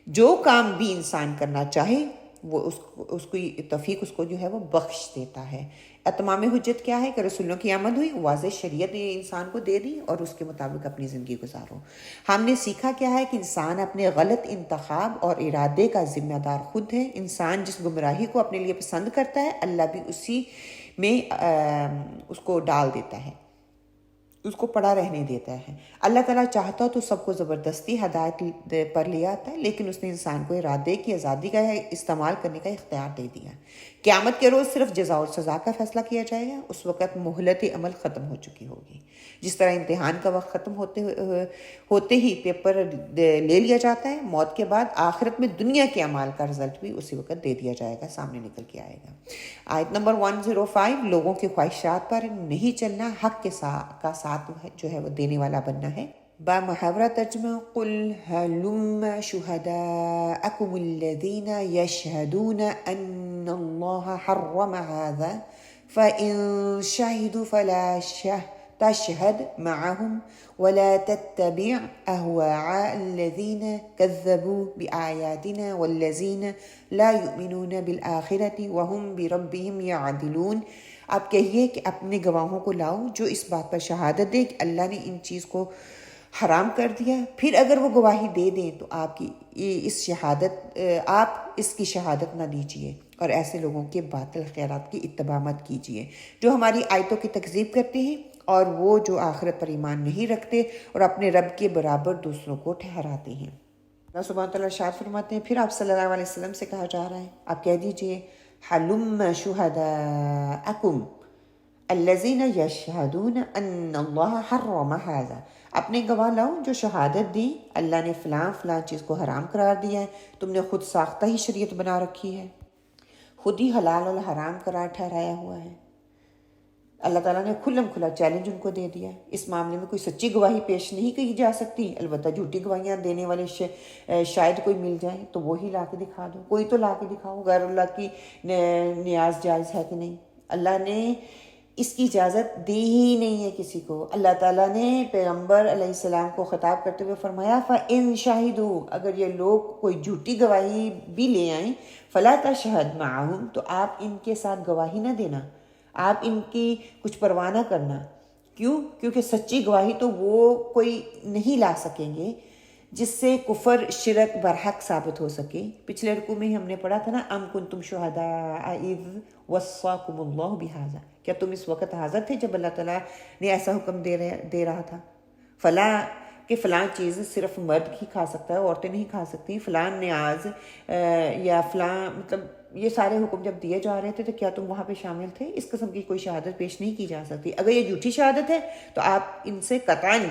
جو کام بھی انسان کرنا چاہے وہ اس کو توفیق اس کو جو ہے وہ بخش دیتا ہے. اتمام حجت کیا ہے کہ رسولوں کی آمد ہوئی، واضح شریعت نے انسان کو دے دی اور اس کے مطابق اپنی زندگی گزارو. ہم نے سیکھا کیا ہے کہ انسان اپنے غلط انتخاب اور ارادے کا ذمہ دار خود ہے. انسان جس گمراہی کو اپنے لیے پسند کرتا ہے، اللہ بھی اسی میں اس کو ڈال دیتا ہے، اس کو پڑا رہنے دیتا ہے. اللہ تعالیٰ چاہتا تو سب کو زبردستی ہدایت پر لے آتا ہے، لیکن اس نے انسان کو ارادے کی آزادی کا استعمال کرنے کا اختیار دے دیا. قیامت کے روز صرف جزا اور سزا کا فیصلہ کیا جائے گا. اس وقت مہلت عمل ختم ہو چکی ہوگی. جس طرح امتحان کا وقت ختم ہوتے ہی پیپر لے لیا جاتا ہے، موت کے بعد آخرت میں دنیا کے اعمال کا رزلٹ بھی اسی وقت دے دیا جائے گا، سامنے نکل کے آئے گا. آیت نمبر 105، لوگوں کی خواہشات پر نہیں چلنا، حق کا ساتھ جو ہے وہ دینے والا بننا ہے. با محاورہ ترجمہ، قل هلم شهداءكم الذين يشهدون ان الله حرم هذا فإن شهدوا فلا تشهد معهم ولا تتبع أهواء الذين كذبوا بآياتنا والذين لا يؤمنون بالآخرة وهم بربهم يعدلون. آپ کہیے کہ اپنے گواہوں کو لاؤ جو اس بات پر شہادت دے کہ اللہ نے ان چیز کو حرام کر دیا، پھر اگر وہ گواہی دے دیں تو آپ اس کی شہادت نہ دیجیے اور ایسے لوگوں کے باطل خیالات کی اتباع مت کیجیے جو ہماری آیتوں کی تکذیب کرتے ہیں اور وہ جو آخرت پر ایمان نہیں رکھتے اور اپنے رب کے برابر دوسروں کو ٹھہراتے ہیں. اللہ سبحانہ تعالیٰ ارشاد فرماتے ہیں، پھر آپ صلی اللہ علیہ وسلم سے کہا جا رہا ہے، آپ کہہ دیجئے حلم شہداءکم الذین یشہدون ان اللہ حرم ھذا، اپنے گواہ لاؤ جو شہادت دی اللہ نے فلاں چیز کو حرام قرار دیا ہے. تم نے خود ساختہ ہی شریعت بنا رکھی ہے، خود ہی حلال اور حرام قرار ٹھہرایا ہوا ہے. اللہ تعالیٰ نے کھلم کھلا چیلنج ان کو دے دیا. اس معاملے میں کوئی سچی گواہی پیش نہیں کی جا سکتی، البتہ جھوٹی گواہیاں دینے والے شاید کوئی مل جائیں تو وہی لا کے دکھا دو. کوئی تو لا کے دکھاؤ. غیر اللہ کی نیاز جائز ہے کہ نہیں؟ اللہ نے اس کی اجازت دی ہی نہیں ہے کسی کو. اللہ تعالیٰ نے پیغمبر علیہ السلام کو خطاب کرتے ہوئے فرمایا فَإِن شَهِدُوا، اگر یہ لوگ کوئی جھوٹی گواہی بھی لے آئیں، فَلَا تَشْهَدْ مَعَهُمْ، تو آپ ان کے ساتھ گواہی نہ دینا، آپ ان کی کچھ پرواہ نہ کرنا. کیوں؟ کیونکہ سچی گواہی تو وہ کوئی نہیں لا سکیں گے جس سے کفر شرک برحق ثابت ہو سکے. پچھلے رکوع میں ہم نے پڑھا تھا نا، ام کنتم شہداء اذ وصاکم اللہ بہذا، کیا تم اس وقت حاضر تھے جب اللہ تعالیٰ نے ایسا حکم دے رہا تھا فلاں چیز صرف مرد ہی کھا سکتا ہے، عورتیں نہیں کھا سکتی، فلاں نیاز یا فلاں، مطلب یہ سارے حکم جب دیے جا رہے تھے تو کیا تم وہاں پہ شامل تھے؟ اس قسم کی کوئی شہادت پیش نہیں کی جا سکتی. اگر یہ جھوٹی شہادت ہے تو آپ ان سے قطعاً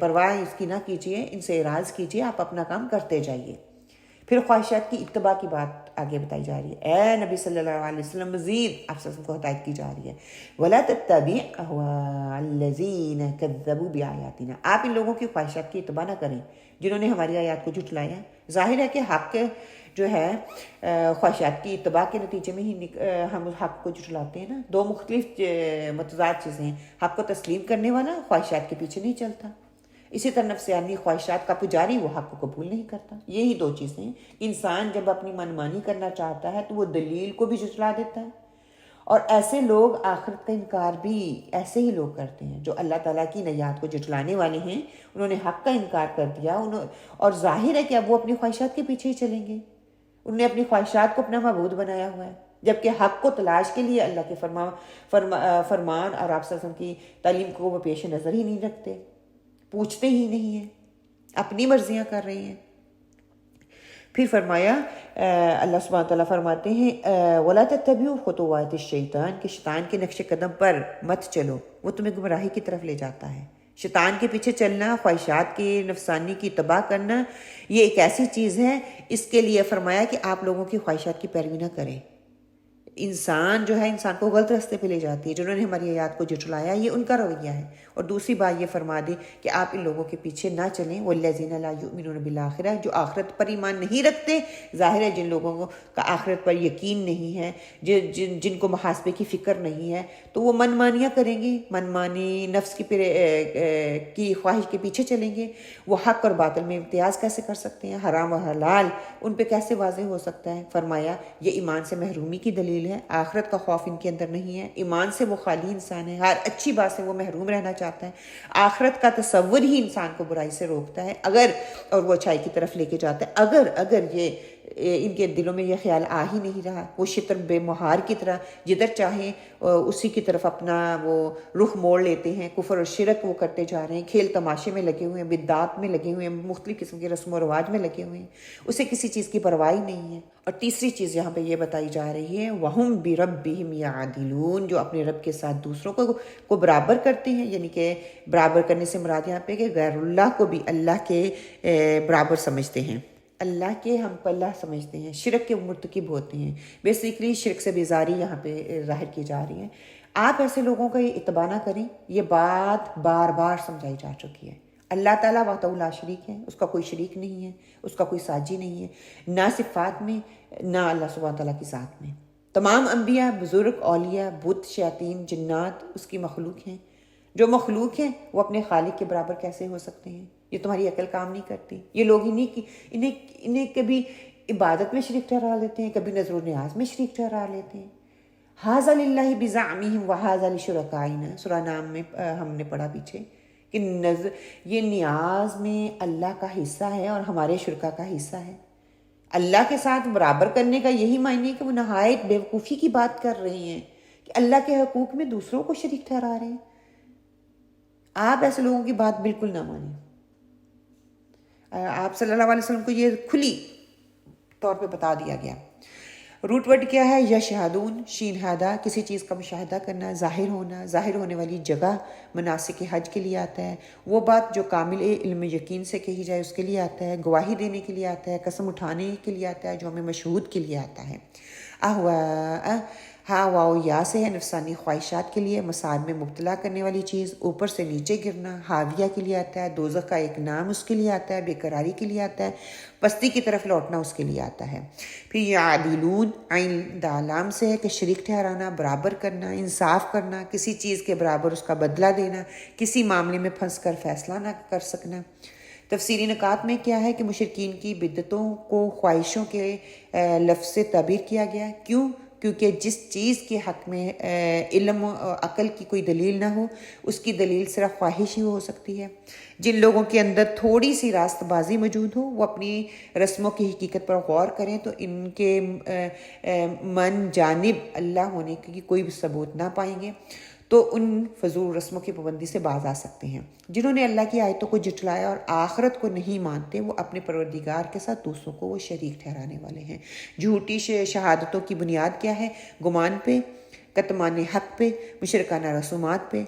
پرواہ اس کی نہ کیجیے، ان سے اعراض کیجیے، آپ اپنا کام کرتے جائیے. پھر خواہشات کی اتباع کی بات آگے بتائی جا رہی ہے. اے نبی صلی اللہ علیہ وسلم، مزید آپ سب کو ہدایت کی جا رہی ہے، وَلَا تَتَّبِعْ أَهْوَاءَ الَّذِينَ كَذَّبُوا بِآيَاتِنَا، آپ ان لوگوں کی خواہشات کی اتباع نہ کریں جنہوں نے ہماری آیات کو جھٹلایا. ظاہر ہے کہ حق جو ہے خواہشات کی اتباع کے نتیجے میں ہی ہم اس حق کو جھٹلاتے ہیں نا. دو مختلف متضاد چیزیں ہیں. حق کو تسلیم کرنے والا خواہشات کے پیچھے نہیں چلتا، اسی طرح نفسیانی خواہشات کا پجاری وہ حق کو قبول نہیں کرتا. یہی دو چیزیں ہیں. انسان جب اپنی منمانی کرنا چاہتا ہے تو وہ دلیل کو بھی جھٹلا دیتا ہے، اور ایسے لوگ آخرت کا انکار بھی ایسے ہی لوگ کرتے ہیں جو اللہ تعالیٰ کی نیات کو جھٹلانے والے ہیں. انہوں نے حق کا انکار کر دیا، اور ظاہر ہے کہ اب وہ اپنی خواہشات کے پیچھے ہی چلیں گے. انہوں نے اپنی خواہشات کو اپنا معبود بنایا ہوا ہے، جبکہ حق کو تلاش کے لیے اللہ کے فرمان اور آپ صلی اللہ علیہ وسلم کی تعلیم کو وہ پیش نظر ہی نہیں رکھتے، پوچھتے ہی نہیں ہیں، اپنی مرضیاں کر رہے ہیں. پھر فرمایا اللہ سبحانہ تعالیٰ فرماتے ہیں وَلَا تَتَّبِعُوا خُطُوَاتِ الشَّيْطَانِ کہ شیطان کے نقش قدم پر مت چلو، وہ تمہیں گمراہی کی طرف لے جاتا ہے. شیطان کے پیچھے چلنا، خواہشات کی نفسانی کی اتباع کرنا، یہ ایک ایسی چیز ہے، اس کے لیے فرمایا کہ آپ لوگوں کی خواہشات کی پیروی نہ کریں. انسان جو ہے انسان کو غلط راستے پہ لے جاتی ہے. جنہوں نے ہماری آیات کو جھٹلایا یہ ان کا رویہ ہے. اور دوسری بات یہ فرما دی کہ آپ ان لوگوں کے پیچھے نہ چلیں وَالَّذِينَ لَا يُؤْمِنُونَ بِالْآخِرَةِ جو آخرت پر ایمان نہیں رکھتے. ظاہر ہے جن لوگوں کا آخرت پر یقین نہیں ہے، جن کو محاسبے کی فکر نہیں ہے، تو وہ من مانیاں کریں گے، من مانی نفس کی خواہش کے پیچھے چلیں گے. وہ حق اور باطل میں امتیاز کیسے کر سکتے ہیں؟ حرام و حلال ان پہ کیسے واضح ہو سکتا ہے؟ فرمایا یہ ایمان سے محرومی کی دلیل ہے. آخرت کا خوف ان کے اندر نہیں ہے، ایمان سے وہ خالی انسان ہے، ہر اچھی بات سے وہ محروم رہنا چاہتا ہے. آخرت کا تصور ہی انسان کو برائی سے روکتا ہے اور وہ اچھائی کی طرف لے کے جاتا ہے. اگر یہ ان کے دلوں میں یہ خیال آ ہی نہیں رہا، وہ شتر بے مہار کی طرح جدھر چاہیں اسی کی طرف اپنا وہ رخ موڑ لیتے ہیں. کفر اور شرک وہ کرتے جا رہے ہیں، کھیل تماشے میں لگے ہوئے ہیں، بدعات میں لگے ہوئے ہیں، مختلف قسم کے رسم و رواج میں لگے ہوئے ہیں، اسے کسی چیز کی پرواہ نہیں ہے. اور تیسری چیز یہاں پہ یہ بتائی جا رہی ہے وَهُمْ بِرَبِّهِمْ يَعْدِلُونَ جو اپنے رب کے ساتھ دوسروں کو برابر کرتے ہیں. یعنی کہ برابر کرنے سے مراد یہاں پہ کہ غیر اللہ کو بھی اللہ کے برابر سمجھتے ہیں، اللہ کے ہم پلہ سمجھتے ہیں، شرک کے مرتکب ہوتے ہیں. بیسیکلی شرک سے بیزاری یہاں پہ ظاہر کی جا رہی ہے. آپ ایسے لوگوں کا یہ اتباع نہ کریں. یہ بات بار بار سمجھائی جا چکی ہے. اللہ تعالیٰ وحدہ لا شریک ہے، اس کا کوئی شریک نہیں ہے، اس کا کوئی ساجی نہیں ہے، نہ صفات میں نہ اللہ سبحانہ تعالیٰ کی ذات میں. تمام انبیاء، بزرگ، اولیاء، بت، شیاطین، جنات اس کی مخلوق ہیں. جو مخلوق ہیں وہ اپنے خالق کے برابر کیسے ہو سکتے ہیں؟ یہ تمہاری عقل کام نہیں کرتی. یہ لوگ انہیں کبھی عبادت میں شریک ٹھہرا لیتے ہیں، کبھی نظر و نیاز میں شریک ٹھہرا لیتے ہیں. ھذا للہ بزعمہم وھذا لشرکائنا سورہ نام میں ہم نے پڑھا پیچھے کہ یہ نیاز میں اللہ کا حصہ ہے اور ہمارے شرکا کا حصہ ہے. اللہ کے ساتھ برابر کرنے کا یہی معنی ہے کہ وہ نہایت بیوقوفی کی بات کر رہے ہیں کہ اللہ کے حقوق میں دوسروں کو شریک ٹھہرا رہے ہیں. آپ ایسے لوگوں کی بات بالکل نہ مانیں. آپ صلی اللہ علیہ وسلم کو یہ کھلی طور پہ بتا دیا گیا. روٹ ورڈ کیا ہے؟ یشہدون، شین ہادہ، کسی چیز کا مشاہدہ کرنا، ظاہر ہونا، ظاہر ہونے والی جگہ مناسک حج کے لیے آتا ہے. وہ بات جو کامل علم یقین سے کہی جائے اس کے لیے آتا ہے. گواہی دینے کے لیے آتا ہے، قسم اٹھانے کے لیے آتا ہے، جو ہمیں مشہود کے لیے آتا ہے. ہاں واؤ یا سے ہے نفسانی خواہشات کے لیے، مسائل میں مبتلا کرنے والی چیز، اوپر سے نیچے گرنا، حاویہ کے لیے آتا ہے. دوزخ کا ایک نام اس کے لیے آتا ہے، بے قراری کے لیے آتا ہے. پستی کی طرف لوٹنا اس کے لیے آتا ہے. پھر یعدلون عین دالام سے ہے کہ شریک ٹھہرانا، برابر کرنا، انصاف کرنا، کسی چیز کے برابر اس کا بدلہ دینا، کسی معاملے میں پھنس کر فیصلہ نہ کر سکنا. تفسیری نکات میں کیا ہے کہ مشرکین کی بدعتوں کو خواہشوں کے لفظ سے تعبیر کیا گیا. کیونکہ جس چیز کے حق میں علم و عقل کی کوئی دلیل نہ ہو اس کی دلیل صرف خواہش ہی ہو سکتی ہے. جن لوگوں کے اندر تھوڑی سی راست بازی موجود ہو وہ اپنی رسموں کی حقیقت پر غور کریں تو ان کے من جانب اللہ ہونے کی کوئی ثبوت نہ پائیں گے، تو ان فضول رسموں کی پابندی سے باز آ سکتے ہیں. جنہوں نے اللہ کی آیتوں کو جھٹلایا اور آخرت کو نہیں مانتے وہ اپنے پروردگار کے ساتھ دوسروں کو وہ شریک ٹھہرانے والے ہیں. جھوٹی شہادتوں کی بنیاد کیا ہے؟ گمان پہ، کتمان حق پہ، مشرکانہ رسومات پہ،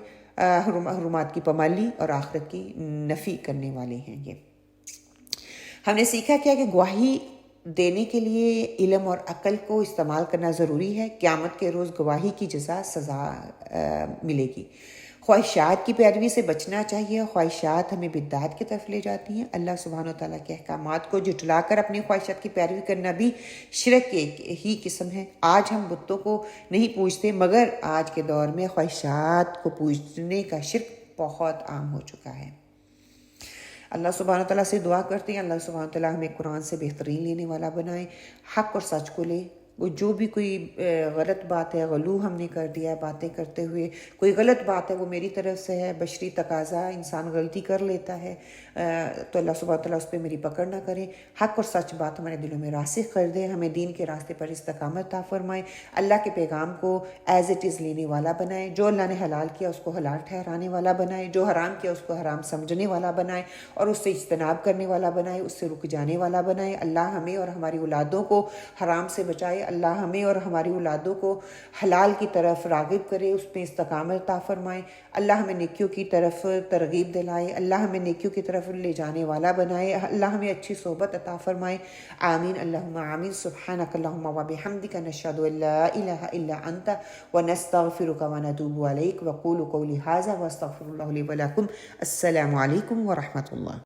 حرمات کی پامالی اور آخرت کی نفی کرنے والے ہیں. یہ ہم نے سیکھا کیا کہ گواہی دینے کے لیے علم اور عقل کو استعمال کرنا ضروری ہے. قیامت کے روز گواہی کی جزا سزا ملے گی. خواہشات کی پیروی سے بچنا چاہیے. خواہشات ہمیں بدعات کی طرف لے جاتی ہیں. اللہ سبحانہ و تعالیٰ کے احکامات کو جھٹلا کر اپنی خواہشات کی پیروی کرنا بھی شرک کی ہی قسم ہے. آج ہم بتوں کو نہیں پوجتے، مگر آج کے دور میں خواہشات کو پوجنے کا شرک بہت عام ہو چکا ہے. اللہ سبحانہ و تعالیٰ سے دعا کرتے ہیں اللہ سبحانہ و تعالیٰ ہمیں قرآن سے بہترین لینے والا بنائے، حق اور سچ کو لے. وہ جو بھی کوئی غلط بات ہے، غلو ہم نے کر دیا ہے باتیں کرتے ہوئے، کوئی غلط بات ہے وہ میری طرف سے ہے، بشری تقاضا، انسان غلطی کر لیتا ہے، تو اللہ سبحانہ تعالیٰ اس پہ میری پکڑ نہ کرے. حق اور سچ بات ہمارے دلوں میں راسخ کر دے، ہمیں دین کے راستے پر استقامت عطا فرمائے، اللہ کے پیغام کو ایز اٹ از لینے والا بنائے، جو اللہ نے حلال کیا اس کو حلال ٹھہرانے والا بنائے، جو حرام کیا اس کو حرام سمجھنے والا بنائے اور اس سے اجتناب کرنے والا بنائے، اس سے رک جانے والا بنائے. اللہ ہمیں اور ہماری اولادوں کو حرام سے بچائے. اللہ ہمیں اور ہماری اولادوں کو حلال کی طرف راغب کرے، اس میں استقامت عطا فرمائے. اللہ ہمیں نیکیوں کی طرف ترغیب دلائے، اللہ ہمیں نیکیوں کی طرف لے جانے والا بنائے، اللہ ہمیں اچھی صحبت عطا فرمائے. آمین اللہم آمین. سبحانک اللہم و بحمدک نشہد ان لا الہ الا انت ونستغفرک ونتوب الیک. وقولوا قولی ھذا واستغفر اللہ لی ولکم. السلام علیکم ورحمۃ اللہ.